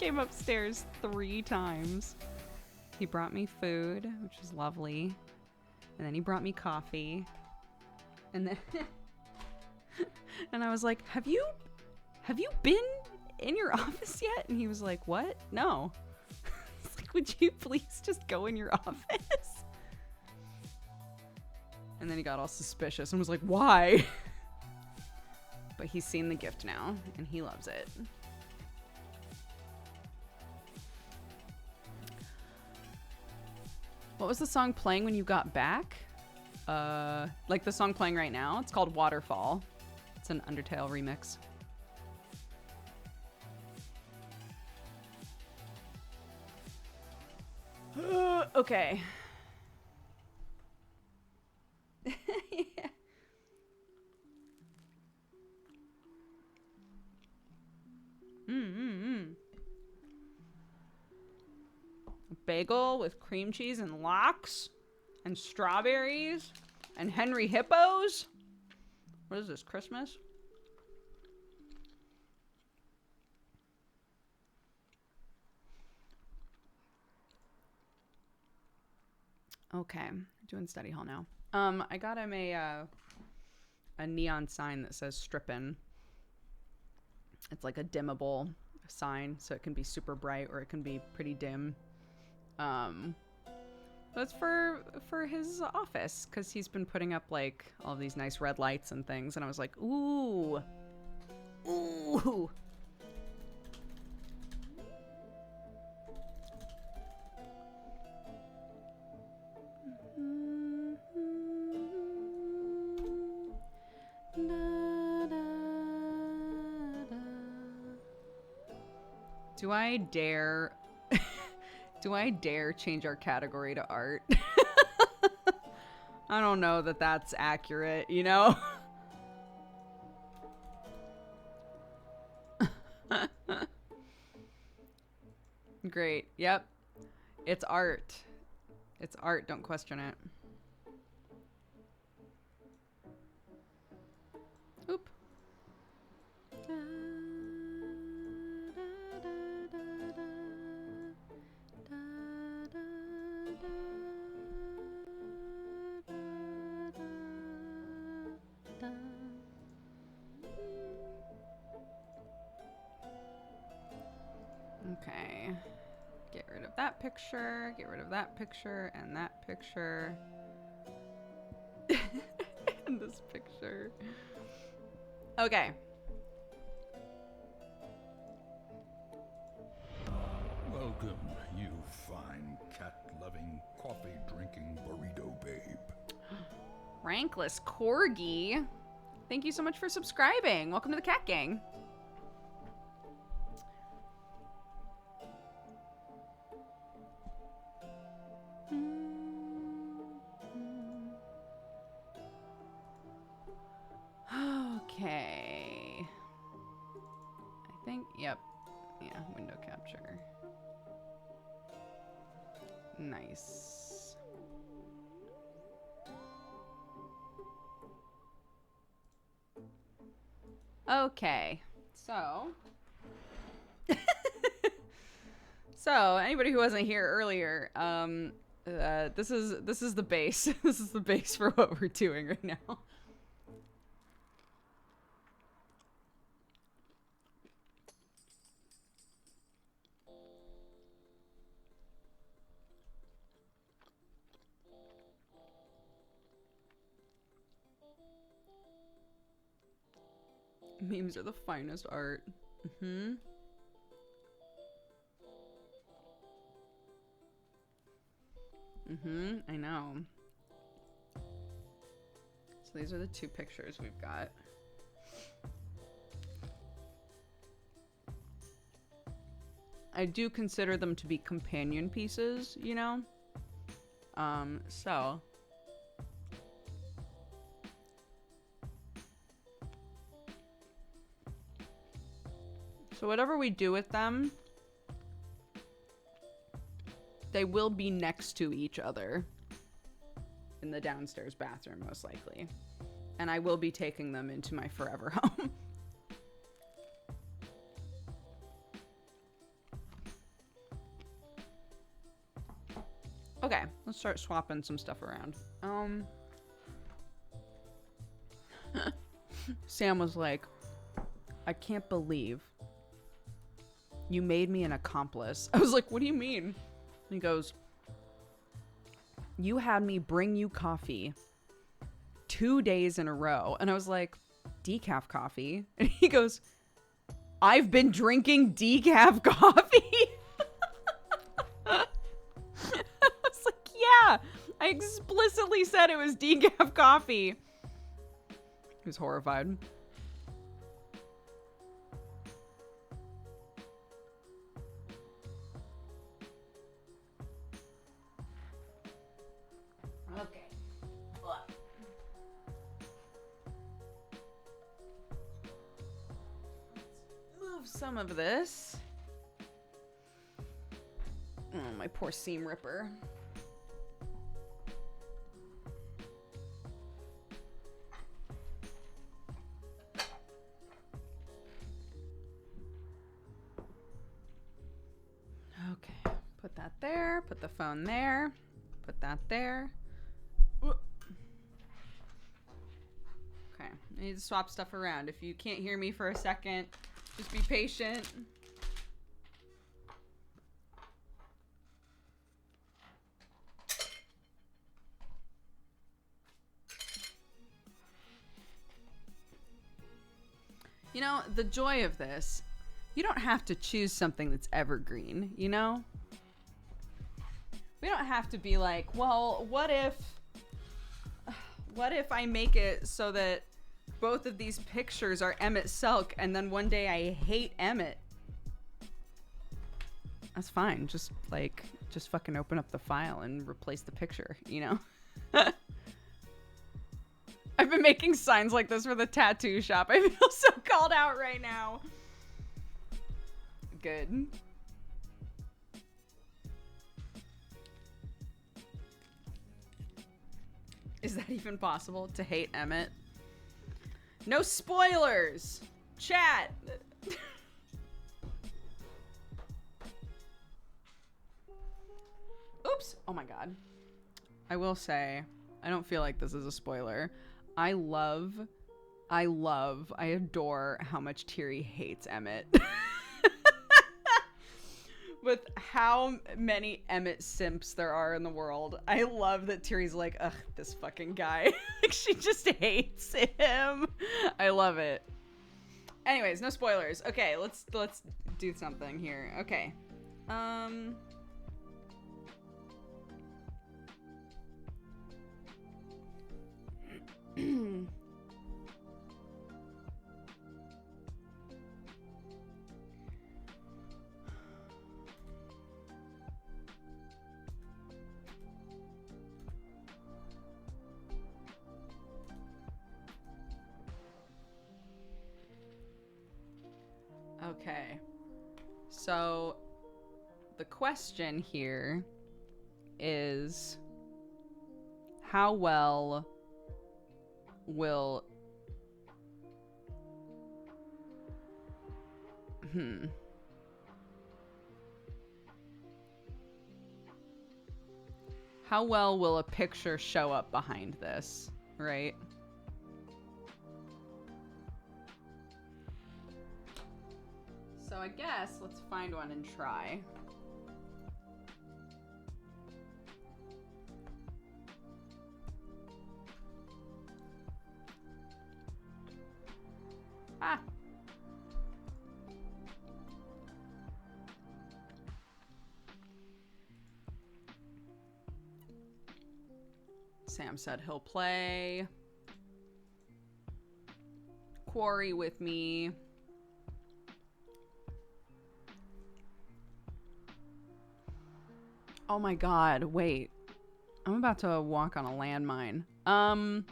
came upstairs 3 times. He brought me food, which was lovely. And then he brought me coffee. And then and I was like, have you been in your office yet? And he was like, what? No. It's like, would you please just go in your office? And then he got all suspicious and was like, why? But he's seen the gift now and he loves it. What was the song playing when you got back? Like the song playing right now. It's called Waterfall. It's an Undertale remix. Okay. Yeah. A bagel with cream cheese and lox and strawberries and Henry Hippos. What is this, Christmas? Okay, doing study hall now. I got him a neon sign that says "Strippin'." It's like a dimmable sign, so it can be super bright or it can be pretty dim. That's for his office, because he's been putting up like all these nice red lights and things, and I was like, ooh. Do I dare change our category to art? I don't know that that's accurate, you know? Great. Yep. It's art. It's art. Don't question it. Oop. Okay. Get rid of that picture. Get rid of that picture and that picture. And this picture. Okay. Welcome, you fine cat-loving, coffee-drinking burrito babe. Rankless Corgi. Thank you so much for subscribing. Welcome to the Cat Gang. Okay. I think, yep. Yeah, window capture. Nice. Okay. So. So, anybody who wasn't here earlier, this is the base. This is the base for what we're doing right now. Memes are the finest art. Mm-hmm. Mm-hmm. I know. So these are the 2 pictures we've got. I do consider them to be companion pieces, you know? So whatever we do with them, they will be next to each other in the downstairs bathroom, most likely. And I will be taking them into my forever home. Okay, let's start swapping some stuff around. Sam was like, I can't believe you made me an accomplice. I was like, what do you mean? He goes, you had me bring you coffee 2 days in a row. And I was like, decaf coffee? And he goes, I've been drinking decaf coffee. I was like, yeah, I explicitly said it was decaf coffee. He was horrified. Okay. Move some of this. Oh, my poor seam ripper. Okay, put that there, put the phone there, put that there. Okay, I need to swap stuff around. If you can't hear me for a second, just be patient. You know, the joy of this, you don't have to choose something that's evergreen, you know? We don't have to be like, well, what if I make it so that both of these pictures are Emmett Selk and then one day I hate Emmett? That's fine. Just fucking open up the file and replace the picture, you know? I've been making signs like this for the tattoo shop. I feel so called out right now. Good. Is that even possible, to hate Emmett? No spoilers! Chat! Oops! Oh my god. I will say, I don't feel like this is a spoiler. I adore how much Tiri hates Emmett. With how many Emmett simps there are in the world. I love that Tiri's like, ugh, this fucking guy. Like, she just hates him. I love it. Anyways, no spoilers. Okay, let's do something here. Okay. Okay. So the question here is, how well will how well will a picture show up behind this, right? So I guess let's find one and try. Ah. Sam said he'll play Quarry with me. Oh my god, wait. I'm about to walk on a landmine. All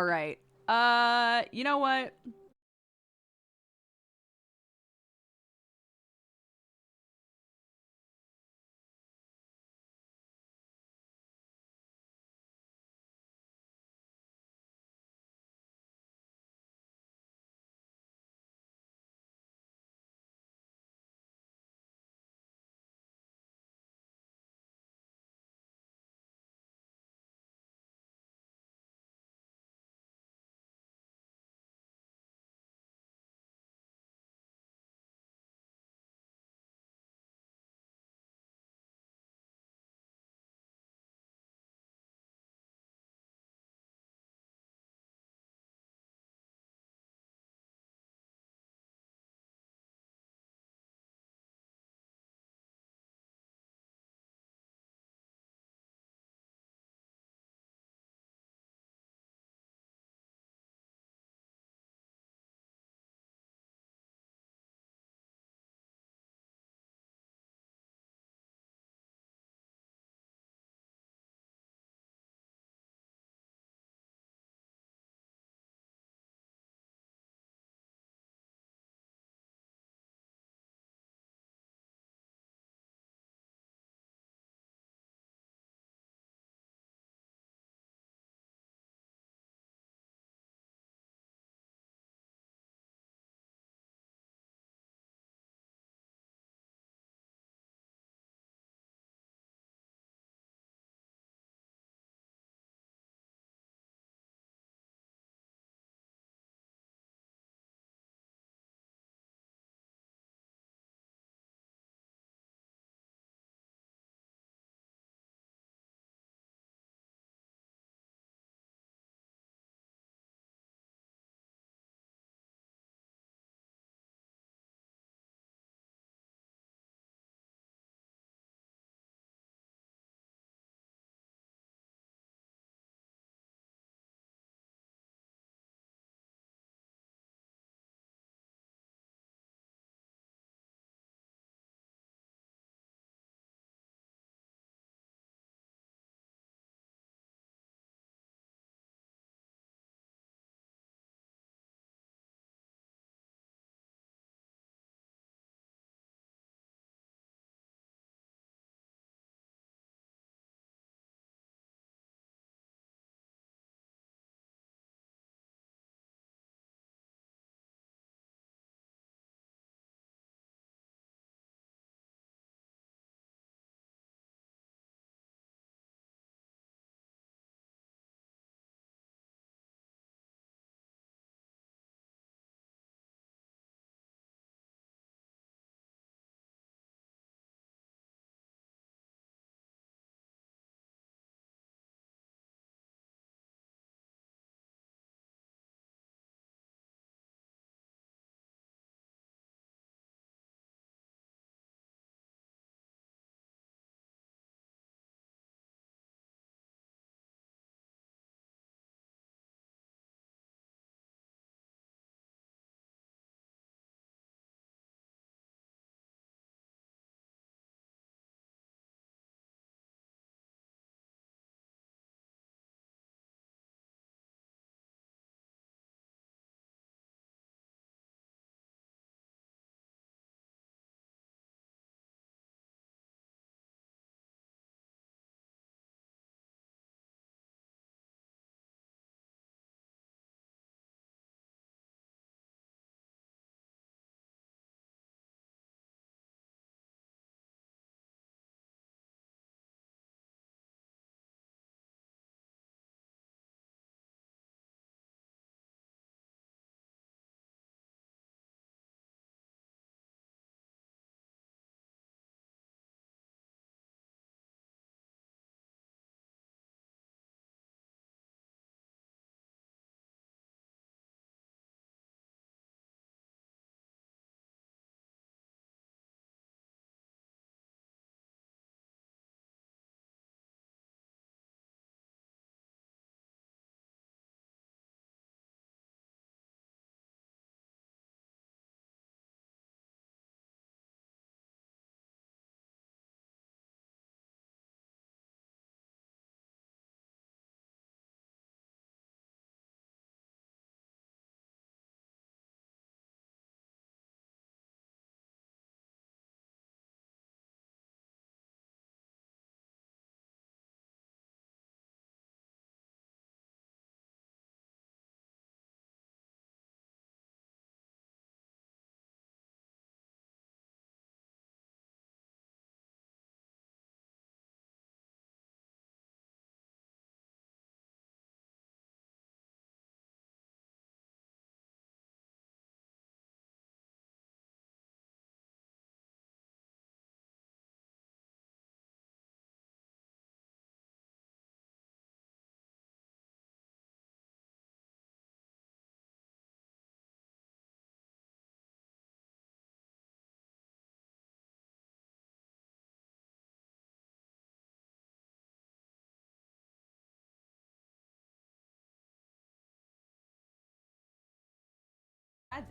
right. You know what?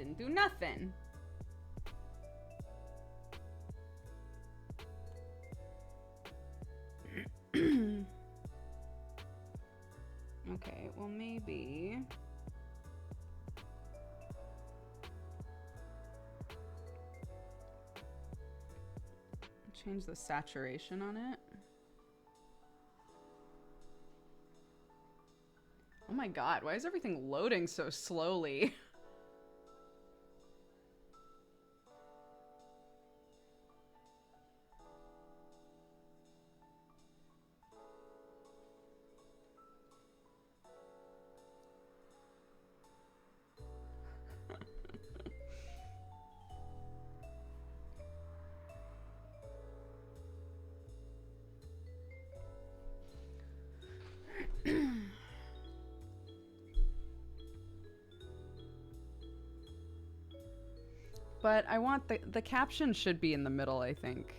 Didn't do nothing. Okay, well maybe... change the saturation on it. Oh my god, why is everything loading so slowly? But I want the caption should be in the middle, I think.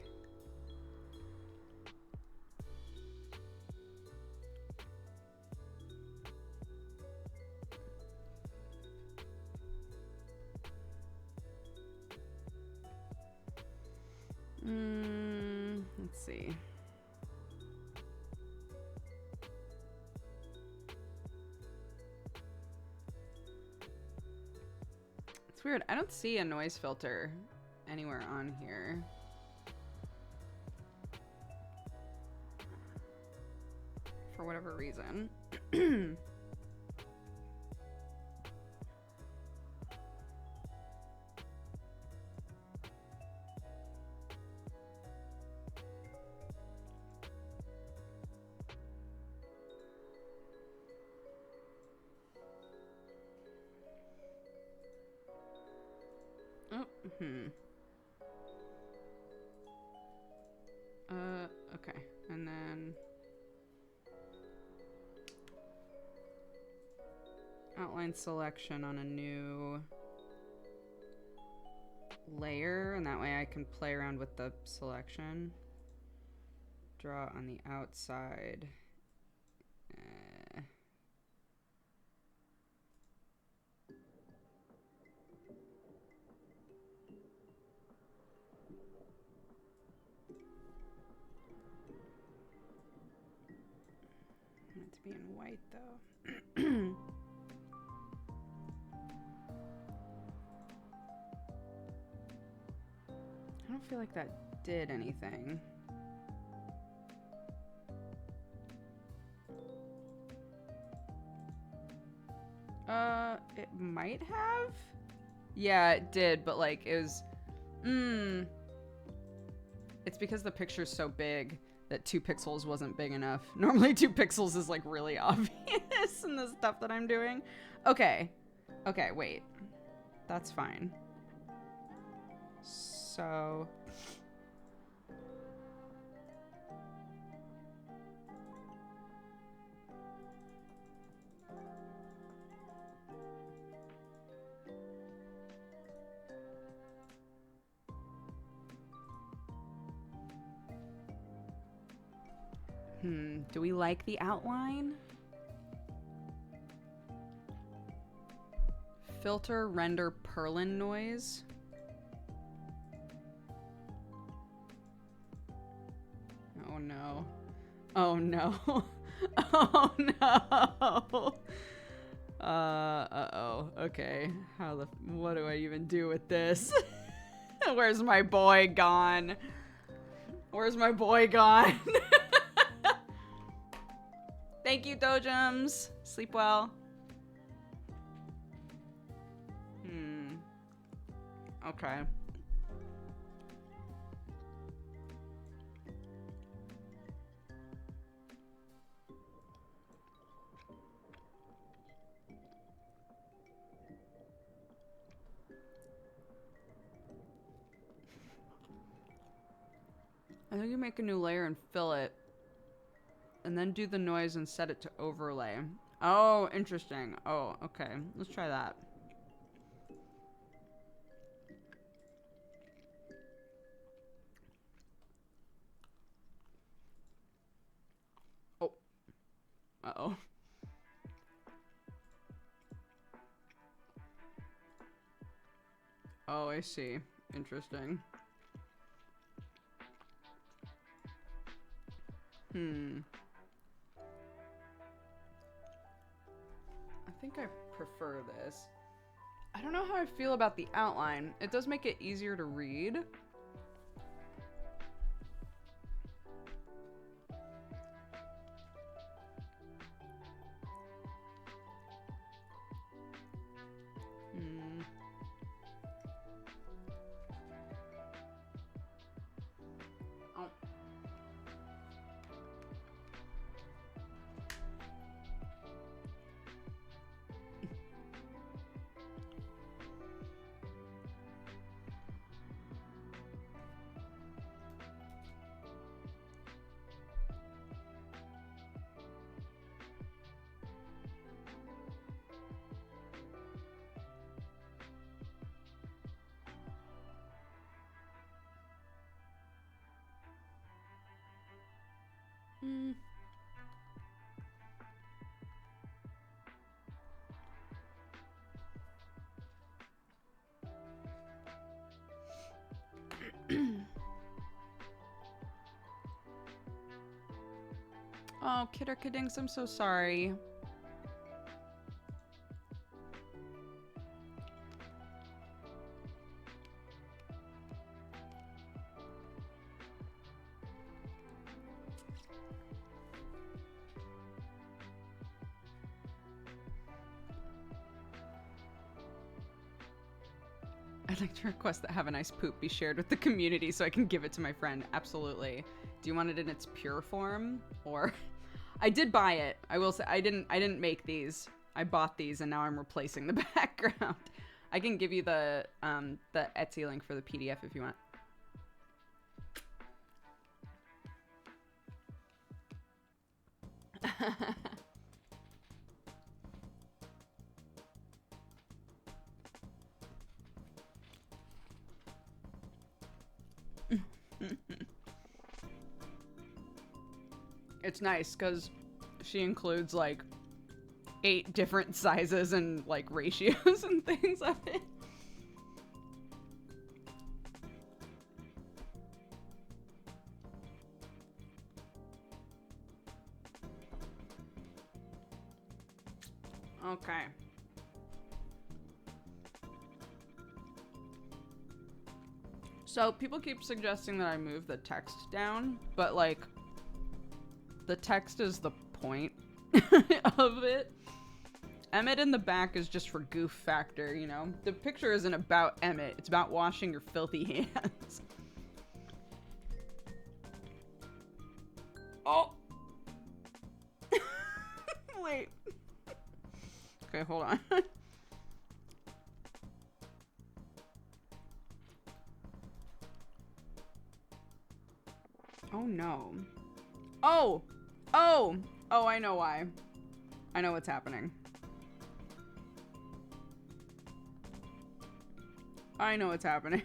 Let's see. It's weird. I don't see a noise filter anywhere on here. For whatever reason. Okay. And then outline selection on a new layer, and that way I can play around with the selection. Draw on the outside. Be in white though. I don't feel like that did anything. It might have? Yeah, it did, but like it was it's because the picture's so big that 2 pixels wasn't big enough. Normally 2 pixels is like really obvious in the stuff that I'm doing. Okay. Okay, wait. That's fine. So... do we like the outline? Filter render Perlin noise. Oh no. Oh no. Oh no. Uh-oh. Okay. What do I even do with this? Where's my boy gone? Where's my boy gone? Thank you, Dojums. Sleep well. Okay. I think you make a new layer and fill it. And then do the noise and set it to overlay. Oh, interesting. Oh, okay. Let's try that. Oh. Uh-oh. I see. Interesting. I think I prefer this. I don't know how I feel about the outline. It does make it easier to read. Oh. Oh, Kidder Kiddings, I'm so sorry. I'd like to request that Have a Nice Poop be shared with the community so I can give it to my friend. Absolutely. Do you want it in its pure form? Or I did buy it. I will say I didn't make these. I bought these and now I'm replacing the background. I can give you the Etsy link for the PDF if you want. It's nice because she includes like 8 different sizes and like ratios and things of it. Okay. So people keep suggesting that I move the text down, but like the text is the point of it. Emmett in the back is just for goof factor, you know? The picture isn't about Emmett, it's about washing your filthy hands. Oh! Wait. Okay, hold on. Oh no. Oh! Oh! Oh, I know why. I know what's happening. I know what's happening.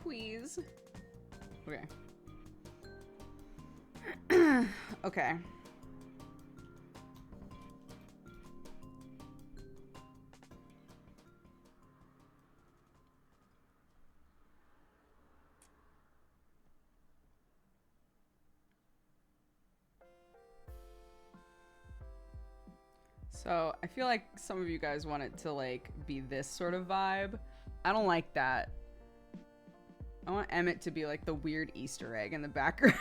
Please. Okay. Okay. So, I feel like some of you guys want it to, like, be this sort of vibe. I don't like that. I want Emmett to be, like, the weird Easter egg in the background.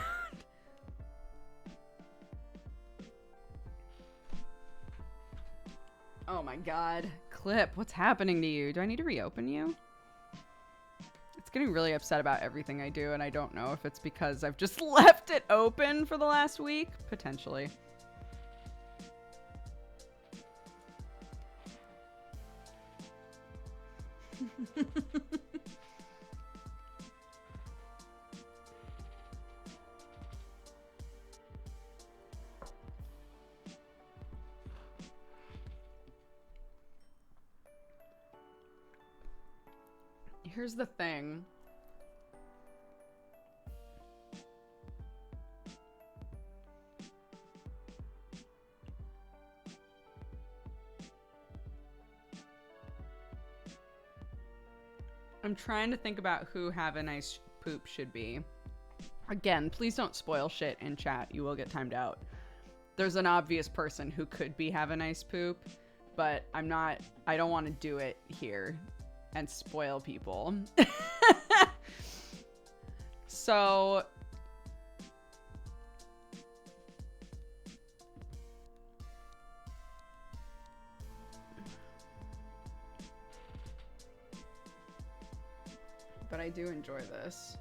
Oh my god. Clip, what's happening to you? Do I need to reopen you? It's getting really upset about everything I do, and I don't know if it's because I've just left it open for the last week. Potentially. Here's the thing. I'm trying to think about who Have a Nice Poop should be. Again, please don't spoil shit in chat. You will get timed out. There's an obvious person who could be Have a Nice Poop, but I don't want to do it here and spoil people. So but I do enjoy this.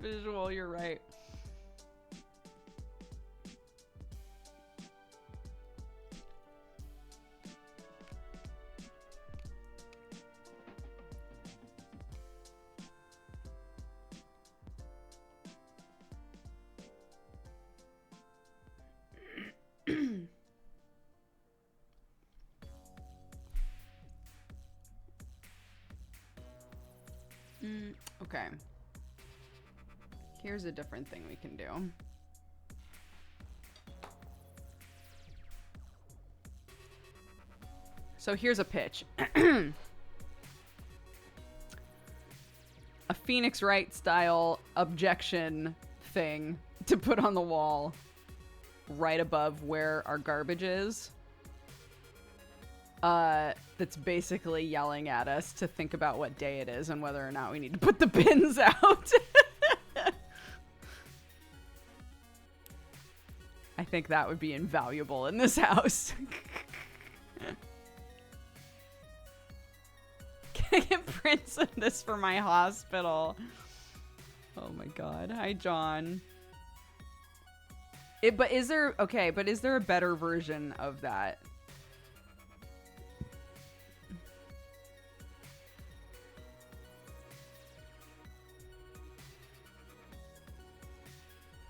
Visual, you're right. Okay. Here's a different thing we can do. So here's a pitch. A Phoenix Wright style objection thing to put on the wall right above where our garbage is. That's basically yelling at us to think about what day it is and whether or not we need to put the bins out. I think that would be invaluable in this house. Can I get prints of this for my hospital? Oh my god. Hi, John. But is there a better version of that?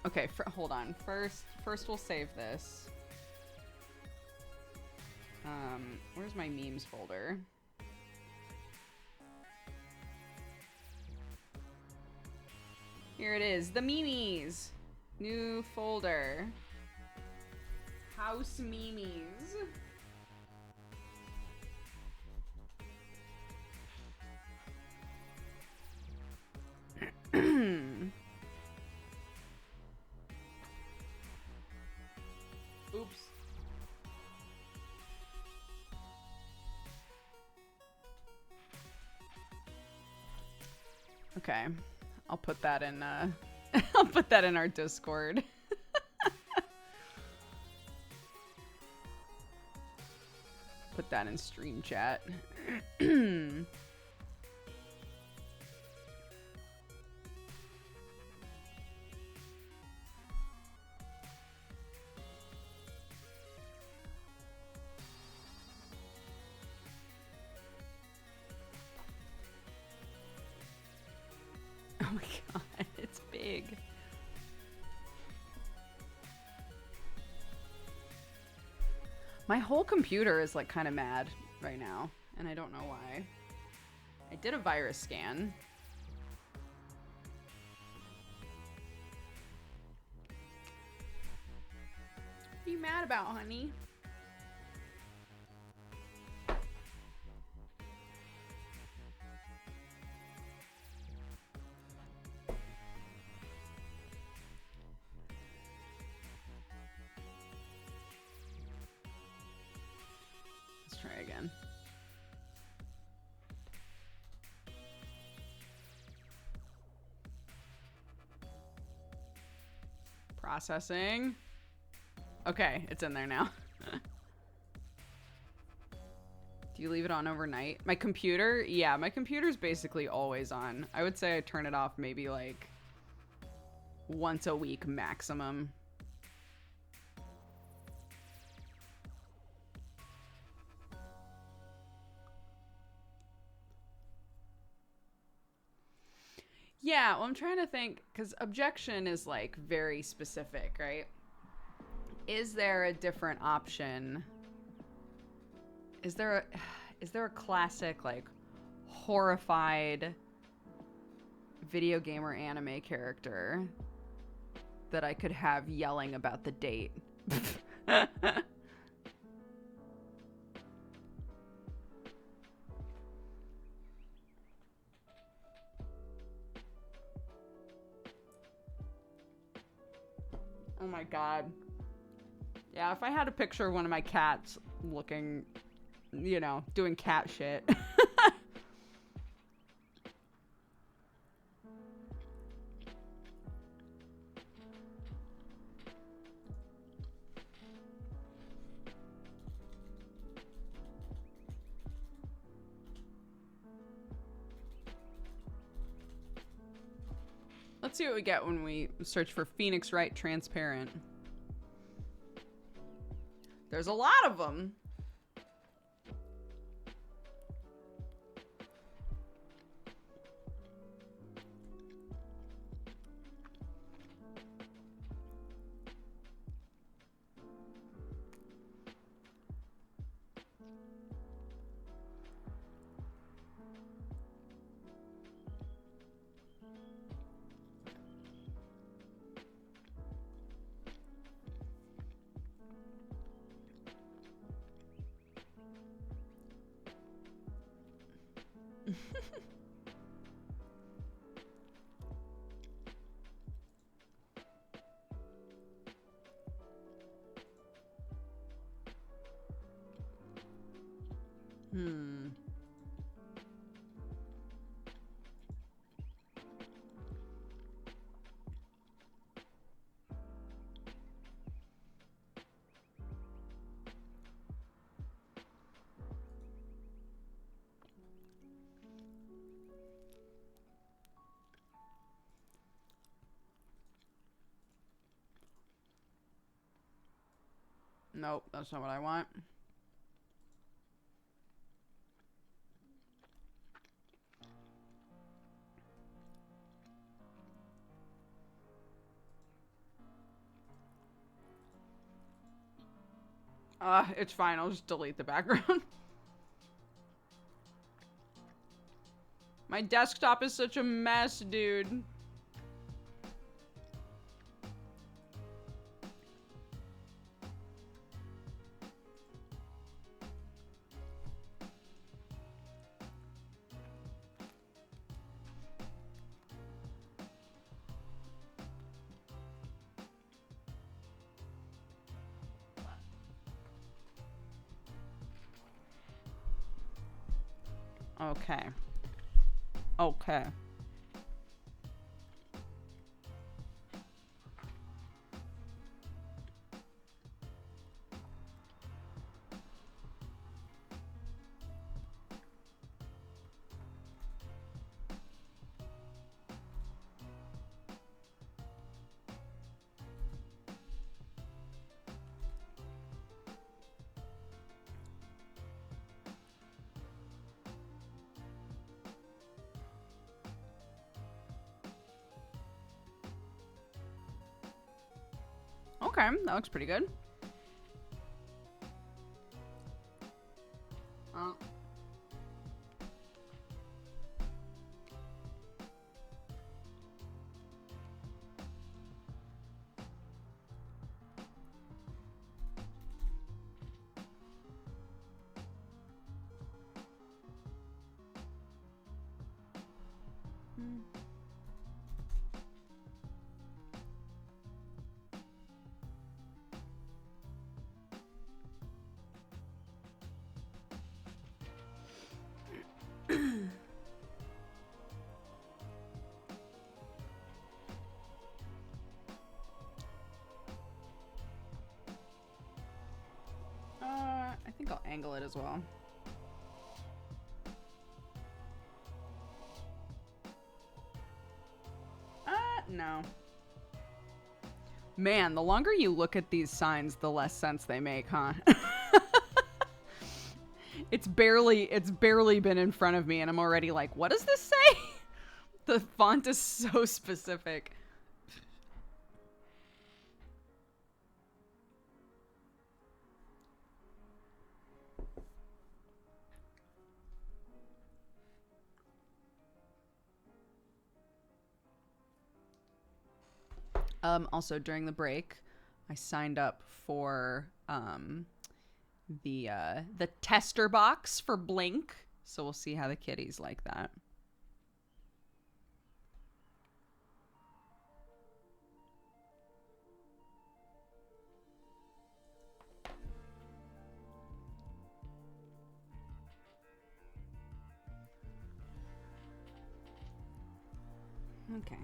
Okay, hold on. First we'll save this. Where's my memes folder? Here it is, the memes. New folder. House memes. Oops. Okay. I'll put that in I'll put that in our Discord. Put that in stream chat. Oh my god, it's big. My whole computer is like kind of mad right now, and I don't know why. I did a virus scan. What are you mad about, honey? Try again. Processing. Okay, it's in there now. Do you leave it on overnight? My computer? Yeah, my computer's basically always on. I would say I turn it off maybe like once a week maximum. Yeah, Yeah, well, I'm trying to think, because objection is like very specific, right? Is there a different option? Is there a classic like horrified video game or anime character that I could have yelling about the date? Oh my god. Yeah, if I had a picture of one of my cats looking, you know, doing cat shit. Let's see what we get when we search for Phoenix Wright Transparent. There's a lot of them. Nope, that's not what I want. It's fine. I'll just delete the background. My desktop is such a mess, dude. Okay. Okay. Okay, that looks pretty good. I think I'll angle it as well. No. Man, the longer you look at these signs, the less sense they make, huh? It's barely been in front of me and I'm already like, what does this say? The font is so specific. Also during the break, I signed up for the tester box for Blink, so we'll see how the kitties like that. Okay.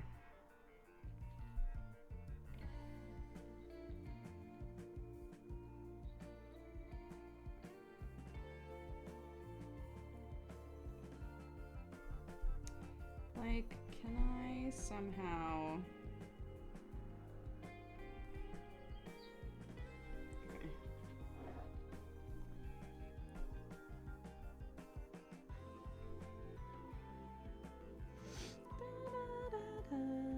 Like, can I somehow... Okay.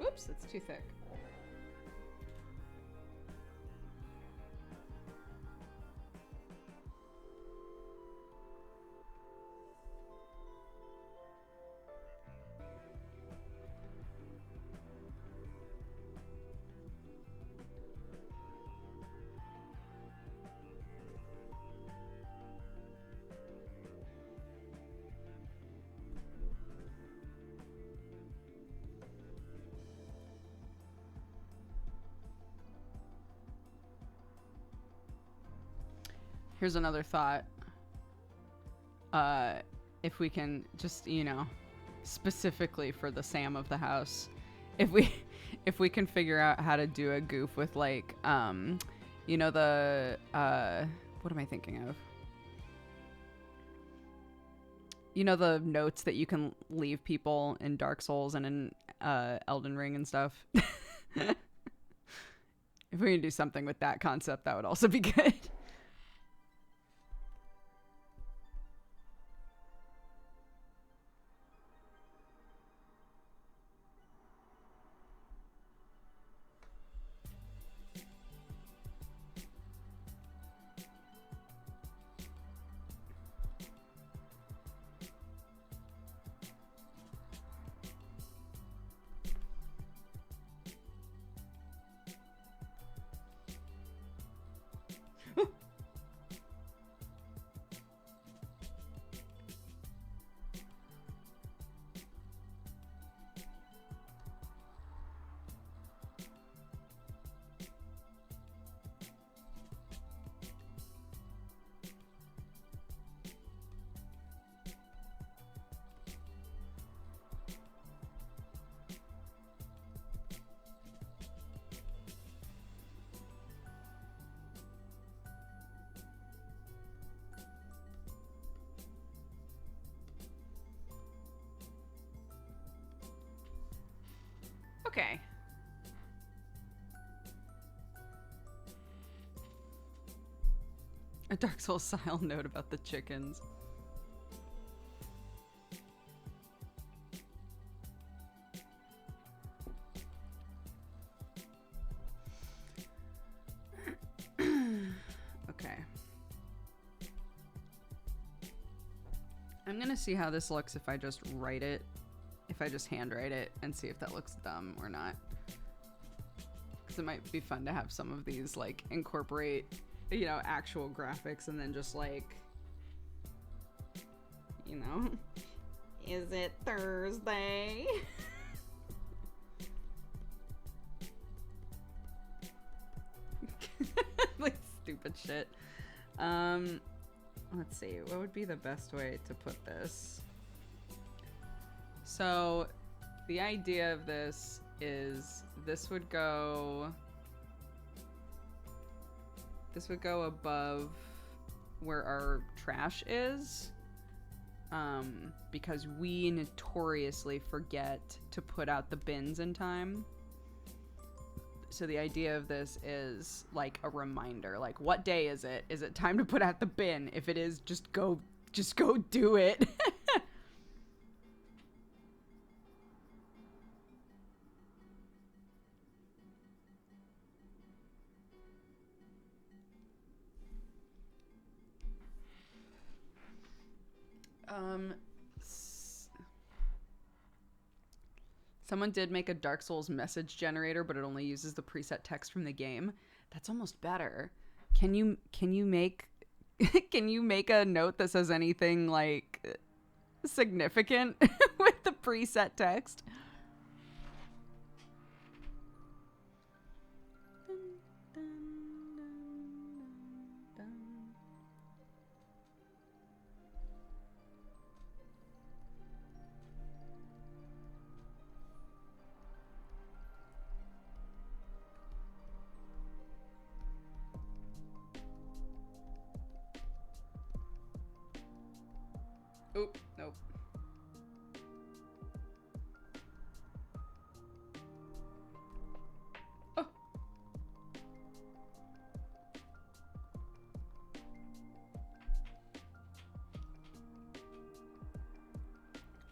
Oops, it's too thick. Here's another thought. If we can just, specifically for the Sam of the house, if we can figure out how to do a goof with like, what am I thinking of? The notes that you can leave people in Dark Souls and in Elden Ring and stuff. If we can do something with that concept, that would also be good. Okay. A Dark Souls style note about the chickens. Okay. I'm gonna see how this looks if I just write it, if I just handwrite it, and see if that looks dumb or not. Because it might be fun to have some of these like incorporate, you know, actual graphics and then just like, you know, is it Thursday? Like stupid shit. Let's see, what would be the best way to put this? So the idea of this is this would go above where our trash is, because we notoriously forget to put out the bins in time. So the idea of this is like a reminder, like, what day is it? Is it time to put out the bin? If it is, just go do it. Someone did make a Dark Souls message generator, but it only uses the preset text from the game. That's almost better. Can you make can you make a note that says anything like significant with the preset text? Oop, nope. Oh.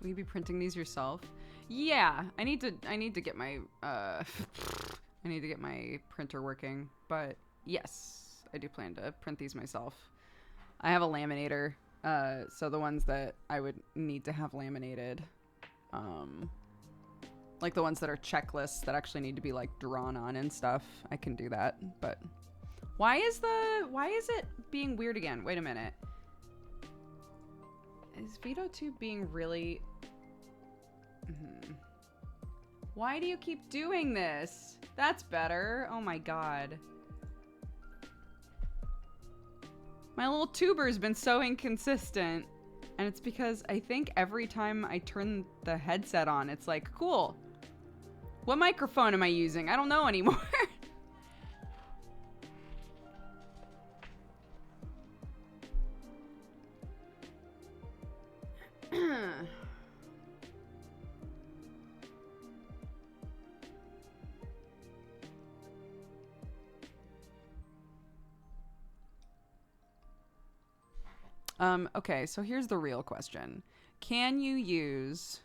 Will you be printing these yourself? Yeah, I need to get my I need to get my printer working, but yes, I do plan to print these myself. I have a laminator. So the ones that I would need to have laminated, like the ones that are checklists that actually need to be like drawn on and stuff, I can do that. But why is it being weird again? Wait a minute. Is Veto 2 being really... Why do you keep doing this? That's better. Oh my god. My little tuber's been so inconsistent, and it's because I think every time I turn the headset on, it's like, cool. What microphone am I using? I don't know anymore. Okay, so here's the real question. Can you use...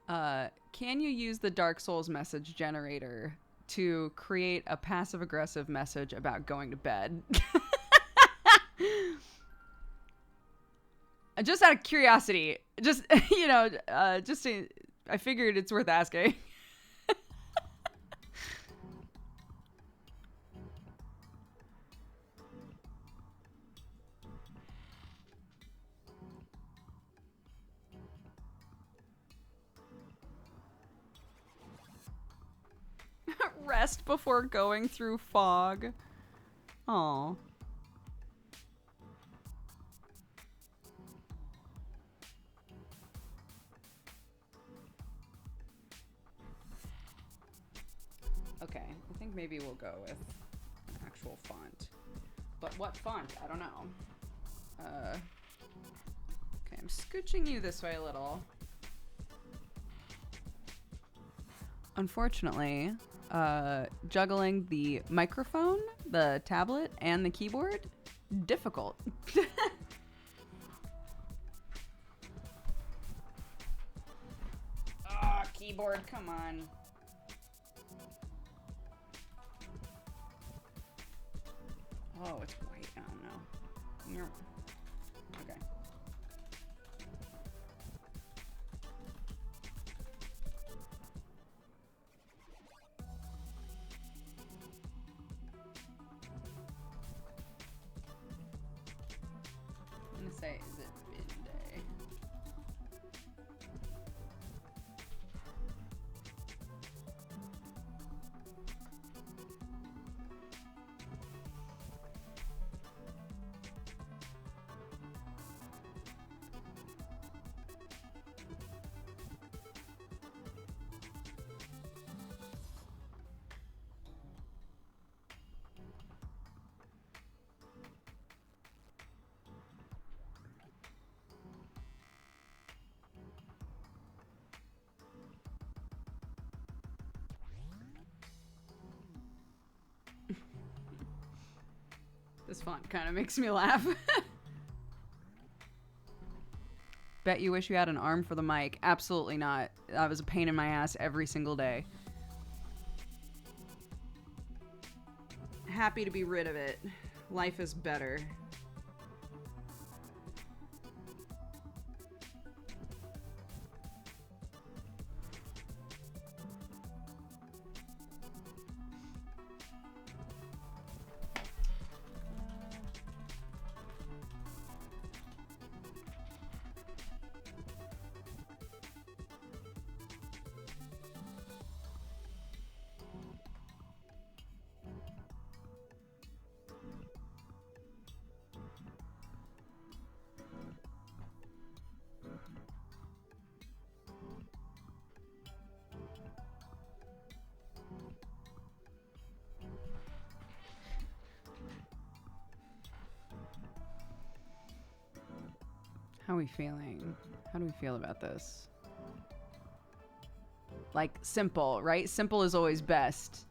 can you use the Dark Souls message generator to create a passive-aggressive message about going to bed? Just out of curiosity. Just, you know, I figured it's worth asking. Rest before going through fog. Aw. Okay, I think maybe we'll go with an actual font. But what font? I don't know. Okay, I'm scooching you this way a little. Unfortunately, juggling the microphone, the tablet, and the keyboard, difficult. Ah, keyboard, come on. Oh, it's white. I don't know. Okay. I'm gonna say, is it bin day? This font kind of makes me laugh. Bet you wish you had an arm for the mic. Absolutely not. That was a pain in my ass every single day. Happy to be rid of it. Life is better. How are we feeling? How do we feel about this? Like, simple, right? Simple is always best.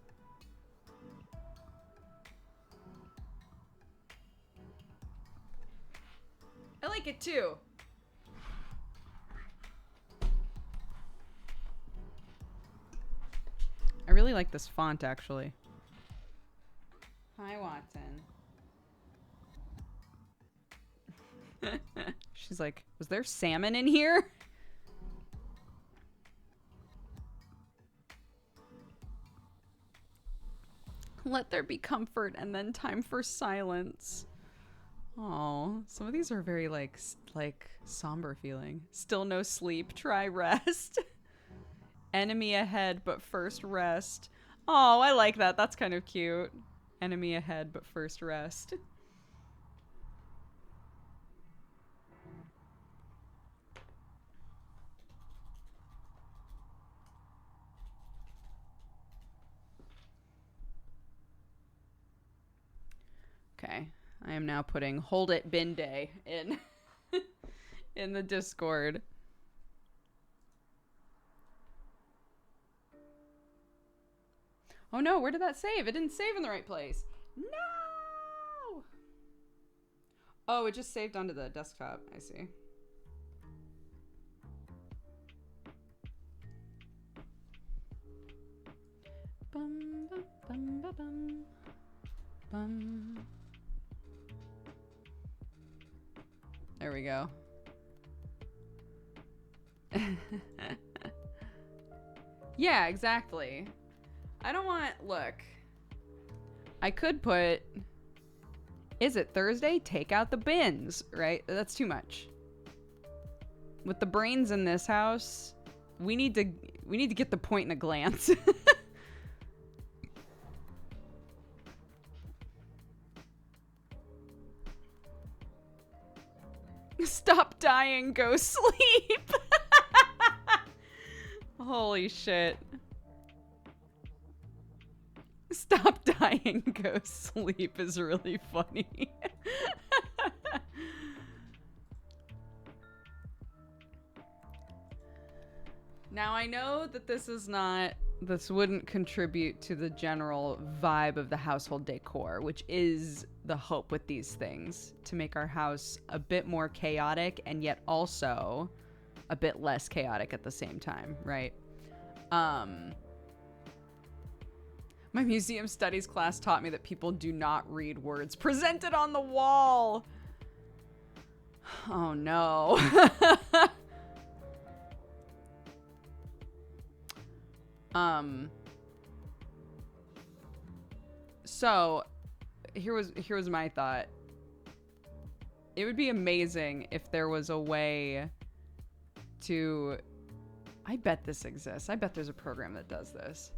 I like it too. I really like this font, actually. Hi, Watson. She's like, was there salmon in here? Let there be comfort and then time for silence. Oh, some of these are very like somber feeling. Still no sleep, try rest. Enemy ahead, but first rest. Oh, I like that. That's kind of cute. Enemy ahead, but first rest. Okay, I am now putting Hold It Bin Day in in the Discord. Oh no, where did that save? It didn't save in the right place. No! Oh, it just saved onto the desktop. I see. Bum, bum, bum, bum, bum. Bum. There we go. Yeah, exactly. I don't want... Look. I could put... Is it Thursday? Take out the bins, right? That's too much. With the brains in this house, we need to get the point in a glance. Stop dying, go sleep. Holy shit. Stop dying, go sleep is really funny. Now I know that this wouldn't contribute to the general vibe of the household decor, which is the hope with these things, to make our house a bit more chaotic and yet also a bit less chaotic at the same time, right? My museum studies class taught me that people do not read words presented on the wall. Oh no. So here was my thought. It would be amazing if there was a way to, I bet this exists. I bet there's a program that does this.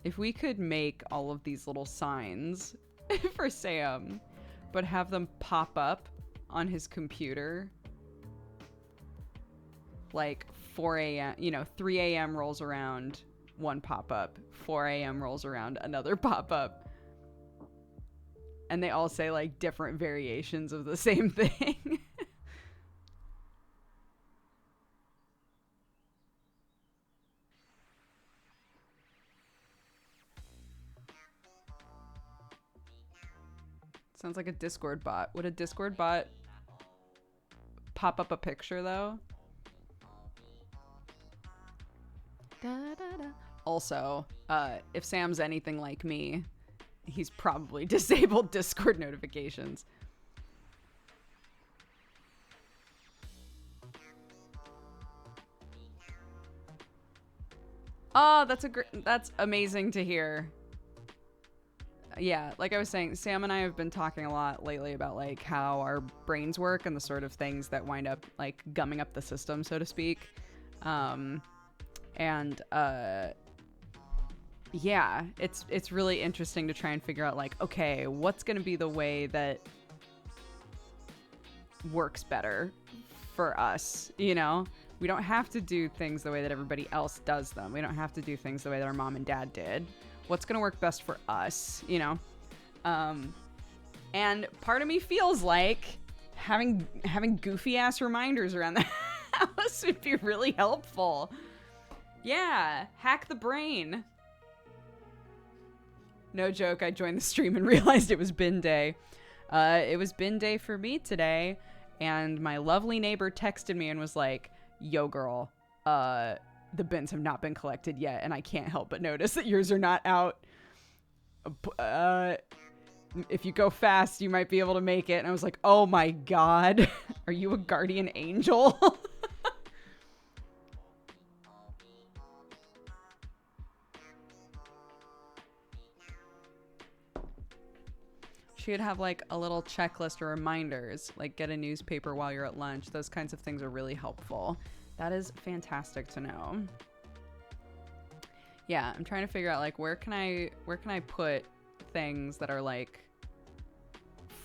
If we could make all of these little signs for Sam, but have them pop up on his computer, like 4 a.m., 3 a.m. rolls around, one pop up, 4 a.m. rolls around, another pop up. And they all say like different variations of the same thing. Sounds like a Discord bot. Would a Discord bot pop up a picture though? Also, if Sam's anything like me, he's probably disabled Discord notifications. Oh, that's amazing to hear. Yeah, like I was saying, Sam and I have been talking a lot lately about like how our brains work and the sort of things that wind up like gumming up the system, so to speak. Yeah, it's really interesting to try and figure out like, okay, what's going to be the way that works better for us, you know? We don't have to do things the way that everybody else does them. We don't have to do things the way that our mom and dad did. What's going to work best for us, you know? And part of me feels like having goofy ass reminders around the house would be really helpful. Yeah, hack the brain. No joke, I joined the stream and realized it was bin day. It was bin day for me today, and my lovely neighbor texted me and was like, yo girl, the bins have not been collected yet, and I can't help but notice that yours are not out. If you go fast, you might be able to make it. And I was like, oh my God, are you a guardian angel? She'd have like a little checklist or reminders, like get a newspaper while you're at lunch. Those kinds of things are really helpful. That is fantastic to know. Yeah, I'm trying to figure out like where can I put things that are like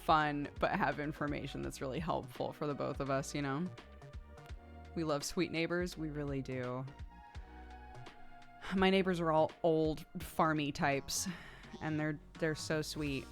fun but have information that's really helpful for the both of us, you know? We love sweet neighbors, we really do. My neighbors are all old farmy types, and they're so sweet.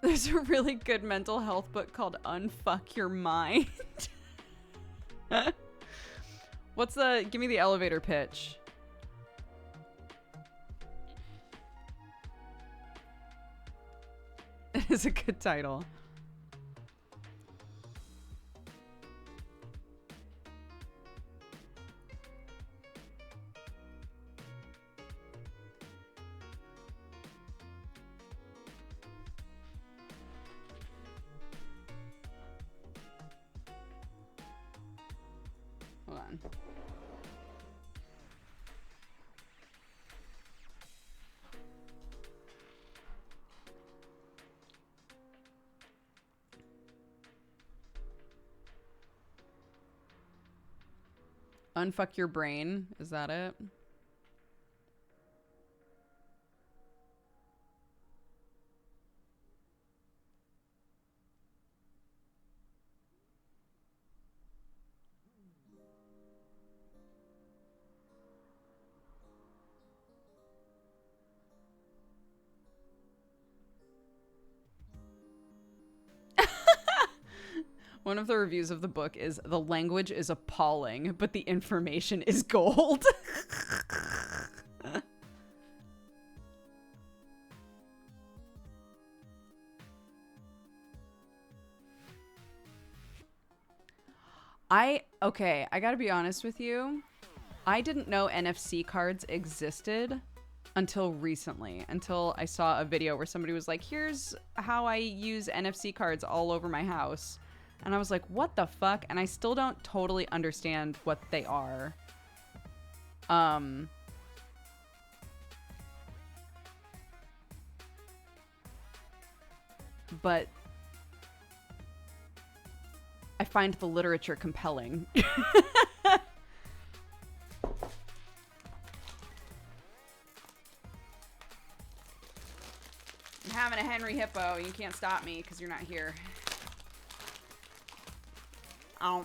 There's a really good mental health book called Unfuck Your Mind. Give me the elevator pitch. It is a good title. Hold on. Unfuck your brain. Is that it? One of the reviews of the book is the language is appalling, but the information is gold. Okay, I gotta be honest with you. I didn't know NFC cards existed until recently, until I saw a video where somebody was like, here's how I use NFC cards all over my house. And I was like, what the fuck? And I still don't totally understand what they are. But I find the literature compelling. I'm having a Henry Hippo. You can't stop me because you're not here. Oh.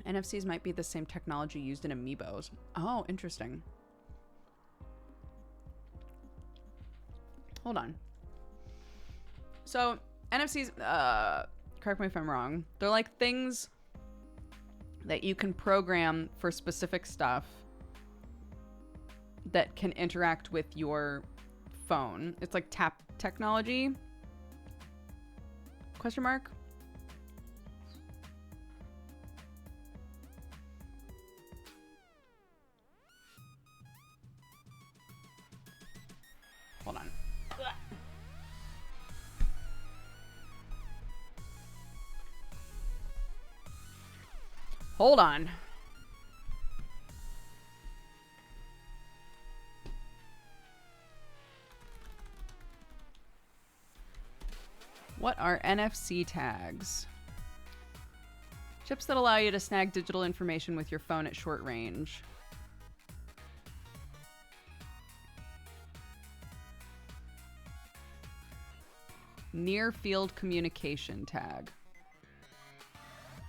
NFCs might be the same technology used in amiibos. Oh, interesting. Hold on. So, NFCs, correct me if I'm wrong, they're like things that you can program for specific stuff that can interact with your phone. It's like tap technology? Question mark? Hold on. Hold on. What are NFC tags? Chips that allow you to snag digital information with your phone at short range. Near field communication tag.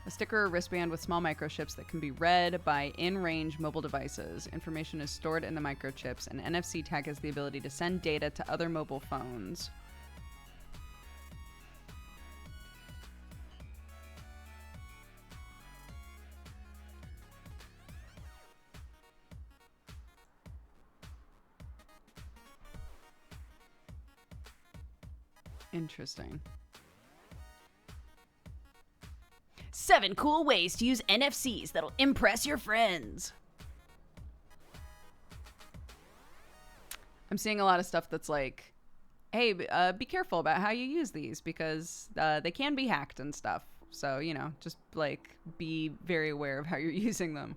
A sticker or wristband with small microchips that can be read by in-range mobile devices. Information is stored in the microchips. An NFC tag has the ability to send data to other mobile phones. Interesting. 7 cool ways to use NFCs that'll impress your friends. I'm seeing a lot of stuff that's like, hey, be careful about how you use these because they can be hacked and stuff. So, you know, just like be very aware of how you're using them.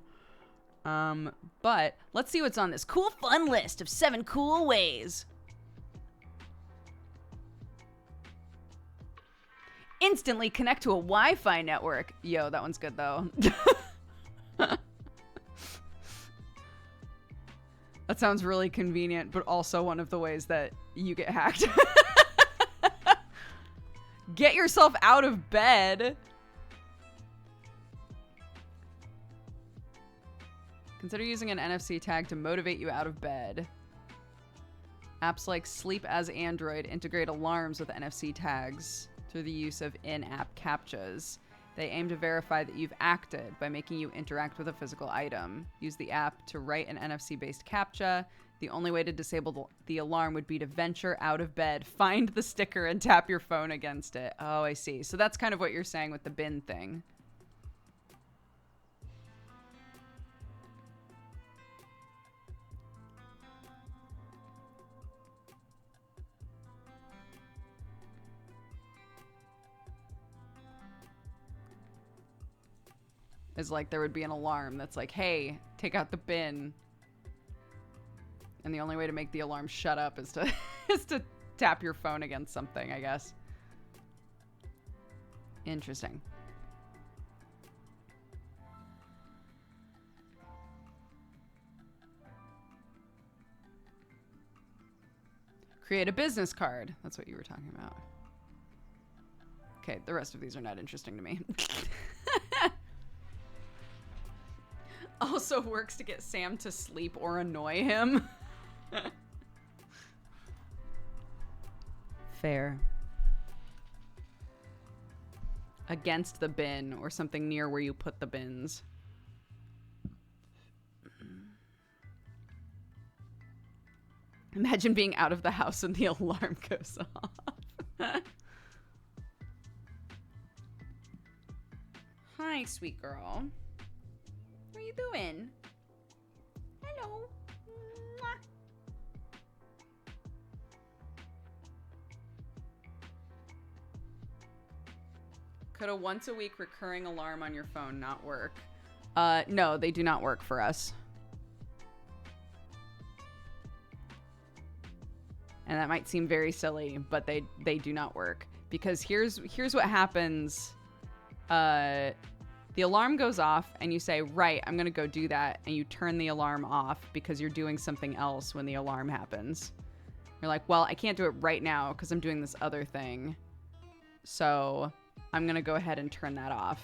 But let's see what's on this cool, Fun list of 7 cool ways. instantly connect to a Wi-Fi network. Yo, that one's good though. That sounds really convenient, but also one of the ways that you get hacked. Get yourself out of bed. Consider using an NFC tag to motivate you out of bed. Apps like Sleep as Android integrate alarms with NFC tags through the use of in-app CAPTCHAs. They aim to verify that you've acted by making you interact with a physical item. Use the app to write an NFC-based CAPTCHA. The only way to disable the alarm would be to venture out of bed, find the sticker, and tap your phone against it. Oh, I see. So that's kind of what you're saying with the bin thing. Is like there would be an alarm that's like, hey, take out the bin. And the only way to make the alarm shut up is to is to tap your phone against something, I guess. Interesting. Create a business card. That's what you were talking about. Okay, the rest of these are not interesting to me. Also works to get Sam to sleep or annoy him. Fair. Against the bin or something near where you put the bins. Imagine being out of the house when the alarm goes off. Hi, sweet girl. What are you doing? Hello. Mwah. Could a once a week recurring alarm on your phone not work? No, they do not work for us. And that might seem very silly, but they do not work. Because here's what happens. The alarm goes off and you say, right, I'm going to go do that. And you turn the alarm off because you're doing something else when the alarm happens. You're like, well, I can't do it right now because I'm doing this other thing. So I'm going to go ahead and turn that off.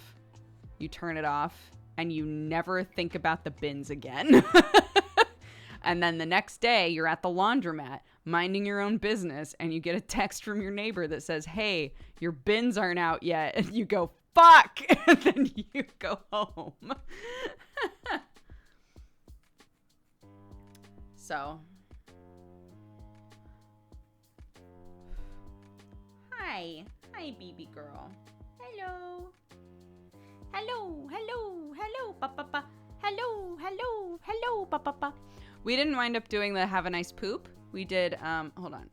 You turn it off and you never think about the bins again. And then the next day you're at the laundromat minding your own business and you get a text from your neighbor that says, hey, your bins aren't out yet. And you go, fuck. And then you go home. So. Hi, baby girl. Hello. Hello, pa. Hello, pa. We didn't wind up doing the have a nice poop. We did, hold on.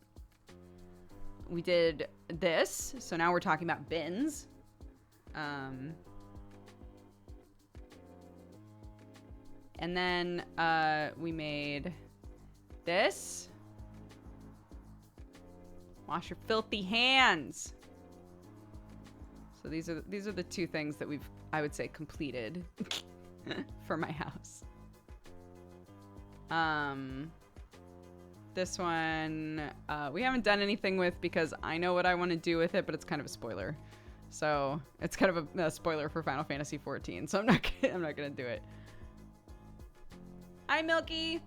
We did this. So now we're talking about bins. And then, we made this. Wash your filthy hands. So these are the two things that we've, I would say, completed for my house. This one, we haven't done anything with because I know what I want to do with it, but it's kind of a spoiler. So it's kind of a spoiler for Final Fantasy XIV. So I'm not gonna do it. Hi, Milky.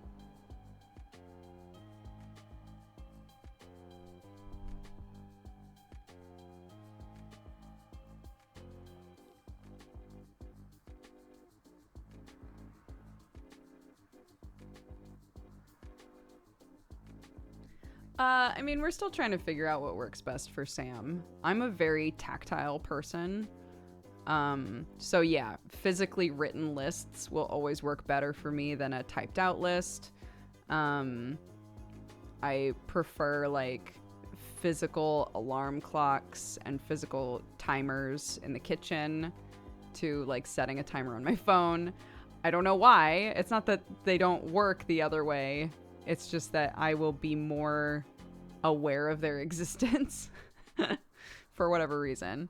I mean, we're still trying to figure out what works best for Sam. I'm a very tactile person. So yeah, physically written lists will always work better for me than a typed out list. I prefer like physical alarm clocks and physical timers in the kitchen to like setting a timer on my phone. I don't know why. It's not that they don't work the other way. It's just that I will be more aware of their existence for whatever reason.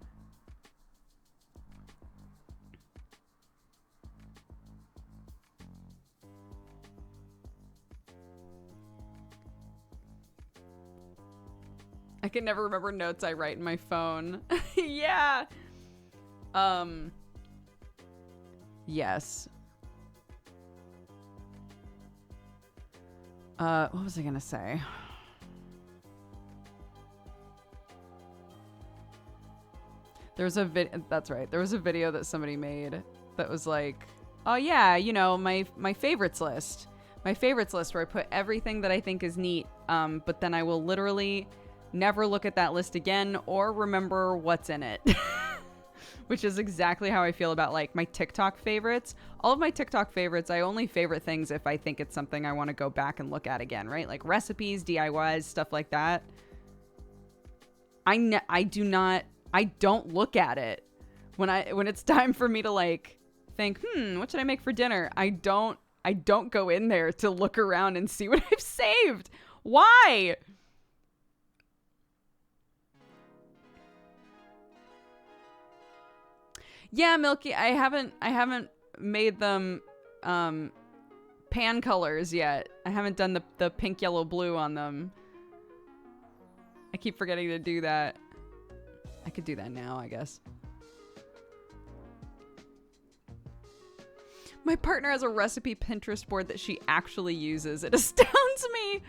I can never remember notes I write in my phone. Yeah. Yes. What was I gonna say? There's a that's right. There was a video that somebody made that was like, oh yeah, you know, my favorites list. My favorites list where I put everything that I think is neat, but then I will literally never look at that list again or remember what's in it. Which is exactly how I feel about like my TikTok favorites. All of my TikTok favorites, I only favorite things if I think it's something I want to go back and look at again, right? Like recipes, DIYs, stuff like that. I don't look at it when it's time for me to like think, what should I make for dinner? I don't go in there to look around and see what I've saved. Why? Yeah, Milky, I haven't made them pan colors yet. I haven't done the pink, yellow, blue on them. I keep forgetting to do that. I could do that now, I guess. My partner has a recipe Pinterest board that she actually uses. It astounds me.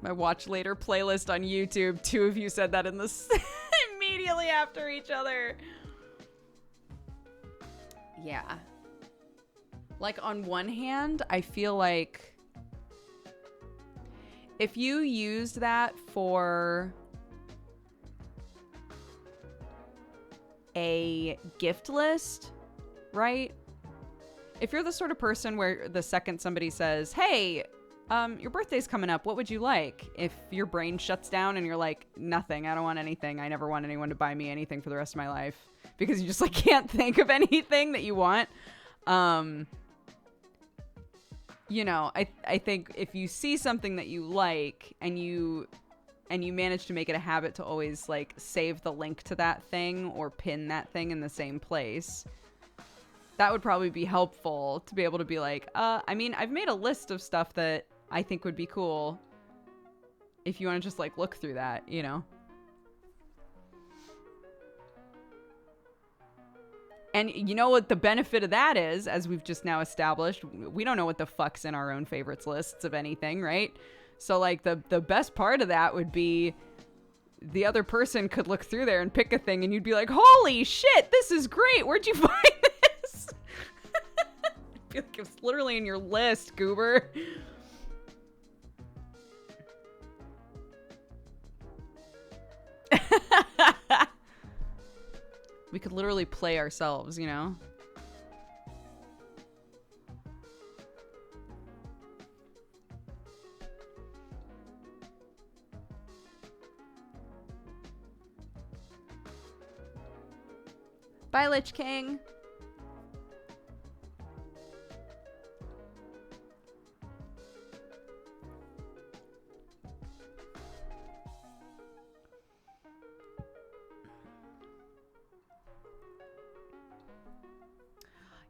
My watch later playlist on YouTube. 2 of you said that in the immediately after each other. Yeah. Like, on one hand, I feel like if you used that for a gift list, right? If you're the sort of person where the second somebody says, hey, your birthday's coming up, what would you like? If your brain shuts down and you're like, nothing, I don't want anything. I never want anyone to buy me anything for the rest of my life, because you just like can't think of anything that you want. You know, I think if you see something that you like and you manage to make it a habit to always like save the link to that thing or pin that thing in the same place, that would probably be helpful to be able to be like, I mean, I've made a list of stuff that I think would be cool. If you want to just like look through that, you know? And you know what the benefit of that is, as we've just now established, we don't know what the fuck's in our own favorites lists of anything, right? So like the best part of that would be the other person could look through there and pick a thing and you'd be like, holy shit, this is great. Where'd you find this? I feel like it's literally in your list, goober. We could literally play ourselves, you know? Bye, Lich King.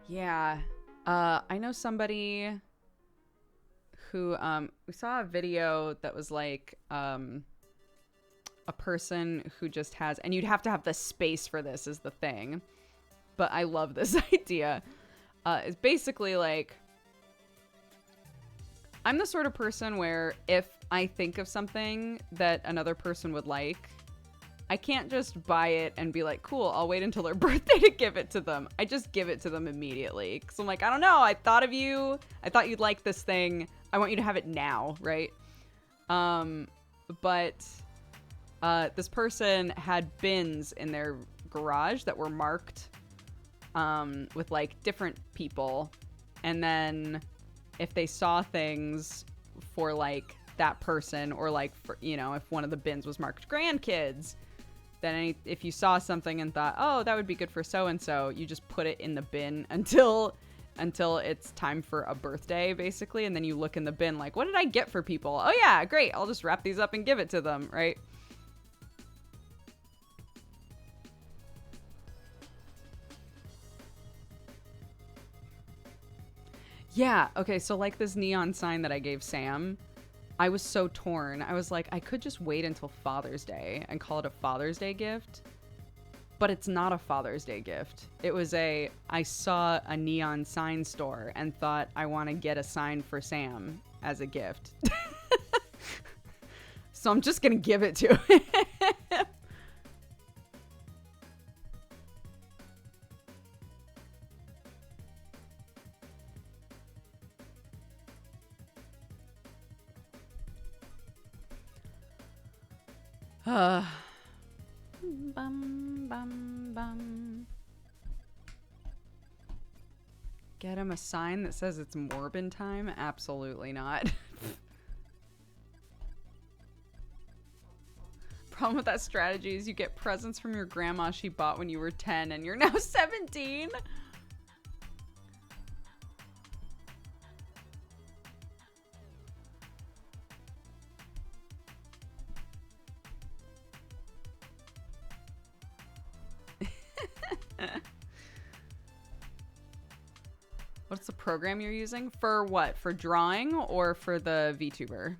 Yeah. I know somebody who, we saw a video that was like, a person who just has, and you'd have to have the space for this is the thing, but I love this idea. It's basically like, I'm the sort of person where if I think of something that another person would like, I can't just buy it and be like, cool, I'll wait until their birthday to give it to them. I just give it to them immediately. Because I'm like, I don't know, I thought of you. I thought you'd like this thing. I want you to have it now, right? But this person had bins in their garage that were marked with like different people. And then if they saw things for like that person, or like, for, you know, if one of the bins was marked grandkids, then if you saw something and thought, oh, that would be good for so-and-so, you just put it in the bin until it's time for a birthday, basically. And then you look in the bin like, what did I get for people? Oh, yeah, great. I'll just wrap these up and give it to them, right? Yeah, okay, so like this neon sign that I gave Sam, I was so torn. I was like, I could just wait until Father's Day and call it a Father's Day gift, but it's not a Father's Day gift. It was I saw a neon sign store and thought, I want to get a sign for Sam as a gift. So I'm just going to give it to him. Bum, bum, bum. Get him a sign that says it's Morbin time? Absolutely not. Problem with that strategy is you get presents from your grandma she bought when you were 10 and you're now 17. What's the program you're using? For what? For drawing or for the VTuber?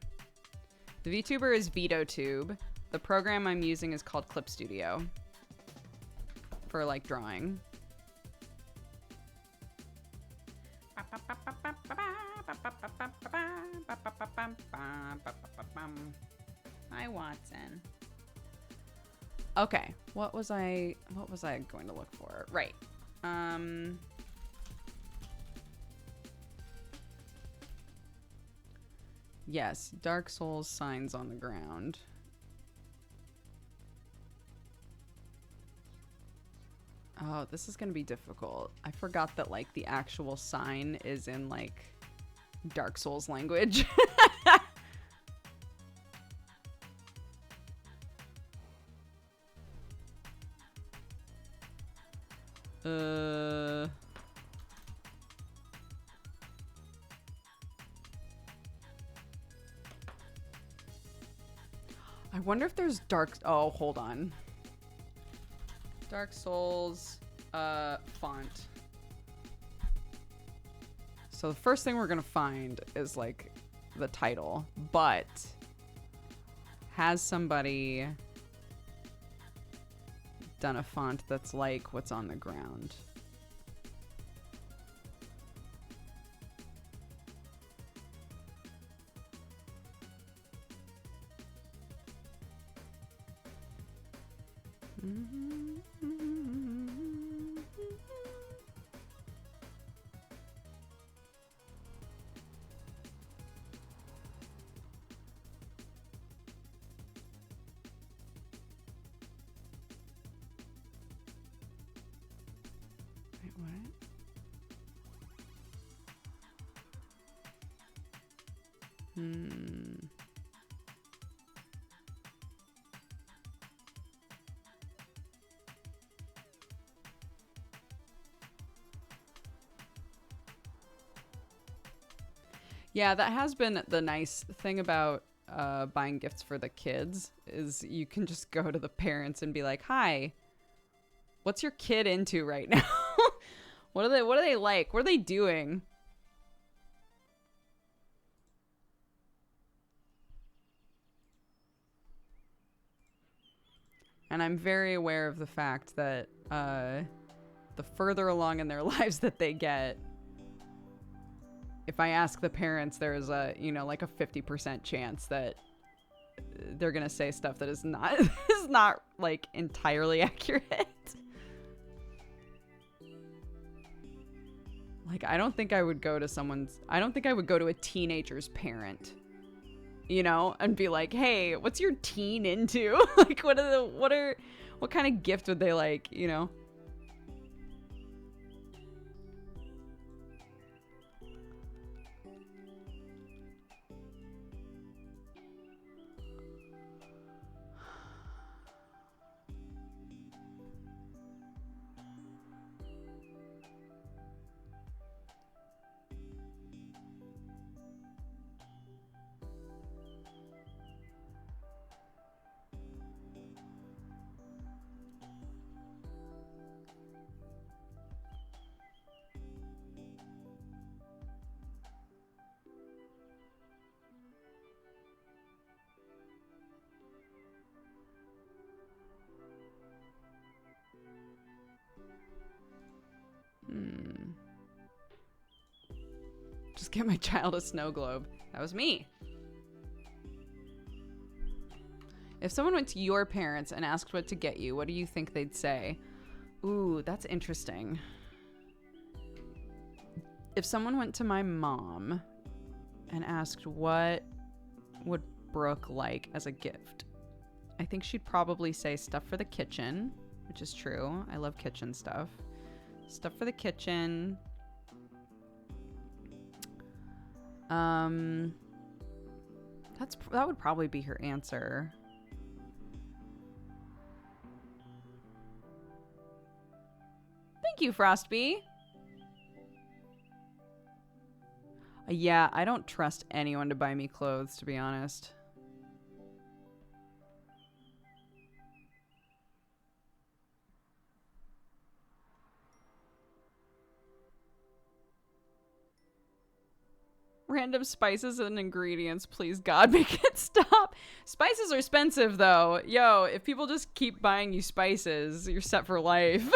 The VTuber is VitoTube. The program I'm using is called Clip Studio for like drawing. Hi, Watson. Okay, what was I going to look for? Right. Yes, Dark Souls signs on the ground. Oh, this is gonna be difficult. I forgot that like the actual sign is in like Dark Souls language. I wonder if there's oh, hold on. Dark Souls font. So the first thing we're gonna find is like the title, but has somebody done a font that's like what's on the ground? Wait, what? Yeah, that has been the nice thing about buying gifts for the kids is you can just go to the parents and be like, "Hi, what's your kid into right now? What are they like? What are they doing?" And I'm very aware of the fact that the further along in their lives that they get, if I ask the parents, there's a, you know, like a 50% chance that they're going to say stuff that is not like entirely accurate. Like, I don't think I would go to a teenager's parent, you know, and be like, "Hey, what's your teen into?" Like, what kind of gift would they like, you know? Just get my child a snow globe. That was me. If someone went to your parents and asked what to get you, what do you think they'd say? Ooh, that's interesting. If someone went to my mom and asked what would Brooke like as a gift, I think she'd probably say stuff for the kitchen, which is true. I love kitchen stuff. Stuff for the kitchen. That would probably be her answer. Thank you, Frostbee. Yeah, I don't trust anyone to buy me clothes, to be honest. Random spices and ingredients, please God, make it stop. Spices are expensive though. Yo, if people just keep buying you spices, you're set for life.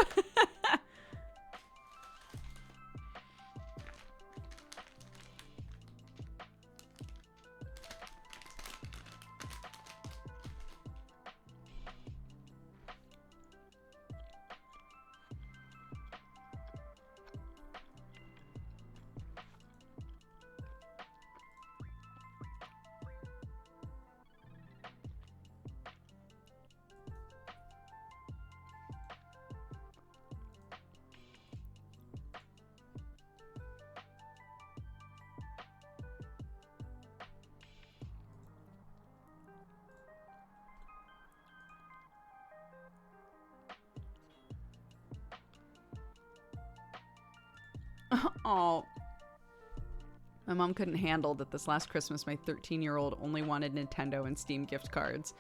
Oh, my mom couldn't handle that this last Christmas my 13-year-old only wanted Nintendo and Steam gift cards.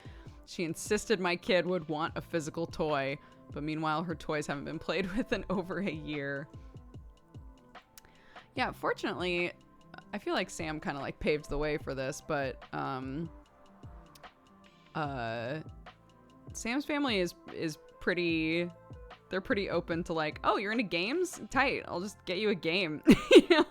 She insisted my kid would want a physical toy, but meanwhile her toys haven't been played with in over a year. Yeah, fortunately, I feel like Sam kind of like paved the way for this, but Sam's family is pretty, they're pretty open to like, oh, you're into games? Tight. I'll just get you a game. You know?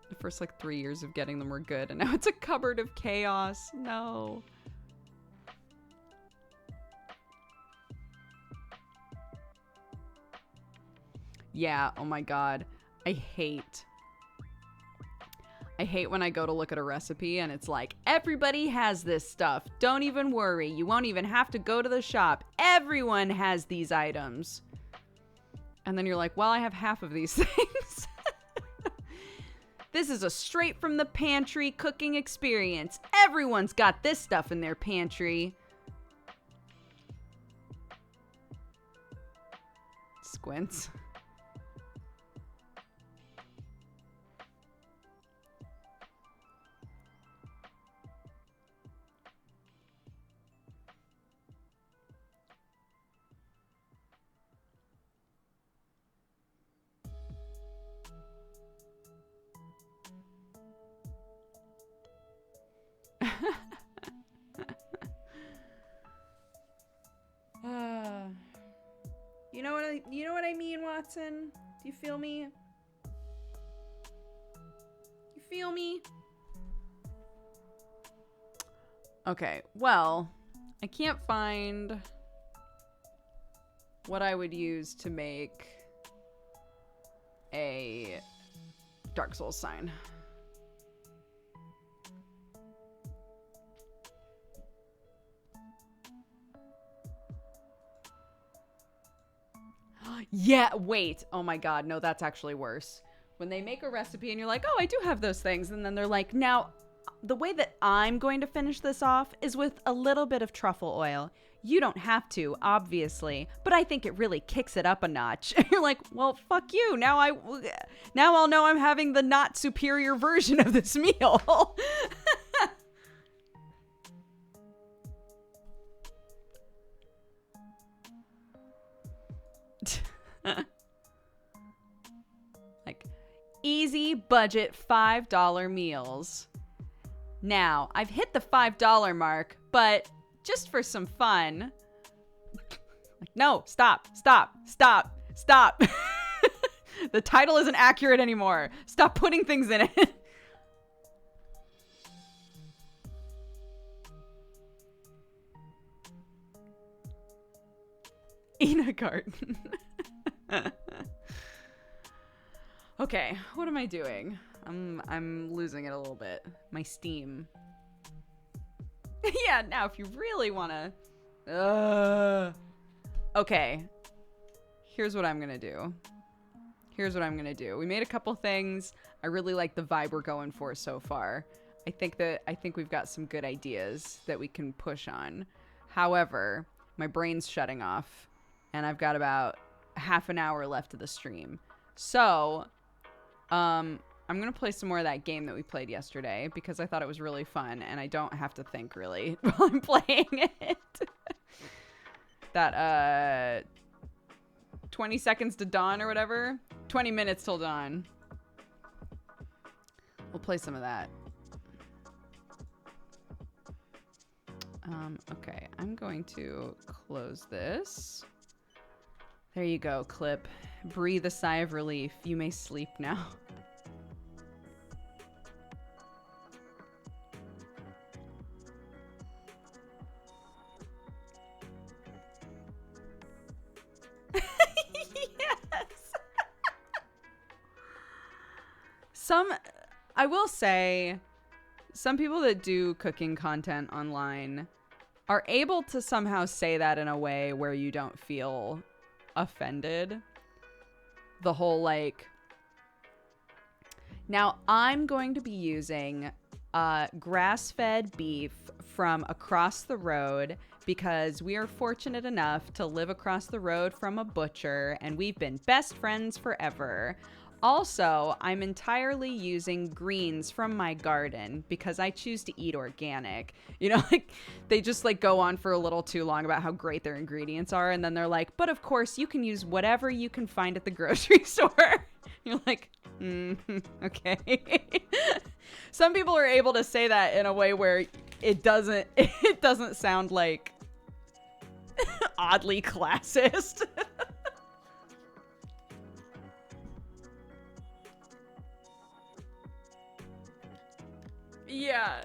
The first like 3 years of getting them were good, and now it's a cupboard of chaos. No. Yeah, oh my god. I hate when I go to look at a recipe and it's like, everybody has this stuff. Don't even worry. You won't even have to go to the shop. Everyone has these items. And then you're like, well, I have half of these things. This is a straight from the pantry cooking experience. Everyone's got this stuff in their pantry. Squints. You know what I mean, Watson? Do you feel me? You feel me? Okay, well, I can't find what I would use to make a Dark Souls sign. Yeah, wait. Oh my god, no, that's actually worse. When they make a recipe and you're like, oh, I do have those things. And then they're like, now, the way that I'm going to finish this off is with a little bit of truffle oil. You don't have to, obviously, but I think it really kicks it up a notch. And you're like, well, fuck you. Now I'll know I'm having the not superior version of this meal. Like, easy budget $5 meals. Now, I've hit the $5 mark, but just for some fun. Like, no, stop. The title isn't accurate anymore. Stop putting things in it. Ina garden. Okay, what am I doing? I'm losing it a little bit. My Steam. Yeah, now if you really want to... Okay. Here's what I'm going to do. We made a couple things. I really like the vibe we're going for so far. I think we've got some good ideas that we can push on. However, my brain's shutting off, and I've got about half an hour left of the stream. So, I'm going to play some more of that game that we played yesterday because I thought it was really fun and I don't have to think really while I'm playing it. That, 20 seconds to dawn or whatever. 20 minutes till dawn. We'll play some of that. Okay, I'm going to close this. There you go, clip. Breathe a sigh of relief. You may sleep now. Yes. I will say, some people that do cooking content online are able to somehow say that in a way where you don't feel offended. The whole like, now I'm going to be using grass-fed beef from across the road because we are fortunate enough to live across the road from a butcher and we've been best friends forever. Also, I'm entirely using greens from my garden because I choose to eat organic. You know, like they just like go on for a little too long about how great their ingredients are. And then they're like, but of course you can use whatever you can find at the grocery store. You're like, okay. Some people are able to say that in a way where it doesn't sound like oddly classist. Yeah.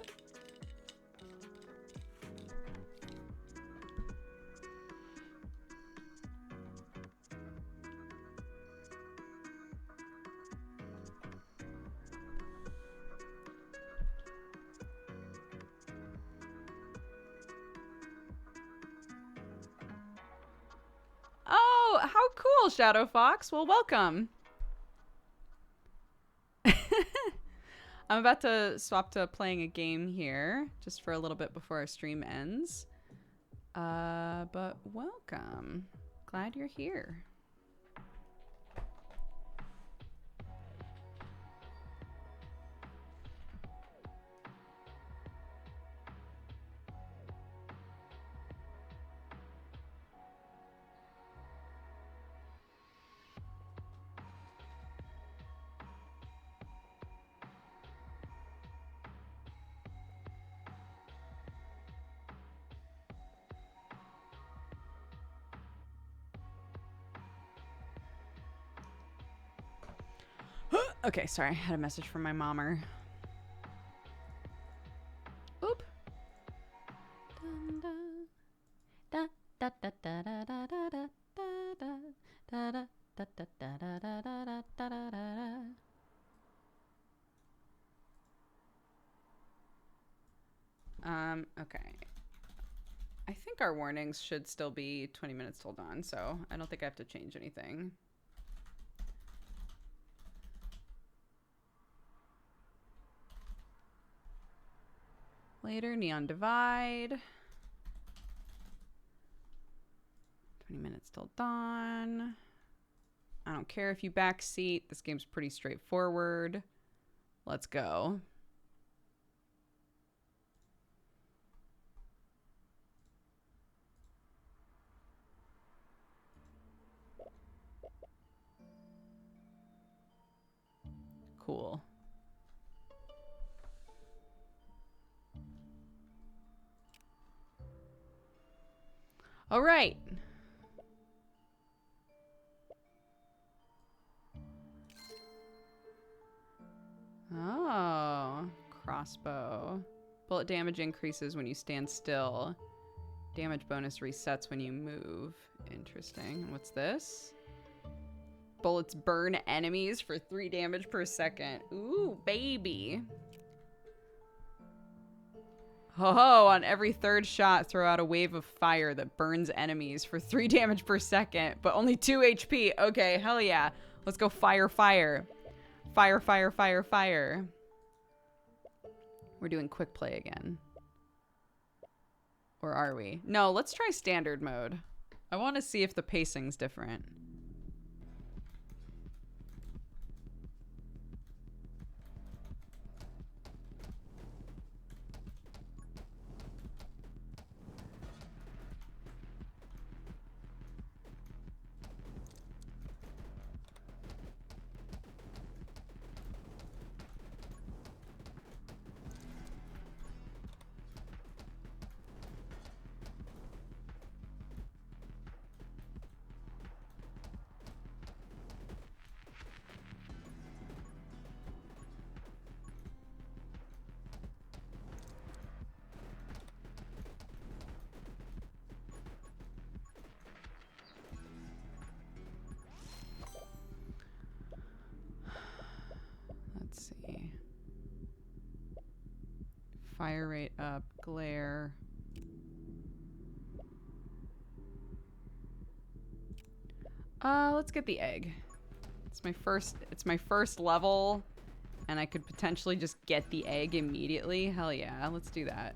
Oh, how cool, Shadow Fox. Well, welcome. I'm about to swap to playing a game here, just for a little bit before our stream ends. But welcome. Glad you're here. Okay, sorry. I had a message from my mommer. Oop. Okay. I think our warnings should still be 20 minutes till dawn, so I don't think I have to change anything. Later, Neon Divide. 20 minutes till dawn. I don't care if you backseat. This game's pretty straightforward. Let's go. Cool. All right. Oh, crossbow. Bullet damage increases when you stand still. Damage bonus resets when you move. Interesting. What's this? Bullets burn enemies for 3 damage per second. Ooh, baby. Ho ho, on every third shot, throw out a wave of fire that burns enemies for 3 damage per second, but only 2 HP. Okay, hell yeah. Let's go fire, fire. Fire, fire, fire, fire. We're doing quick play again. Or are we? No, let's try standard mode. I want to see if the pacing's different. Fire rate up. Glare. Let's get the egg. It's my first level, and I could potentially just get the egg immediately. Hell yeah, let's do that.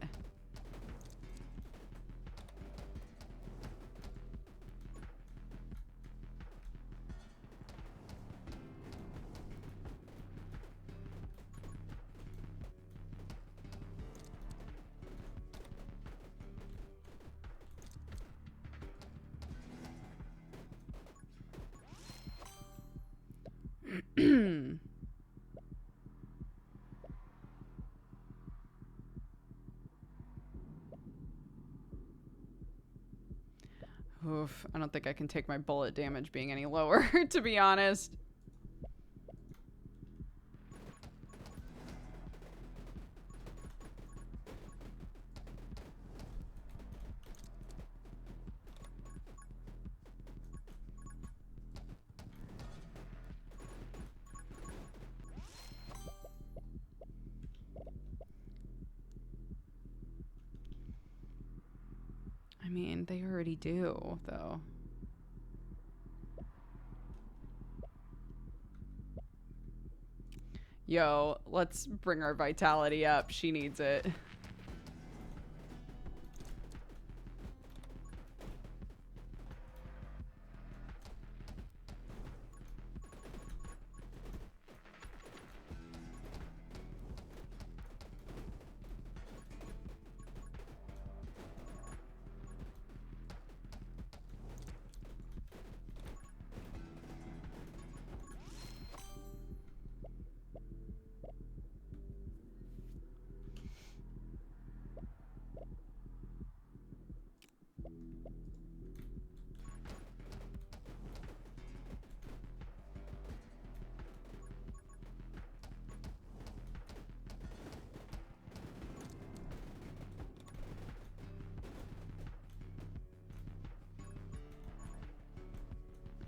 Oof, I don't think I can take my bullet damage being any lower, to be honest. I mean, they already do, though. Yo, let's bring our vitality up. She needs it.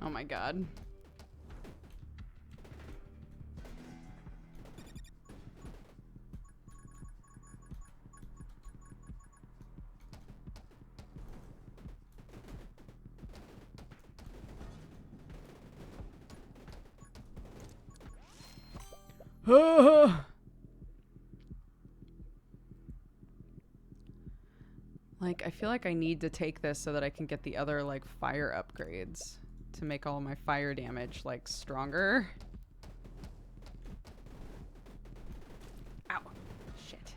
Oh my god. Like, I feel like I need to take this so that I can get the other, like, fire upgrades to make all of my fire damage, like, stronger. Ow. Shit.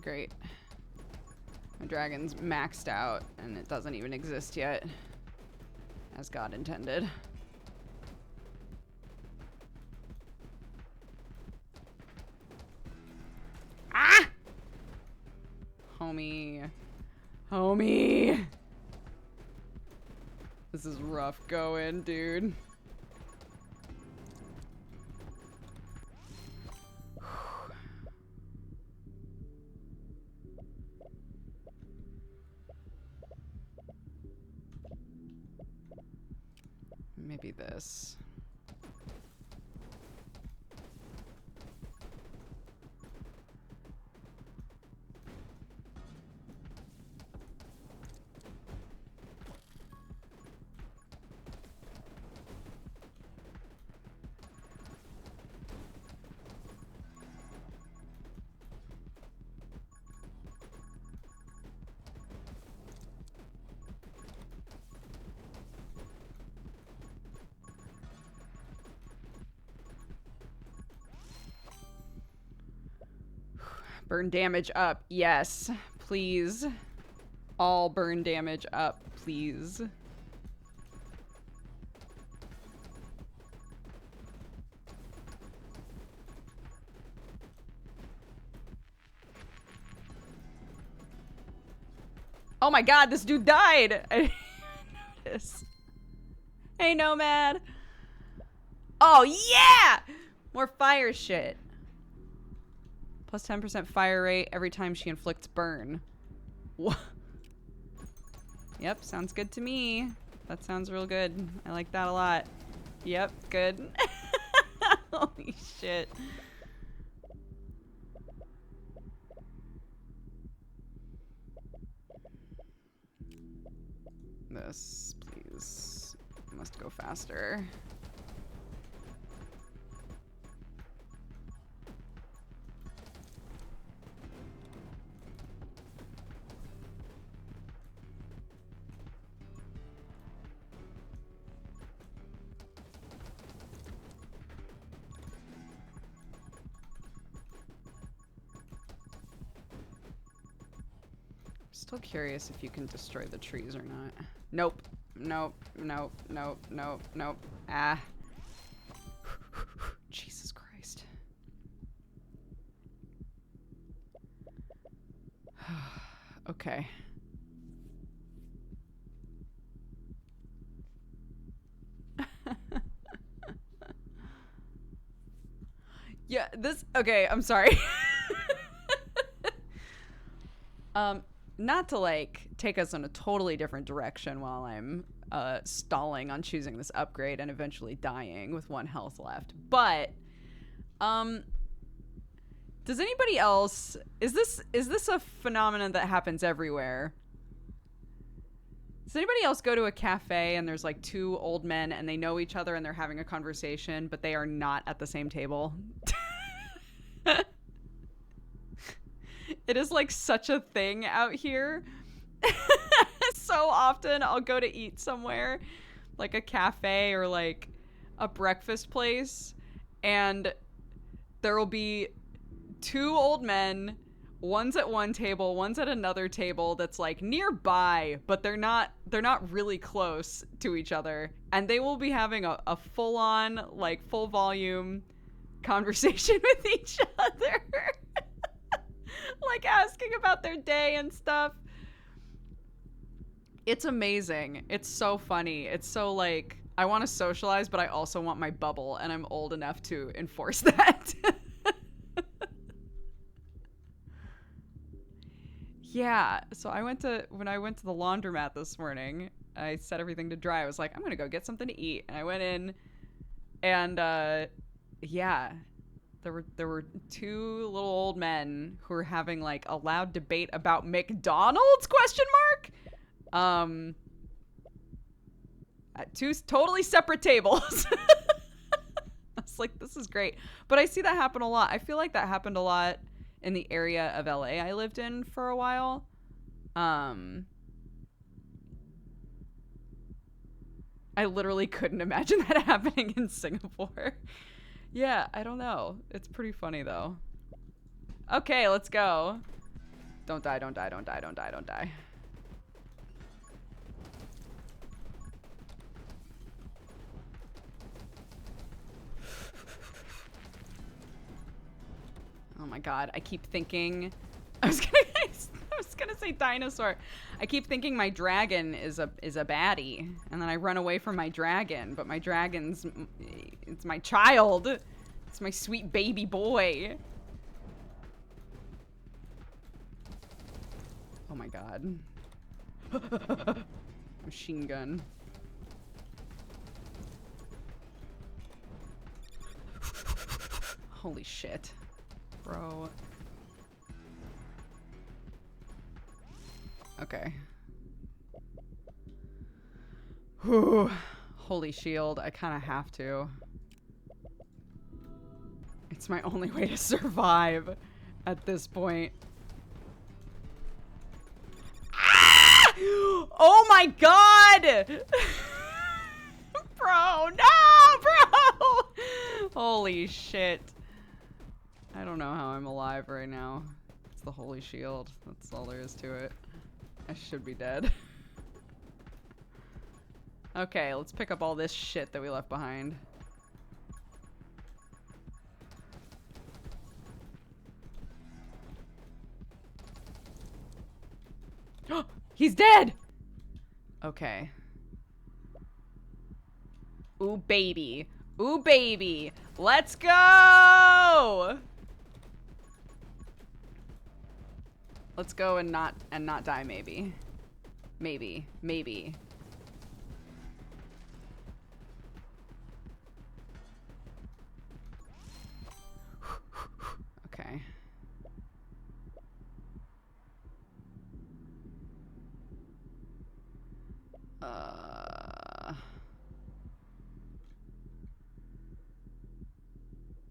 Great. My dragon's maxed out, and it doesn't even exist yet. As God intended. Ah! Homie. Homie! This is rough going, dude. Maybe this. Burn damage up. Yes, please. All burn damage up, please. Oh my god, this dude died! I didn't notice. Hey, Nomad. Oh, yeah! More fire shit. Plus 10% fire rate every time she inflicts burn. What? Yep, sounds good to me. That sounds real good. I like that a lot. Yep, good. Holy shit. This, please. Must go faster. Still curious if you can destroy the trees or not. Nope. Nope. Nope. Nope. Nope. Nope. Ah. Jesus Christ. Okay. Yeah, this... Okay, I'm sorry. Not to, like, take us in a totally different direction while I'm stalling on choosing this upgrade and eventually dying with 1 health left. But, does anybody else... Is this a phenomenon that happens everywhere? Does anybody else go to a cafe and there's, like, 2 old men and they know each other and they're having a conversation, but they are not at the same table? It is like such a thing out here. So often I'll go to eat somewhere, like a cafe or like a breakfast place, and there will be 2 old men, one's at one table, one's at another table that's like nearby, but they're not really close to each other, and they will be having a full-on, like, full volume conversation with each other. Like asking about their day and stuff. It's amazing. It's so funny. It's so, like, I want to socialize, but I also want my bubble, and I'm old enough to enforce that. Yeah, so when I went to the laundromat this morning, I set everything to dry. I was like, I'm gonna go get something to eat. And I went in, and yeah. There were 2 little old men who were having, like, a loud debate about McDonald's, ? At 2 totally separate tables. I was like, this is great. But I see that happen a lot. I feel like that happened a lot in the area of LA I lived in for a while. I literally couldn't imagine that happening in Singapore. Yeah, I don't know. It's pretty funny, though. Okay, let's go. Don't die, don't die, don't die, don't die, don't die. Oh my god, I keep thinking... I was gonna say dinosaur. I keep thinking my dragon is a baddie, and then I run away from my dragon, but my dragon's... It's my child. It's my sweet baby boy. Oh my god. Machine gun. Holy shit. Bro. Okay. Whew. Holy shield. I kind of have to. It's my only way to survive at this point. Ah! Oh my god! Bro, no, bro! Holy shit. I don't know how I'm alive right now. It's the holy shield. That's all there is to it. I should be dead. Okay, let's pick up all this shit that we left behind. He's dead! Okay. Ooh, baby. Ooh, baby. Let's go! Let's go and not die, maybe. Maybe. Maybe. Okay.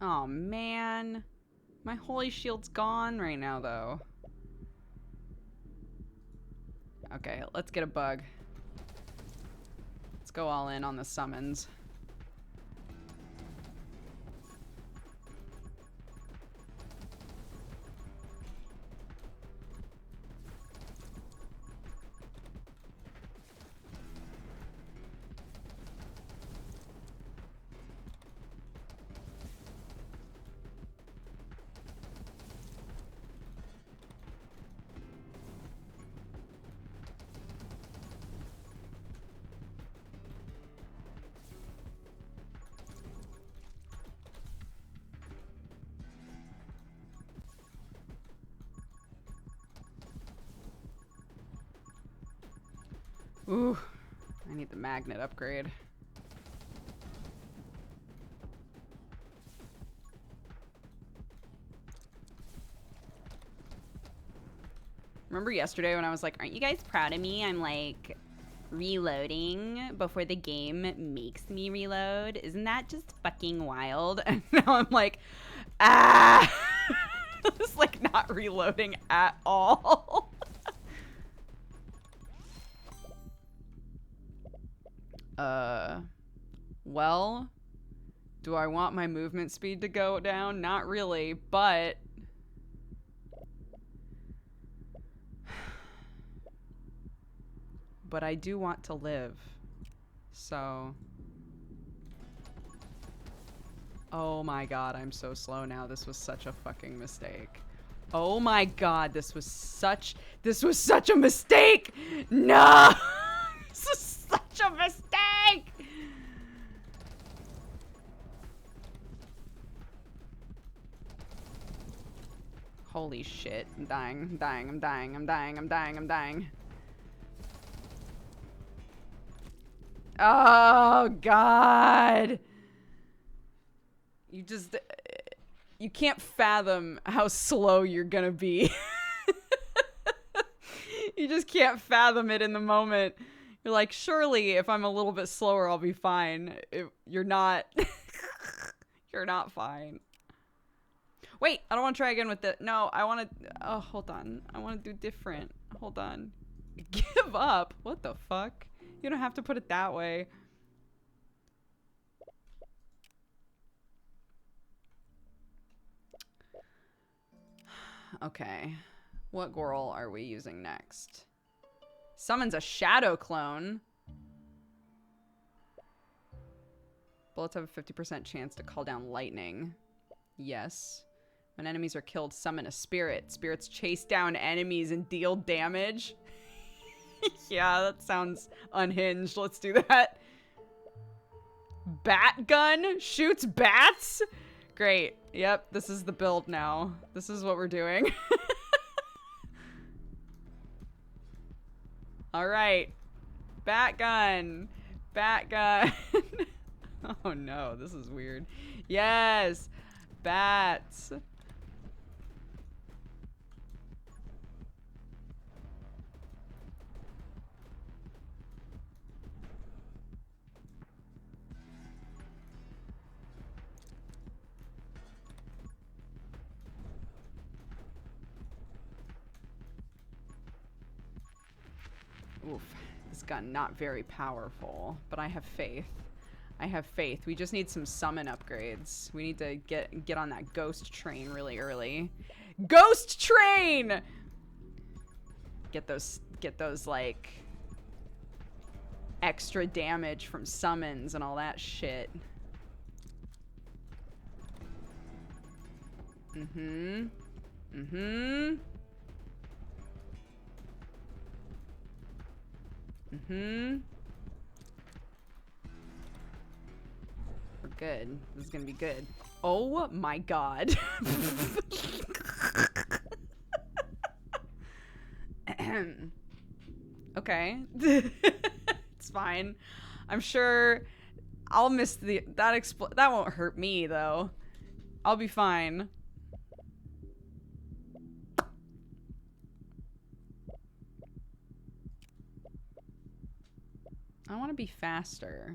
Oh, man. My holy shield's gone right now, though. Okay, let's get a bug. Let's go all in on the summons. Ooh, I need the magnet upgrade. Remember yesterday when I was like, aren't you guys proud of me? I'm like reloading before the game makes me reload. Isn't that just fucking wild? And now I'm like, ah! It's like not reloading at all. Well, do I want my movement speed to go down? Not really, but I do want to live. So, oh my god, I'm so slow now. This was such a fucking mistake. Oh my god, this was such a mistake. No. This is such a mistake. Holy shit. I'm dying. I'm dying. I'm dying. I'm dying. I'm dying. I'm dying. Oh, God. You can't fathom how slow you're gonna be. You just can't fathom it in the moment. You're like, surely if I'm a little bit slower, I'll be fine. You're not. You're not fine. Wait, I don't want to try again with it. No, I want to... Oh, hold on. I want to do different. Hold on. Give up? What the fuck? You don't have to put it that way. Okay. What Goral are we using next? Summons a shadow clone. Bullets have a 50% chance to call down lightning. Yes. When enemies are killed, summon a spirit. Spirits chase down enemies and deal damage. Yeah, that sounds unhinged. Let's do that. Bat gun shoots bats? Great. Yep, this is the build now. This is what we're doing. All right. Bat gun. Bat gun. Oh no, this is weird. Yes. Bats. Oof, this gun not very powerful, but I have faith. I have faith. We just need some summon upgrades. We need to get on that ghost train really early. Ghost train! get those like extra damage from summons and all that shit. Mm-hmm. Mm-hmm. Mm-hmm. We're good. This is gonna be good. Oh my god. Okay. It's fine. I'm sure I'll miss that won't hurt me though. I'll be fine. I want to be faster.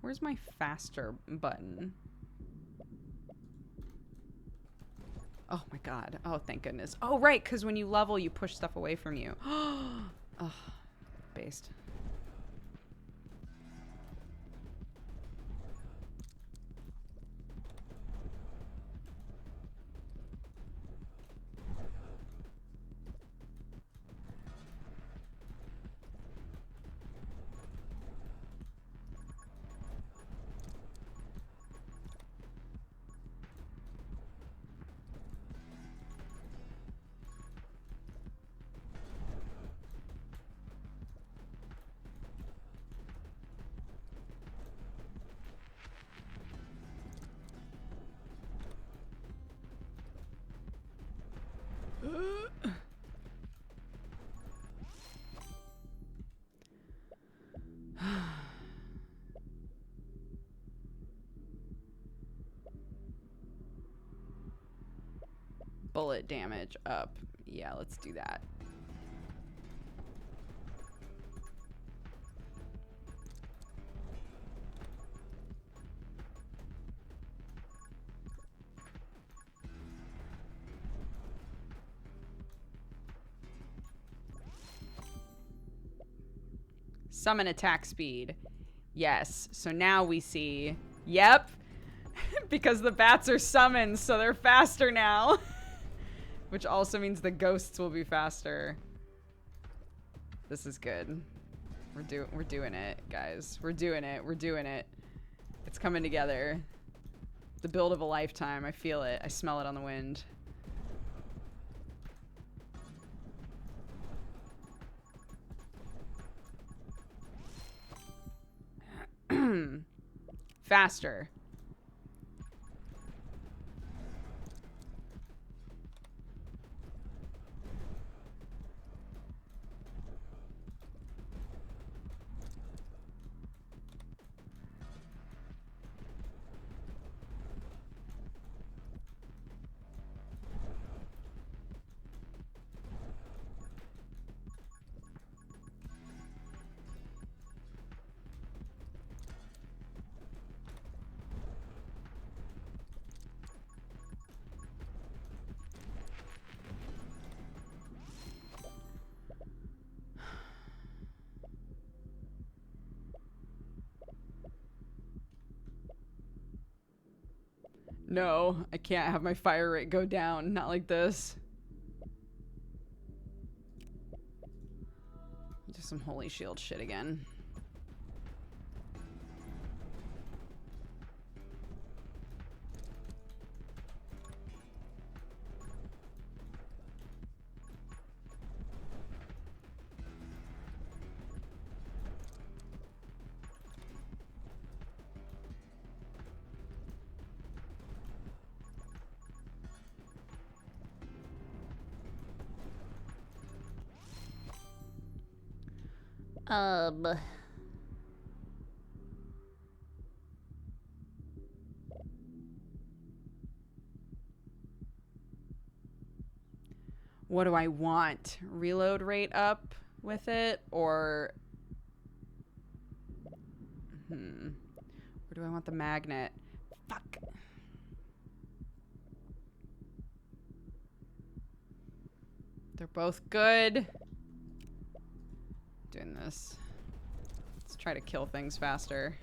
Where's my faster button? Oh my god. Oh, thank goodness. Oh, right, because when you level, you push stuff away from you. Oh, based. Bullet damage up. Yeah, let's do that. Summon attack speed. Yes. So now we see. Yep. Because the bats are summoned, so they're faster now. Which also means the ghosts will be faster. This is good. We're doing it, guys. We're doing it. We're doing it. It's coming together. The build of a lifetime. I feel it. I smell it on the wind. Faster. No, I can't have my fire rate go down. Not like this. Do some holy shield shit again. What do I want? Reload rate up with it, or where do I want the magnet? Fuck. They're both good. Doing this. Let's try to kill things faster.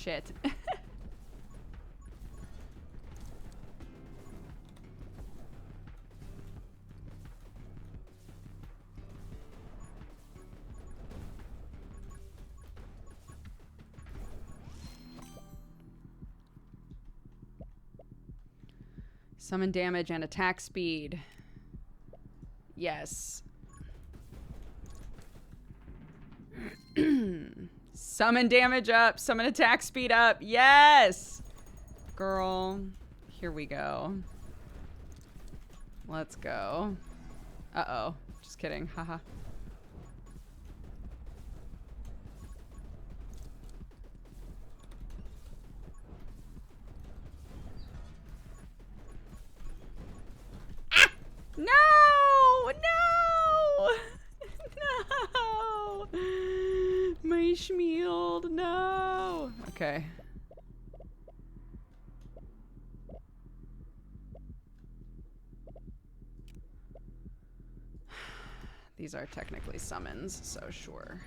Shit. Summon damage and attack speed. Yes. Summon damage up. Summon attack speed up. Yes! Girl. Here we go. Let's go. Uh-oh. Just kidding. Haha. No! No! No! My Schmield, no! Okay. These are technically summons, so sure.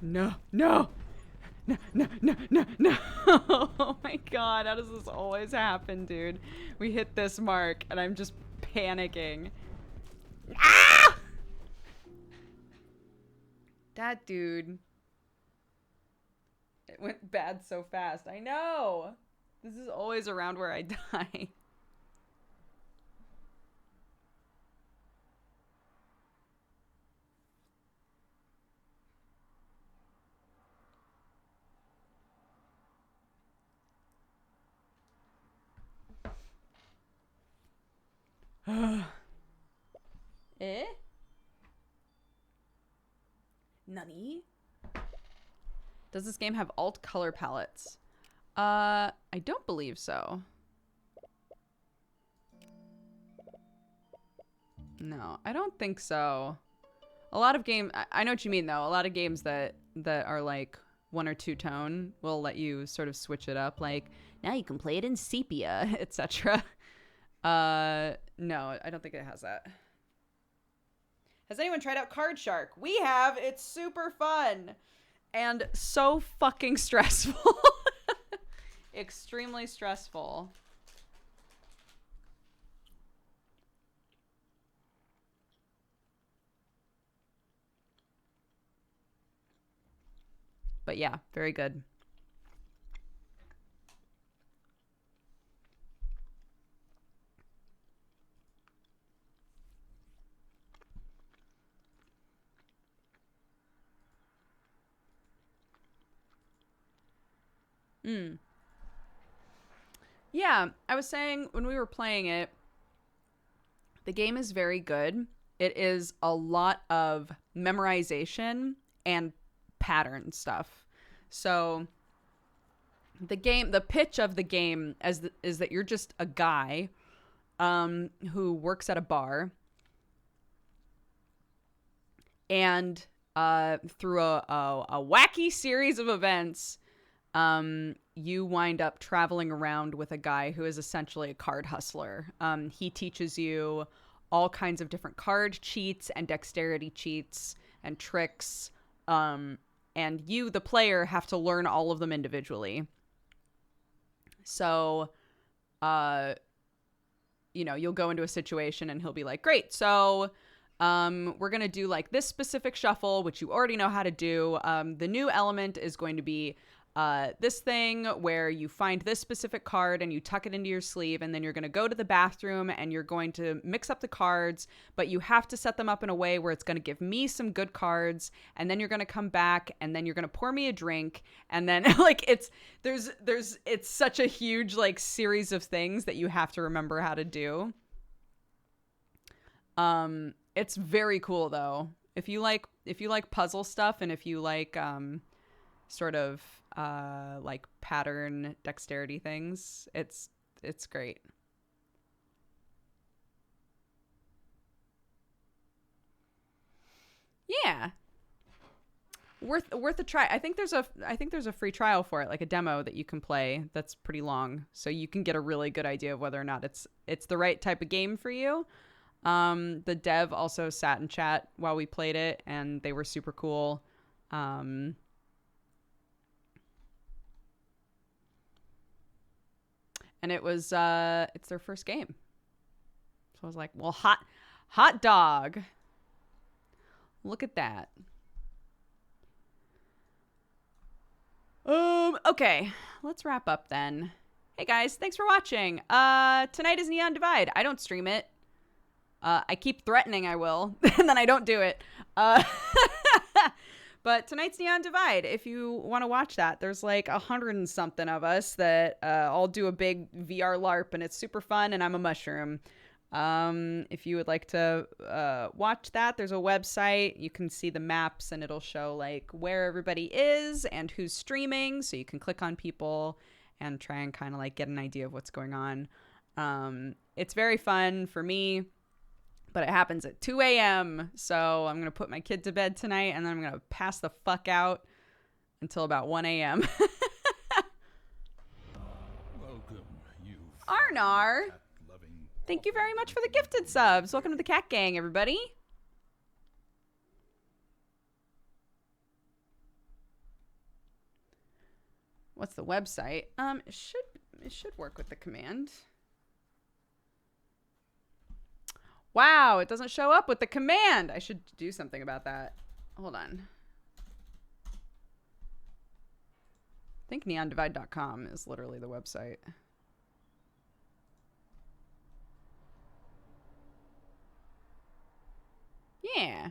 No, no, no, no, no, no, no. Oh my god, how does this always happen, dude? We hit this mark and I'm just panicking. Ah! That dude. It went bad so fast. I know. This is always around where I die. Eh? Nani? Does this game have alt color palettes? I don't believe so. No, I don't think so. A lot of I know what you mean though. A lot of games that are like 1 or 2 tone will let you sort of switch it up, like now you can play it in sepia, etc. No, I don't think it has that. Has anyone tried out Card Shark? We have. It's super fun and so fucking stressful. Extremely stressful. But yeah, very good. Yeah, I was saying when we were playing it, the game is very good. It is a lot of memorization and pattern stuff. So the pitch of the game is that you're just a guy who works at a bar, and through a wacky series of events, you wind up traveling around with a guy who is essentially a card hustler. He teaches you all kinds of different card cheats and dexterity cheats and tricks. And you, the player, have to learn all of them individually. So, you'll go into a situation and he'll be like, great, so we're going to do like this specific shuffle, which you already know how to do. The new element is going to be this thing where you find this specific card and you tuck it into your sleeve, and then you're going to go to the bathroom and you're going to mix up the cards, but you have to set them up in a way where it's going to give me some good cards, and then you're going to come back and then you're going to pour me a drink, and then like it's such a huge like series of things that you have to remember how to do. It's very cool though. If you like puzzle stuff, and if you like sort of like pattern dexterity things, it's great. Yeah. Worth a try. I think there's a free trial for it, like a demo that you can play that's pretty long, so you can get a really good idea of whether or not it's the right type of game for you. The dev also sat in chat while we played it, and they were super cool. And it was it's their first game. So I was like, well, hot dog. Look at that. Okay, let's wrap up then. Hey guys, thanks for watching. Tonight is Neon Divide. I don't stream it. I keep threatening I will, and then I don't do it. But tonight's Neon Divide. If you want to watch that, there's like 100 and something of us that all do a big VR LARP, and it's super fun, and I'm a mushroom. If you would like to watch that, there's a website. You can see the maps, and it'll show like where everybody is and who's streaming, so you can click on people and try and kind of like get an idea of what's going on. It's very fun for me, but it happens at 2 a.m. So I'm going to put my kid to bed tonight, and then I'm going to pass the fuck out until about 1 a.m. Welcome, you Arnar. cat-loving Thank you very much for the gifted subs. Welcome to the Cat Gang, everybody. What's the website? It should work with the command. Wow, it doesn't show up with the command. I should do something about that. Hold on. I think neondivide.com is literally the website. Yeah.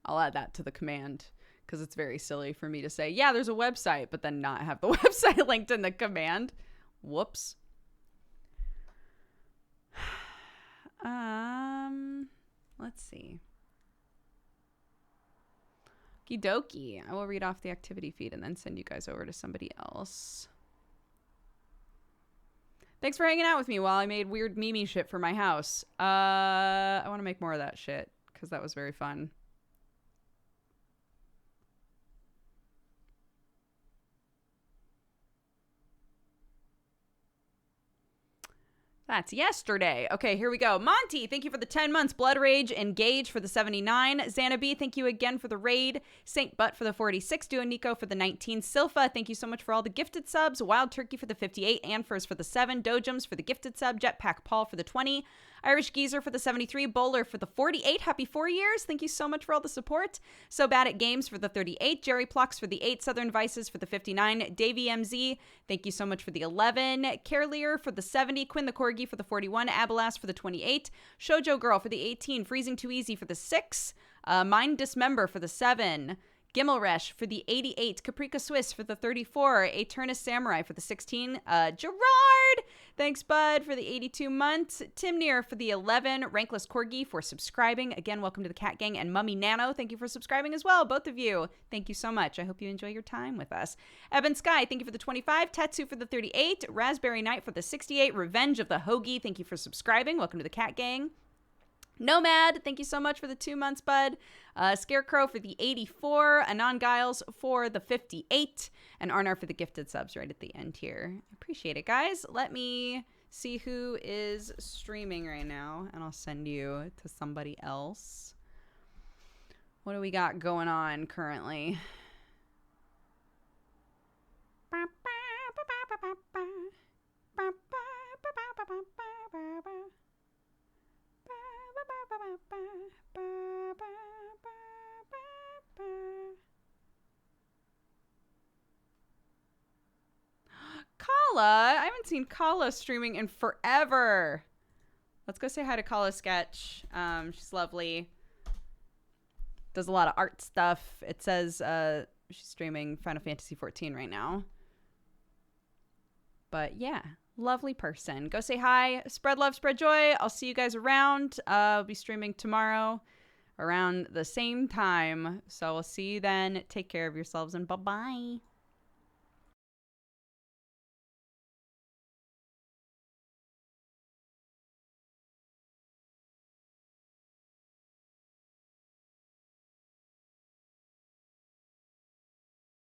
I'll add that to the command, because it's very silly for me to say, yeah, there's a website, but then not have the website linked in the command. Whoops. Let's see. Okie dokie. I will read off the activity feed and then send you guys over to somebody else. Thanks for hanging out with me while I made weird meme shit for my house. I want to make more of that shit, because that was very fun. That's yesterday. Okay, here we go. Monty, thank you for the 10 months. Blood Rage, Engage for the 79. Xanabi, thank you again for the raid. Saint Butt for the 46. Duo Nico for the 19. Silpha, thank you so much for all the gifted subs. Wild Turkey for the 58. Anfers for the 7. Dojums for the gifted sub. Jetpack Paul for the 20. Irish Geezer for the 73. Bowler for the 48. Happy 4 years. Thank you so much for all the support. So Bad at Games for the 38. Jerry Plux for the 8. Southern Vices for the 59. Davey MZ, thank you so much for the 11. Carelier for the 70. Quinn the Corgi for the 41. Abelas for the 28. Shoujo Girl for the 18. Freezing Too Easy for the 6. Mind Dismember for the 7. Gimmelresh for the 88. Caprica Swiss for the 34. Eternus Samurai for the 16. Gerard! Thanks, bud, for the 82 months. Timnir for the 11. Rankless Corgi for subscribing. Again, welcome to the Cat Gang. And Mummy Nano, thank you for subscribing as well. Both of you. Thank you so much. I hope you enjoy your time with us. Eben Sky, thank you for the 25. Tetsu for the 38. Raspberry Knight for the 68. Revenge of the Hoagie, thank you for subscribing. Welcome to the Cat Gang. Nomad, thank you so much for the 2 months, bud. Scarecrow for the 84. Anon Giles for the 58. And Arnar for the gifted subs right at the end here. I appreciate it, guys. Let me see who is streaming right now, and I'll send you to somebody else. What do we got going on currently? Kala, I haven't seen Kala streaming in forever. Let's go say hi to Kala Sketch. She's lovely. Does a lot of art stuff. It says she's streaming Final Fantasy XIV right now. But yeah, lovely person. Go say hi. Spread love, spread joy. I'll see you guys around. I'll be streaming tomorrow around the same time. So we'll see you then. Take care of yourselves and bye-bye.